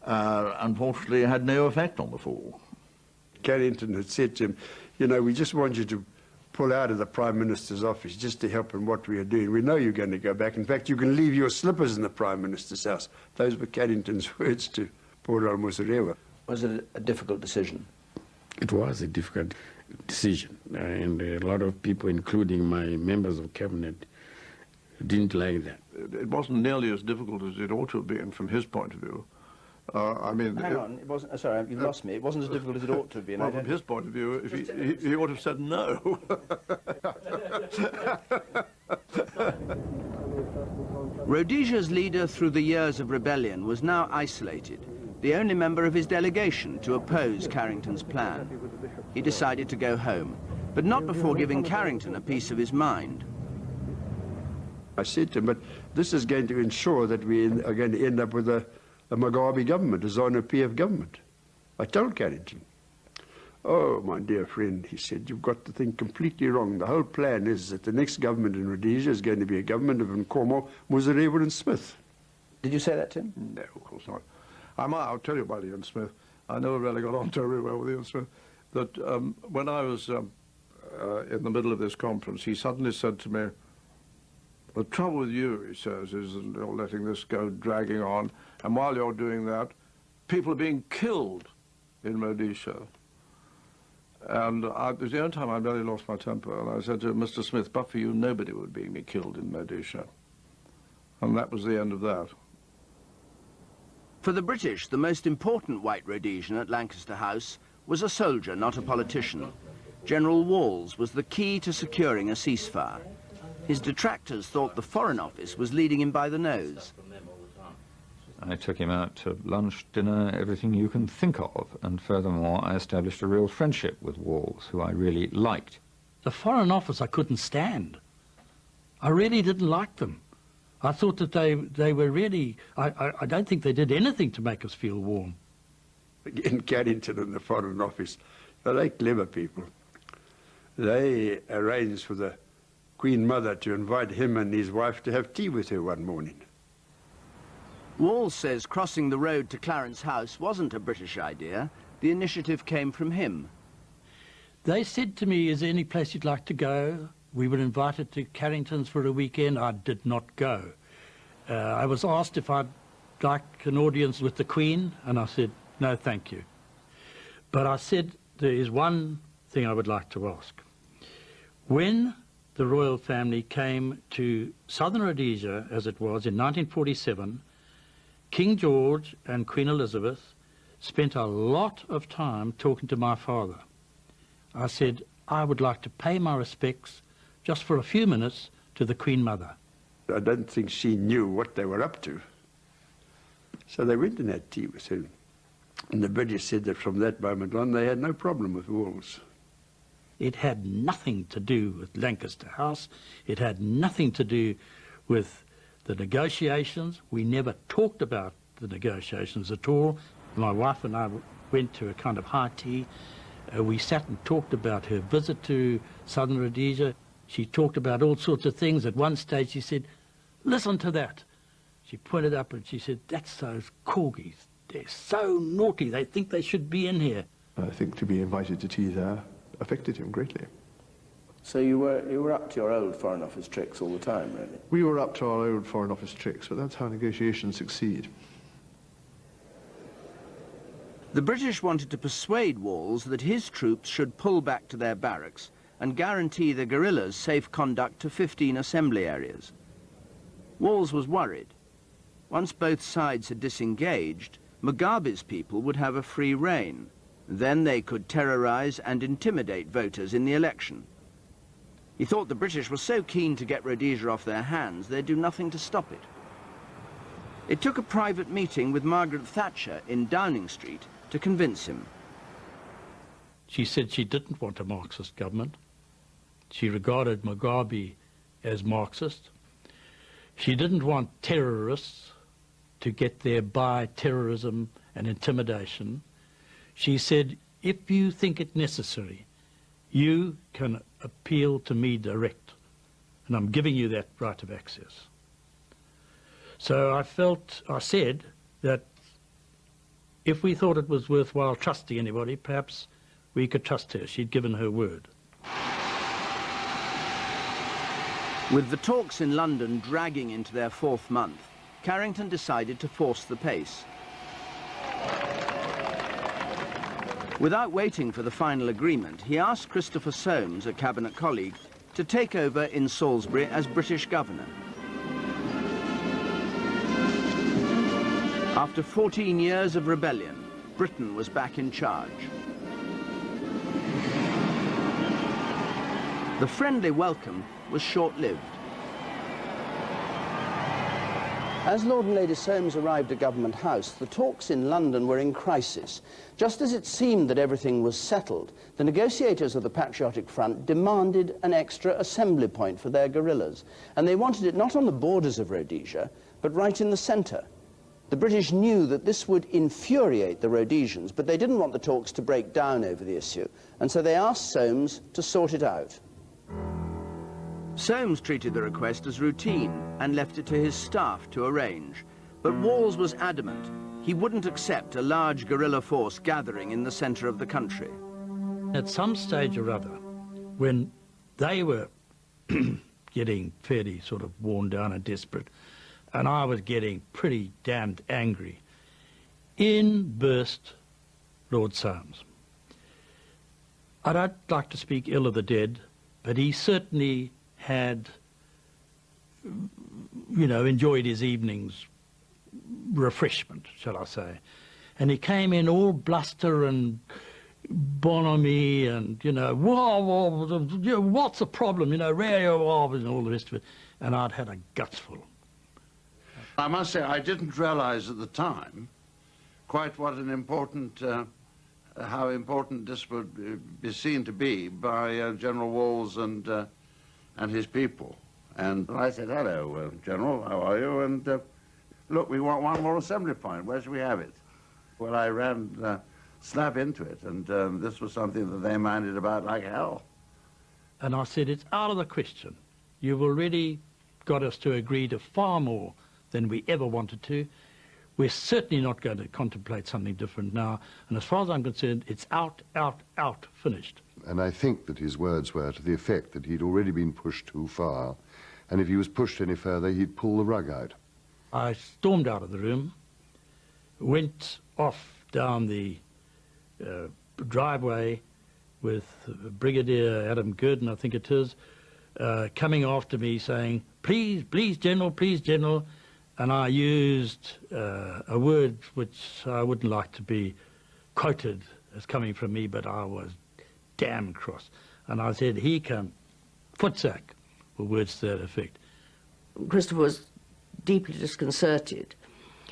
unfortunately had no effect on the fall. Carrington had said to him, you know, we just want you to pull out of the Prime Minister's office just to help in what we are doing. We know you're going to go back. In fact, you can leave your slippers in the Prime Minister's house. Those were Carrington's words to Poral Musarewa. Was it a difficult decision? It was a difficult decision, and a lot of people, including my members of cabinet, didn't like that. It wasn't nearly as difficult as it ought to have been from his point of view. I mean... Hang on, it wasn't... sorry, you've lost me. It wasn't as difficult as it ought to have been. Well, from his point of view, if he ought to have said no. Rhodesia's leader through the years of rebellion was now isolated, the only member of his delegation to oppose Carrington's plan. He decided to go home, but not before giving Carrington a piece of his mind. I said to him, but this is going to ensure that we are going to end up with a Mugabe government, a ZANU-PF government. I told Carrington. Oh, my dear friend, he said, you've got the thing completely wrong. The whole plan is that the next government in Rhodesia is going to be a government of Nkomo, Musarewa and Smith. Did you say that to him? No, of course not. I'll tell you about Ian Smith. I never really got on terribly well with Ian Smith. That when I was in the middle of this conference, he suddenly said to me, the trouble with you, he says, is that you're letting this go dragging on, and while you're doing that, people are being killed in Rhodesia. And it was the only time I really lost my temper, and I said to him, Mr. Smith, but for you, nobody would be killed in Rhodesia. And that was the end of that. For the British, the most important white Rhodesian at Lancaster House was a soldier, not a politician. General Walls was the key to securing a ceasefire. His detractors thought the Foreign Office was leading him by the nose. I took him out to lunch, dinner, everything you can think of, and furthermore I established a real friendship with Walls, who I really liked. The Foreign Office I couldn't stand. I really didn't like them. I thought that they were really... I don't think they did anything to make us feel warm. Again, Carrington and the Foreign Office, they're clever people. They arranged for the Queen Mother to invite him and his wife to have tea with her one morning. Walls says crossing the road to Clarence House wasn't a British idea. The initiative came from him. They said to me, is there any place you'd like to go? We were invited to Carrington's for a weekend. I did not go. I was asked if I'd like an audience with the Queen, and I said, no, thank you. But I said, there is one thing I would like to ask. When the royal family came to Southern Rhodesia, as it was, in 1947, King George and Queen Elizabeth spent a lot of time talking to my father. I said, I would like to pay my respects just for a few minutes to the Queen Mother. I don't think she knew what they were up to. So they went and had tea with him. And the British said that from that moment on they had no problem with Walls. It had nothing to do with Lancaster House. It had nothing to do with the negotiations. We never talked about the negotiations at all. My wife and I went to a kind of high tea. We sat and talked about her visit to Southern Rhodesia. She talked about all sorts of things. At one stage she said, listen to that. She pointed up and she said, that's those corgis. They're so naughty. They think they should be in here. I think to be invited to tea there affected him greatly. So you were up to your old Foreign Office tricks all the time, really? We were up to our old Foreign Office tricks, but that's how negotiations succeed. The British wanted to persuade Walls that his troops should pull back to their barracks and guarantee the guerrillas safe conduct to 15 assembly areas. Walls was worried. Once both sides had disengaged, Mugabe's people would have a free rein. Then they could terrorize and intimidate voters in the election. He thought the British were so keen to get Rhodesia off their hands, they'd do nothing to stop it. It took a private meeting with Margaret Thatcher in Downing Street to convince him. She said she didn't want a Marxist government. She regarded Mugabe as Marxist. She didn't want terrorists to get there by terrorism and intimidation. She said, if you think it necessary, you can appeal to me direct, and I'm giving you that right of access. So I said that if we thought it was worthwhile trusting anybody, perhaps we could trust her. She'd given her word. With the talks in London dragging into their 4th month, Carrington decided to force the pace. Without waiting for the final agreement, he asked Christopher Soames, a cabinet colleague, to take over in Salisbury as British governor. After 14 years of rebellion, Britain was back in charge. The friendly welcome was short-lived. As Lord and Lady Soames arrived at Government House, the talks in London were in crisis. Just as it seemed that everything was settled, the negotiators of the Patriotic Front demanded an extra assembly point for their guerrillas, and they wanted it not on the borders of Rhodesia, but right in the centre. The British knew that this would infuriate the Rhodesians, but they didn't want the talks to break down over the issue, and so they asked Soames to sort it out. Soames treated the request as routine and left it to his staff to arrange. But Walls was adamant he wouldn't accept a large guerrilla force gathering in the centre of the country. At some stage or other, when they were getting fairly sort of worn down and desperate, and I was getting pretty damned angry, in burst Lord Soames. I don't like to speak ill of the dead, but he certainly had, you know, enjoyed his evening's refreshment, shall I say. And he came in all bluster and bonhomie and, you know, what's the problem, you know, radio and all the rest of it. And I'd had a gutsful. I must say, I didn't realize at the time quite what an important, how important this would be seen to be by General Walls and his people. And I said, hello, General, how are you? And look, we want one more assembly point. Where should we have it? Well, I ran slap into it, and this was something that they minded about like hell. And I said, it's out of the question. You've already got us to agree to far more than we ever wanted to. We're certainly not going to contemplate something different now. And as far as I'm concerned, it's out, out, out, finished. And I think that his words were to the effect that he'd already been pushed too far, and if he was pushed any further, he'd pull the rug out. I stormed out of the room, went off down the driveway with Brigadier Adam Gurdon, I think it is, coming after me saying, please, please, General, and I used a word which I wouldn't like to be quoted as coming from me, but I was damn cross. And I said, he come, footsack, or words to that effect. Christopher was deeply disconcerted.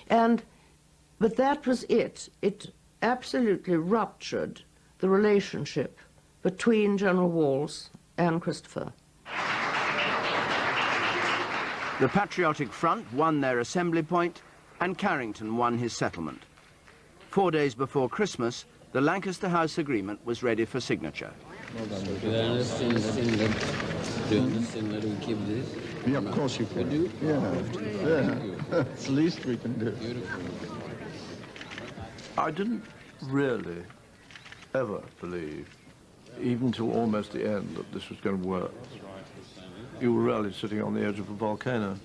But that was it. It absolutely ruptured the relationship between General Walls and Christopher. The Patriotic Front won their assembly point, and Carrington won his settlement. 4 days before Christmas, the Lancaster House Agreement was ready for signature. Do you understand that we keep this? Yeah, of course you can. Do? Yeah. It's the least we can do. Beautiful. I didn't really ever believe, even till almost the end, that this was going to work. You were really sitting on the edge of a volcano.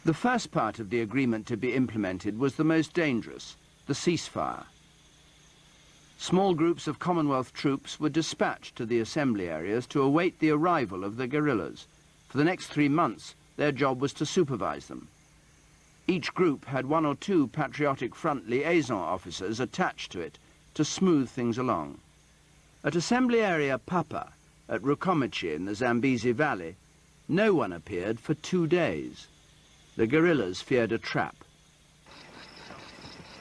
The first part of the agreement to be implemented was the most dangerous, the ceasefire. Small groups of Commonwealth troops were dispatched to the assembly areas to await the arrival of the guerrillas. For the next 3 months, their job was to supervise them. Each group had 1 or 2 Patriotic Front liaison officers attached to it to smooth things along. At Assembly Area Papa, at Rukomichi in the Zambezi Valley, no one appeared for 2 days. The guerrillas feared a trap.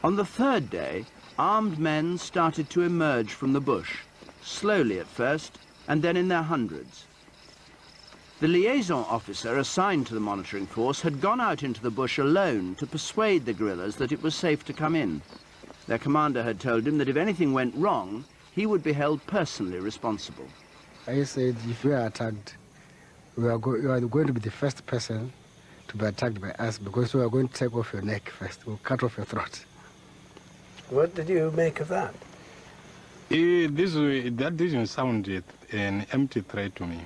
On the 3rd day, armed men started to emerge from the bush, slowly at first, and then in their hundreds. The liaison officer assigned to the monitoring force had gone out into the bush alone to persuade the guerrillas that it was safe to come in. Their commander had told him that if anything went wrong, he would be held personally responsible. I said, if we are attacked, you are going to be the first person to be attacked by us because we are going to take off your neck first. We'll cut off your throat. What did you make of that? That didn't sound an empty threat to me.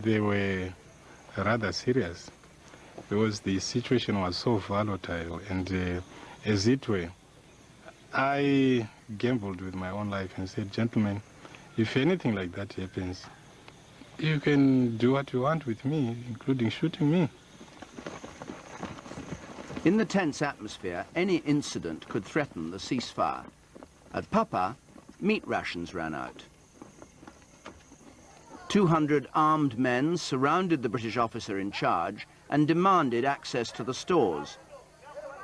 They were rather serious because the situation was so volatile, and as it were, I gambled with my own life and said, gentlemen, if anything like that happens, you can do what you want with me, including shooting me. In the tense atmosphere, any incident could threaten the ceasefire. At Papa, meat rations ran out. 200 armed men surrounded the British officer in charge and demanded access to the stores.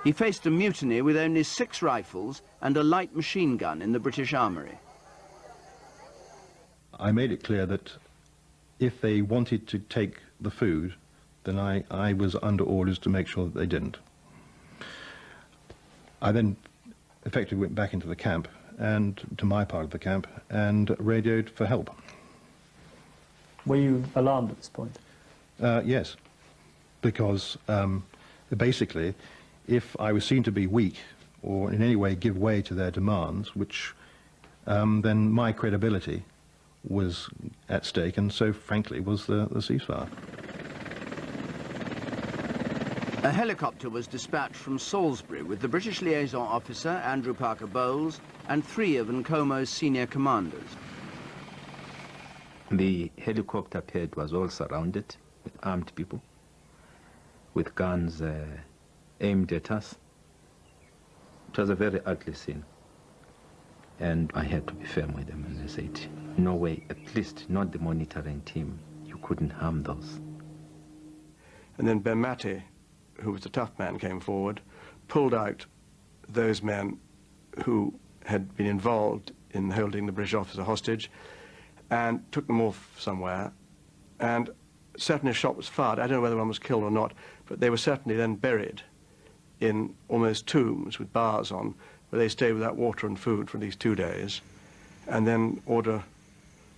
He faced a mutiny with only 6 rifles and a light machine gun in the British armory. I made it clear that if they wanted to take the food, then I was under orders to make sure that they didn't. I then effectively went back into the camp, and to my part of the camp, and radioed for help. Were you alarmed at this point? Yes, because basically, if I was seen to be weak or in any way give way to their demands, which then my credibility was at stake, and so frankly was the ceasefire. A helicopter was dispatched from Salisbury with the British liaison officer, Andrew Parker Bowles, and 3 of Nkomo's senior commanders. The helicopter pad was all surrounded with armed people, with guns aimed at us. It was a very ugly scene. And I had to be firm with them, and I said, no way, at least not the monitoring team. You couldn't harm those. And then Bermati, who was the tough man, came forward, pulled out those men who had been involved in holding the British officer hostage and took them off somewhere. And certainly a shot was fired. I don't know whether one was killed or not, but they were certainly then buried in almost tombs with bars on, where they stayed without water and food for at least 2 days, and then order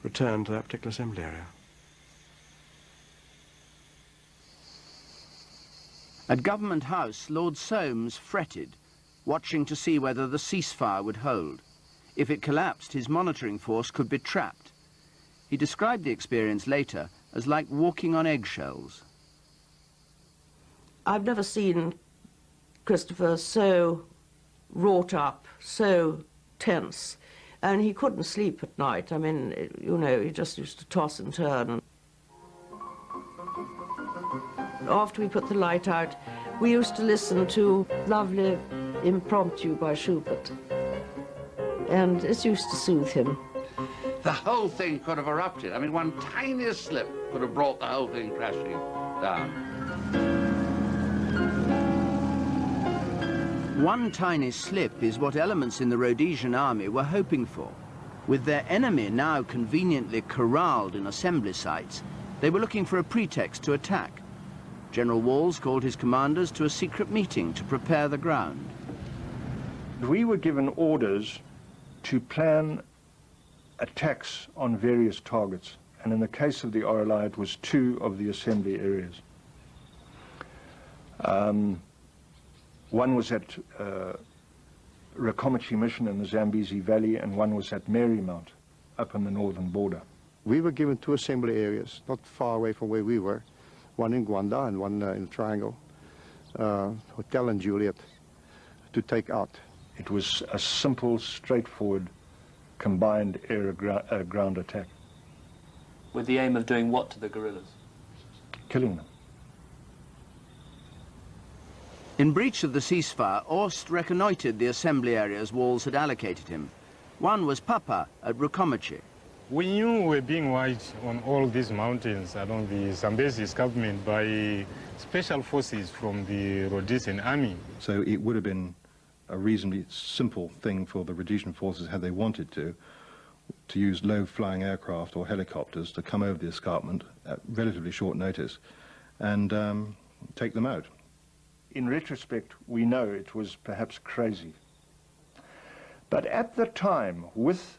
returned to that particular assembly area. At Government House, Lord Soames fretted, watching to see whether the ceasefire would hold. If it collapsed, his monitoring force could be trapped. He described the experience later as like walking on eggshells. I've never seen Christopher so wrought up, so tense, and he couldn't sleep at night. I mean, you know, he just used to toss and turn. After we put the light out, we used to listen to lovely Impromptu by Schubert, and it used to soothe him. The whole thing could have erupted. I mean, one tiny slip could have brought the whole thing crashing down. One tiny slip is what elements in the Rhodesian army were hoping for. With their enemy now conveniently corralled in assembly sites, they were looking for a pretext to attack. General Walls called his commanders to a secret meeting to prepare the ground. We were given orders to plan attacks on various targets, and in the case of the RLI, it was 2 of the assembly areas. One was at Rakomachi Mission in the Zambezi Valley, and one was at Marymount, up on the northern border. We were given 2 assembly areas, not far away from where we were, one in Gwanda and one in the Triangle, Hotel and Juliet, to take out. It was a simple, straightforward, combined air-ground attack. With the aim of doing what to the guerrillas? Killing them. In breach of the ceasefire, Orst reconnoitred the assembly areas Walls had allocated him. One was Papa at Rukomachi. We knew we were being watched on all these mountains along the Zambezi escarpment by special forces from the Rhodesian army. So it would have been a reasonably simple thing for the Rhodesian forces, had they wanted to use low-flying aircraft or helicopters to come over the escarpment at relatively short notice and take them out. In retrospect, we know it was perhaps crazy. But at the time, with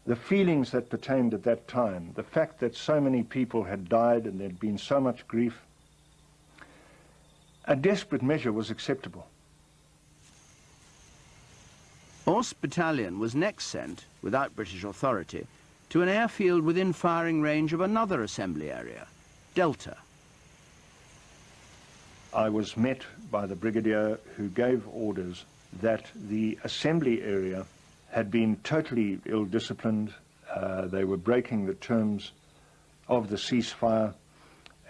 the feelings that pertained at that time, the fact that so many people had died and there'd been so much grief, a desperate measure was acceptable. Orse Battalion was next sent, without British authority, to an airfield within firing range of another assembly area, Delta. I was met by the brigadier who gave orders that the assembly area had been totally ill-disciplined. They were breaking the terms of the ceasefire,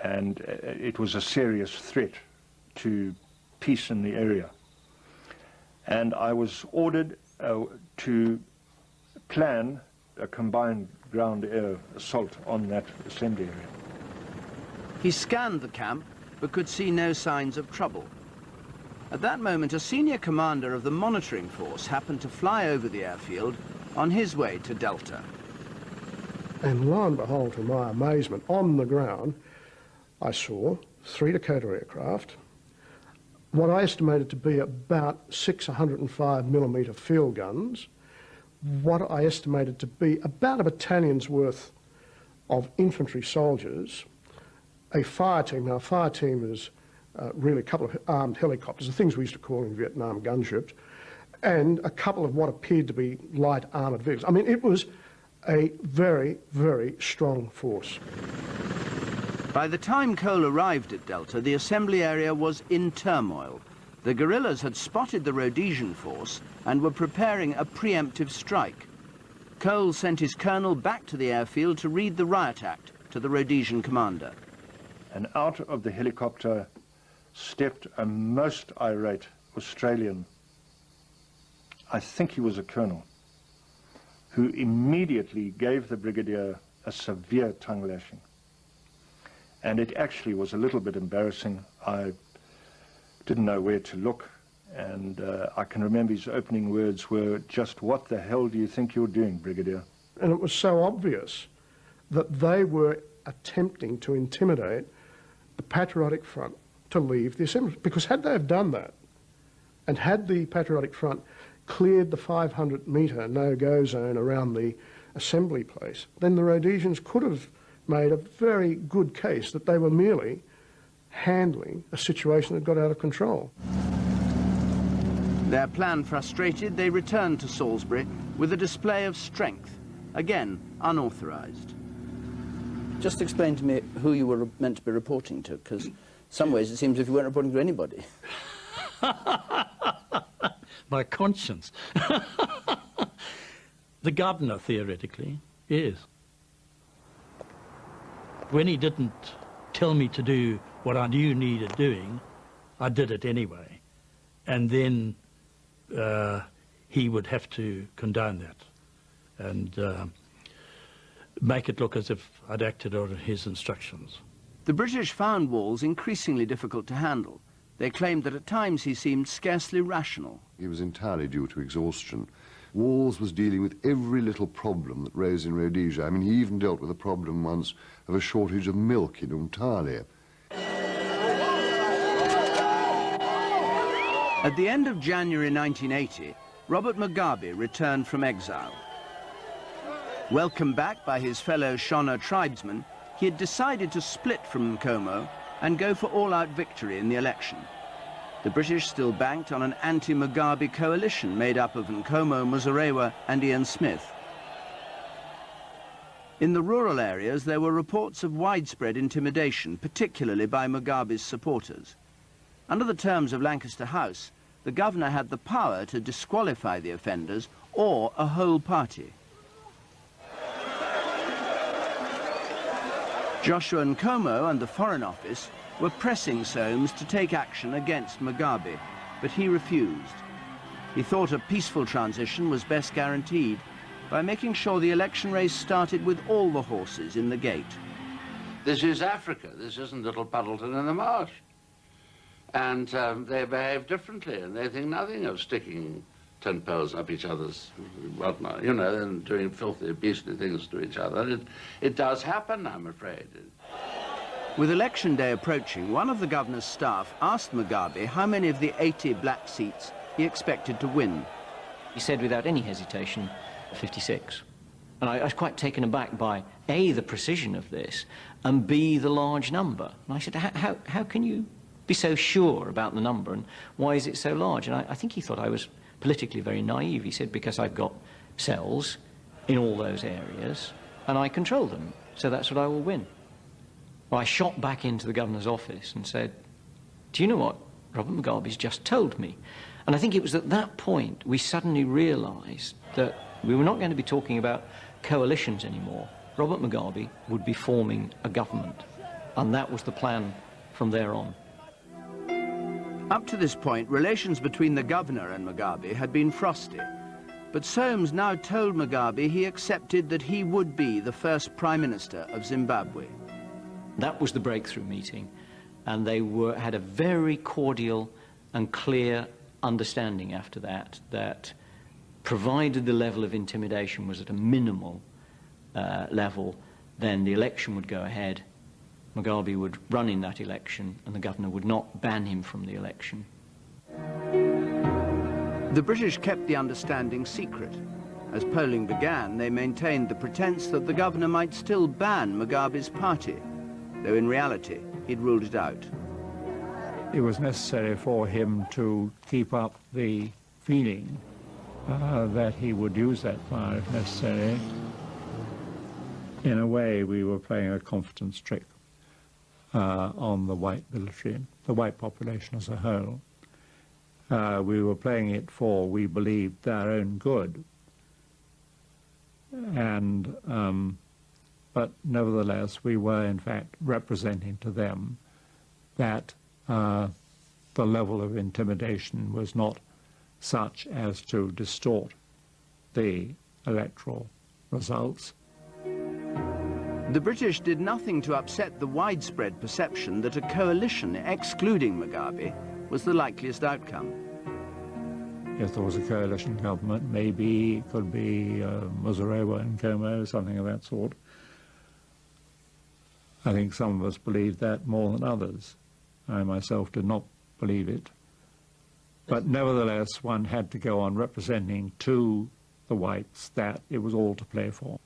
and it was a serious threat to peace in the area. And I was ordered to plan a combined ground-air assault on that assembly area. He scanned the camp, but could see no signs of trouble. At that moment, a senior commander of the monitoring force happened to fly over the airfield on his way to Delta. And lo and behold, to my amazement, on the ground, I saw 3 Dakota aircraft, what I estimated to be about 6 105mm field guns, what I estimated to be about a battalion's worth of infantry soldiers, a fire team. Now, a fire team is really a couple of armed helicopters, the things we used to call in Vietnam gunships, and a couple of what appeared to be light armoured vehicles. I mean, it was a very, very strong force. By the time Cole arrived at Delta, the assembly area was in turmoil. The guerrillas had spotted the Rhodesian force and were preparing a preemptive strike. Cole sent his colonel back to the airfield to read the riot act to the Rhodesian commander. And out of the helicopter stepped a most irate Australian, I think he was a colonel, who immediately gave the brigadier a severe tongue lashing. And it actually was a little bit embarrassing. I didn't know where to look, and I can remember his opening words were just, "What the hell do you think you're doing, Brigadier?" And it was so obvious that they were attempting to intimidate the Patriotic Front to leave the assembly. Because had they have done that, and had the Patriotic Front cleared the 500-metre no-go zone around the assembly place, then the Rhodesians could have made a very good case that they were merely handling a situation that got out of control. Their plan frustrated, they returned to Salisbury with a display of strength, again unauthorised. Just explain to me who you were meant to be reporting to, because in some ways it seems as if you weren't reporting to anybody. My conscience. The governor, theoretically, yes. When he didn't tell me to do what I knew needed doing, I did it anyway. And then he would have to condone that and make it look as if I'd acted on his instructions. The British found Walls increasingly difficult to handle. They claimed that at times he seemed scarcely rational. It was entirely due to exhaustion. Walls was dealing with every little problem that rose in Rhodesia. I mean, he even dealt with a problem once of a shortage of milk in Umtali. At the end of January 1980, Robert Mugabe returned from exile. Welcomed back by his fellow Shona tribesmen, he had decided to split from Nkomo and go for all-out victory in the election. The British still banked on an anti-Mugabe coalition made up of Nkomo, Muzorewa and Ian Smith. In the rural areas, there were reports of widespread intimidation, particularly by Mugabe's supporters. Under the terms of Lancaster House, the governor had the power to disqualify the offenders or a whole party. Joshua Nkomo and the Foreign Office were pressing Soames to take action against Mugabe, but he refused. He thought a peaceful transition was best guaranteed by making sure the election race started with all the horses in the gate. This is Africa. This isn't little Puddleton in the marsh. And they behave differently, and they think nothing of sticking tin poles up each other's whatnot, you know, and doing filthy, beastly things to each other. It does happen, I'm afraid. With election day approaching, one of the governor's staff asked Mugabe how many of the 80 black seats he expected to win. He said without any hesitation, 56. And I was quite taken aback by, A, the precision of this, and B, the large number. And I said, how can you be so sure about the number, and why is it so large? And I think he thought I was politically very naive. He said, because I've got cells in all those areas, and I control them, so that's what I will win. Well, I shot back into the governor's office and said, do you know what Robert Mugabe's just told me? And I think it was at that point we suddenly realised that we were not going to be talking about coalitions anymore. Robert Mugabe would be forming a government, and that was the plan from there on. Up to this point, relations between the governor and Mugabe had been frosty. But Soames now told Mugabe he accepted that he would be the first Prime Minister of Zimbabwe. That was the breakthrough meeting, and they had a very cordial and clear understanding after that, that provided the level of intimidation was at a minimal level, then the election would go ahead. Mugabe would run in that election, and the governor would not ban him from the election. The British kept the understanding secret. As polling began, they maintained the pretense that the governor might still ban Mugabe's party, though in reality, he'd ruled it out. It was necessary for him to keep up the feeling that he would use that power if necessary. In a way, we were playing a confidence trick on the white military, the white population as a whole. We were playing it for, we believed, their own good. And, but nevertheless, we were in fact representing to them that the level of intimidation was not such as to distort the electoral results. The British did nothing to upset the widespread perception that a coalition excluding Mugabe was the likeliest outcome. If there was a coalition government, maybe it could be Muzorewa and Como, something of that sort. I think some of us believed that more than others. I myself did not believe it. But nevertheless, one had to go on representing to the whites that it was all to play for.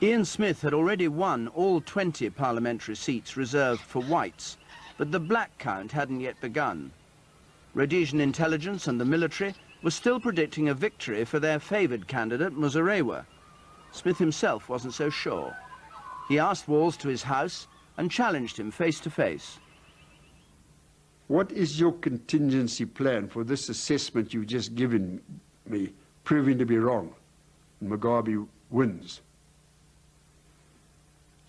Ian Smith had already won all 20 parliamentary seats reserved for whites, but the black count hadn't yet begun. Rhodesian intelligence and the military were still predicting a victory for their favoured candidate, Muzorewa. Smith himself wasn't so sure. He asked Walls to his house and challenged him face to face. What is your contingency plan for this assessment you've just given me, proving to be wrong, and Mugabe wins?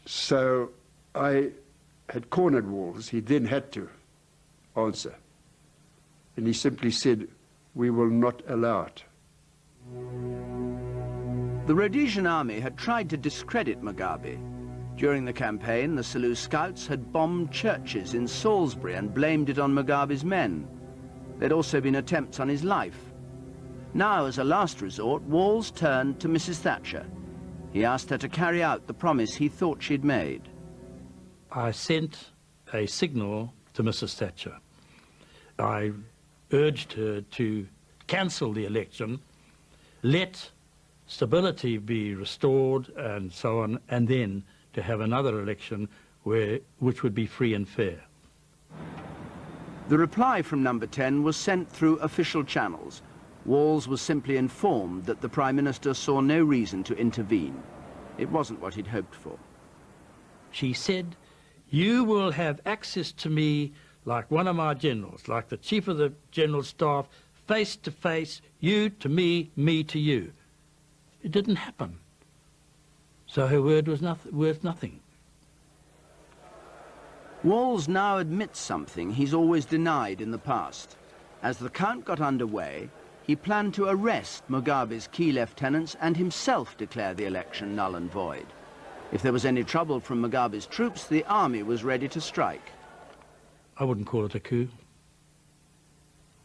So I had cornered Walls. He then had to answer. And he simply said, we will not allow it. The Rhodesian army had tried to discredit Mugabe. During the campaign, the Selous scouts had bombed churches in Salisbury and blamed it on Mugabe's men. There'd also been attempts on his life. Now, as a last resort, Walls turned to Mrs. Thatcher. He asked her to carry out the promise he thought she'd made. I sent a signal to Mrs. Thatcher. I urged her to cancel the election, let stability be restored and so on, and then to have another election which would be free and fair. The reply from Number 10 was sent through official channels. Walls was simply informed that the Prime Minister saw no reason to intervene. It wasn't what he'd hoped for. She said, you will have access to me like one of my generals, like the Chief of the General Staff, face to face, you to me, me to you. It didn't happen. So her word was worth nothing. Walls now admits something he's always denied in the past. As the count got underway, he planned to arrest Mugabe's key lieutenants and himself declare the election null and void. If there was any trouble from Mugabe's troops, the army was ready to strike. I wouldn't call it a coup.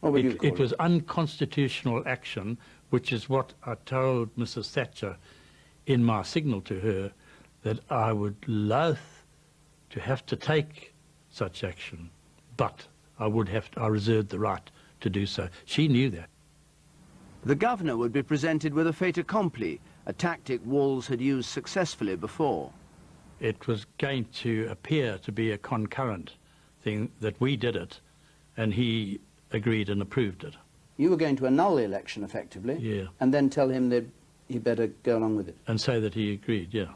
What would you call it? It was unconstitutional action, which is what I told Mrs. Thatcher in my signal to her, that I would loath to have to take such action, but I reserved the right to do so. She knew that. The governor would be presented with a fait accompli, a tactic Walls had used successfully before. It was going to appear to be a concurrent thing that we did it, and he agreed and approved it. You were going to annul the election, effectively, Yeah. and then tell him that he better go along with it. And say that he agreed, yeah.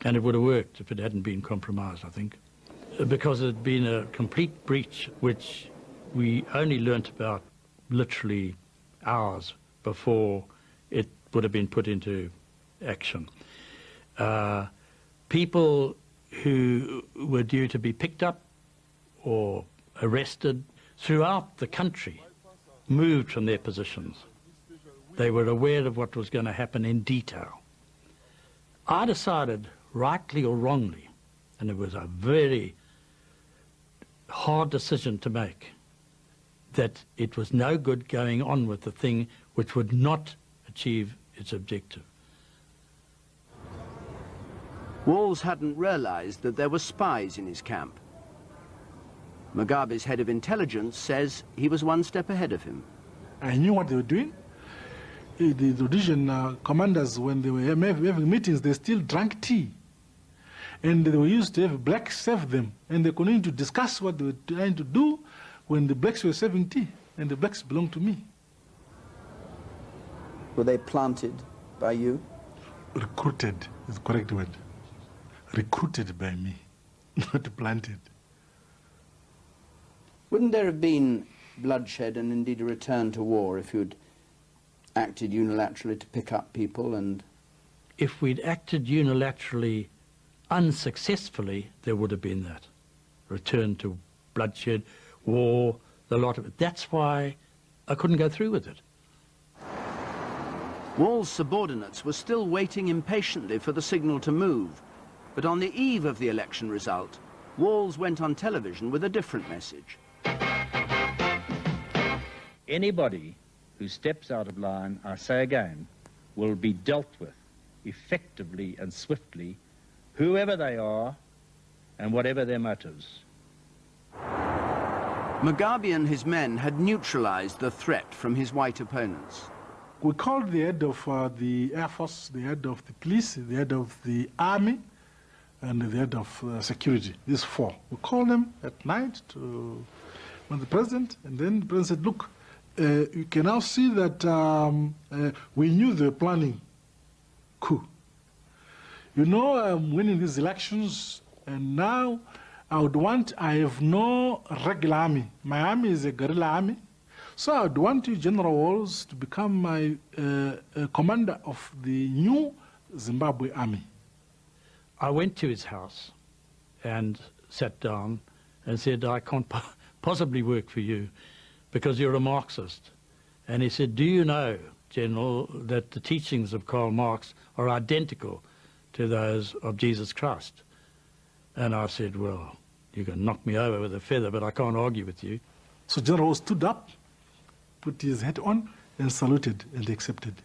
And it would have worked if it hadn't been compromised, I think. Because it had been a complete breach, which we only learnt about literally hours before it would have been put into action. People who were due to be picked up or arrested throughout the country moved from their positions. They were aware of what was going to happen in detail. I decided, rightly or wrongly, and it was a very hard decision to make, that it was no good going on with the thing which would not achieve its objective. Walls hadn't realized that there were spies in his camp. Mugabe's head of intelligence says he was one step ahead of him. I knew what they were doing. The Rhodesian commanders, when they were having meetings, they still drank tea. And they were used to have blacks serve them. And they continued to discuss what they were trying to do when the blacks were serving tea. And the blacks belonged to me. Were they planted by you? Recruited is the correct word. Recruited by me, not planted. Wouldn't there have been bloodshed and indeed a return to war if you'd acted unilaterally to pick up people and... If we'd acted unilaterally unsuccessfully, there would have been that. Return to bloodshed, war, the lot of it. That's why I couldn't go through with it. Wall's subordinates were still waiting impatiently for the signal to move. But on the eve of the election result, Walls went on television with a different message. Anybody who steps out of line, I say again, will be dealt with effectively and swiftly, whoever they are and whatever their motives. Mugabe and his men had neutralized the threat from his white opponents. We called the head of the Air Force, the head of the police, the head of the army, and the head of security, these four. We called them at night to the president, and then the president said, look, you can now see that we knew they were planning coup. You know, I'm winning these elections, and now I have no regular army. My army is a guerrilla army. So I would want you, General Walls, to become my commander of the new Zimbabwe army. I went to his house and sat down and said, I can't possibly work for you because you're a Marxist. And he said, do you know, General, that the teachings of Karl Marx are identical to those of Jesus Christ? And I said, well, you can knock me over with a feather, but I can't argue with you. So General stood up, put his hat on, and saluted and accepted.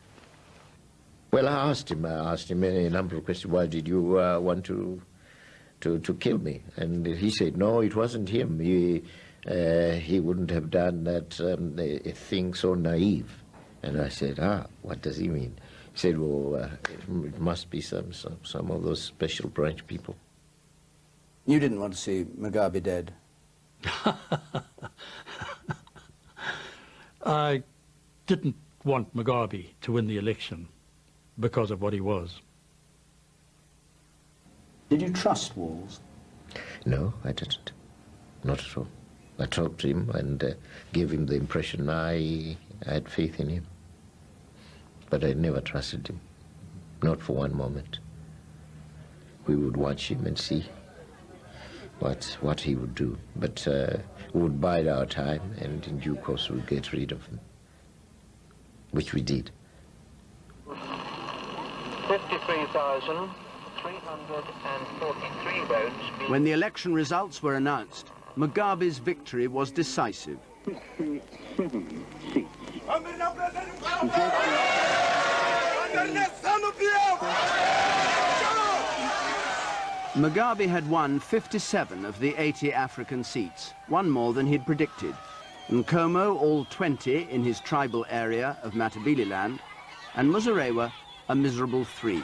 Well, I asked him a number of questions. Why did you want to kill me? And he said, no, it wasn't him. He wouldn't have done that a thing so naive. And I said, what does he mean? He said, well, it must be some of those special branch people. You didn't want to see Mugabe dead? I didn't want Mugabe to win the election because of what he was. Did you trust Walls? No, I didn't. Not at all. I talked to him and gave him the impression I had faith in him. But I never trusted him, not for one moment. We would watch him and see what he would do. But we would bide our time, and in due course we'd get rid of him, which we did. 53,343 votes. When the election results were announced, Mugabe's victory was decisive. Mugabe had won 57 of the 80 African seats, one more than he'd predicted. Nkomo all 20 in his tribal area of Matabeleland, and Muzorewa a miserable 3.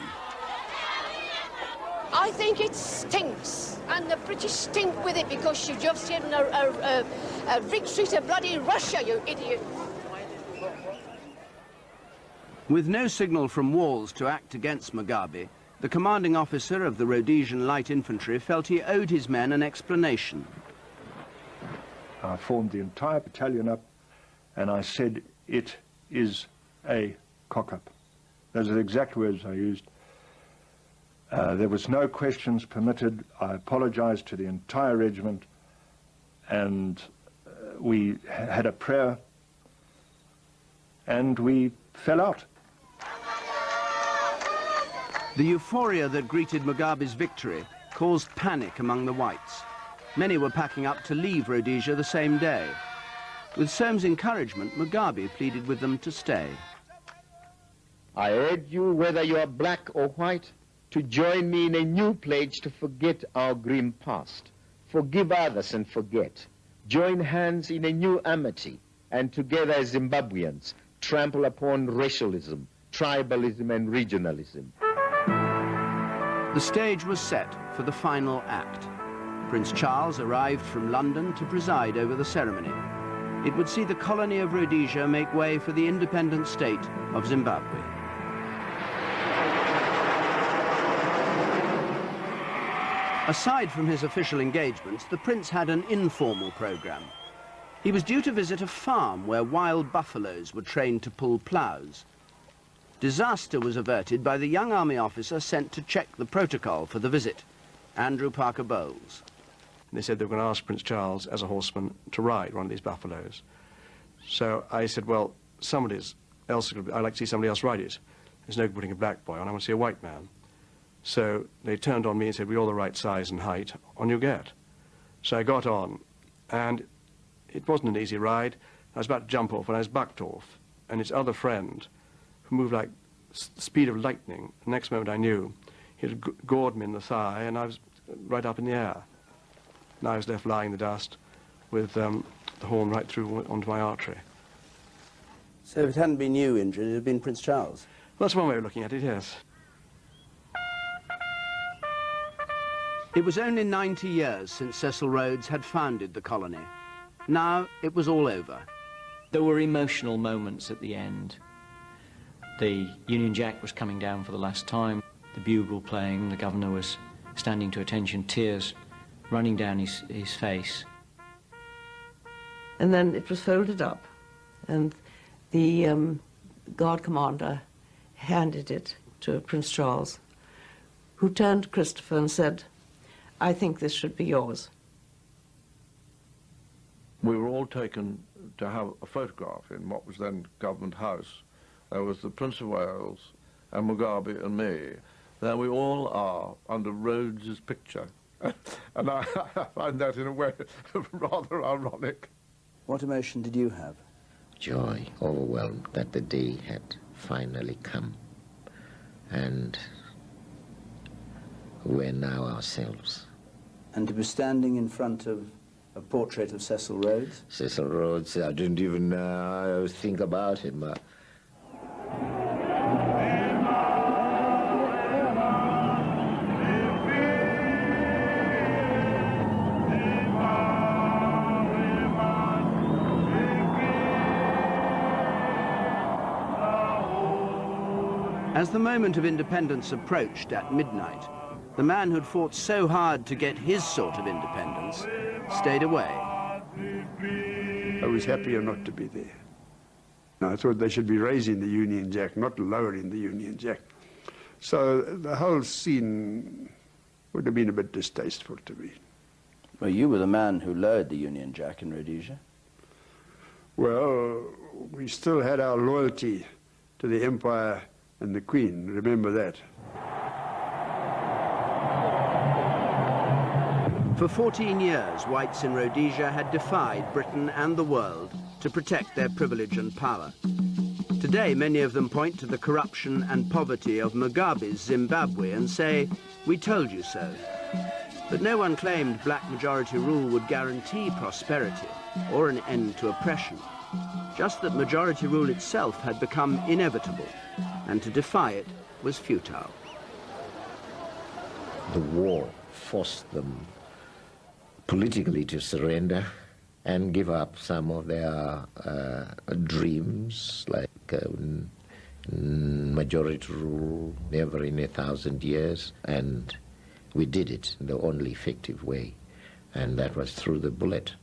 I think it stinks, and the British stink with it because you've just seen a victory to bloody Russia, you idiot. With no signal from Walls to act against Mugabe, the commanding officer of the Rhodesian Light Infantry felt he owed his men an explanation. I formed the entire battalion up and I said, it is a cock-up. Those are the exact words I used. There was no questions permitted. I apologized to the entire regiment, and we had a prayer, and we fell out. The euphoria that greeted Mugabe's victory caused panic among the whites. Many were packing up to leave Rhodesia the same day. With Soames' encouragement, Mugabe pleaded with them to stay. I urge you, whether you are black or white, to join me in a new pledge to forget our grim past, forgive others and forget, join hands in a new amity, and together as Zimbabweans trample upon racialism, tribalism and regionalism. The stage was set for the final act. Prince Charles arrived from London to preside over the ceremony. It would see the colony of Rhodesia make way for the independent state of Zimbabwe. Aside from his official engagements, the prince had an informal program. He was due to visit a farm where wild buffaloes were trained to pull ploughs. Disaster was averted by the young army officer sent to check the protocol for the visit, Andrew Parker Bowles. They said they were going to ask Prince Charles, as a horseman, to ride one of these buffaloes. So I said, well, I'd like to see somebody else ride it. There's no good putting a black boy on, I want to see a white man. So they turned on me and said, we're all the right size and height, on you get. So I got on, and it wasn't an easy ride. I was about to jump off when I was bucked off, and his other friend, who moved like the speed of lightning, the next moment I knew, he had gored me in the thigh, and I was right up in the air. And I was left lying in the dust with the horn right through onto my artery. So if it hadn't been you injured, it would have been Prince Charles? Well, that's one way of looking at it, yes. It was only 90 years since Cecil Rhodes had founded the colony. Now it was all over. There were emotional moments at the end. The Union Jack was coming down for the last time, the bugle playing, the governor was standing to attention, tears running down his face. And then it was folded up, and the guard commander handed it to Prince Charles, who turned to Christopher and said, I think this should be yours. We were all taken to have a photograph in what was then Government House. There was the Prince of Wales and Mugabe and me. There we all are under Rhodes's picture. And I find that in a way rather ironic. What emotion did you have? Joy, overwhelmed that the day had finally come. And we're now ourselves. And to be standing in front of a portrait of Cecil Rhodes? Cecil Rhodes, I didn't even think about him. As the moment of independence approached at midnight, the man who'd fought so hard to get his sort of independence stayed away. I was happier not to be there. I thought they should be raising the Union Jack, not lowering the Union Jack. So the whole scene would have been a bit distasteful to me. Well, you were the man who lowered the Union Jack in Rhodesia. Well, we still had our loyalty to the Empire and the Queen, remember that. For 14 years, whites in Rhodesia had defied Britain and the world to protect their privilege and power. Today, many of them point to the corruption and poverty of Mugabe's Zimbabwe and say, we told you so. But no one claimed black majority rule would guarantee prosperity or an end to oppression. Just that majority rule itself had become inevitable, and to defy it was futile. the war forced them politically to surrender and give up some of their dreams, like majority rule, never in 1,000 years. And we did it in the only effective way, and that was through the bullet.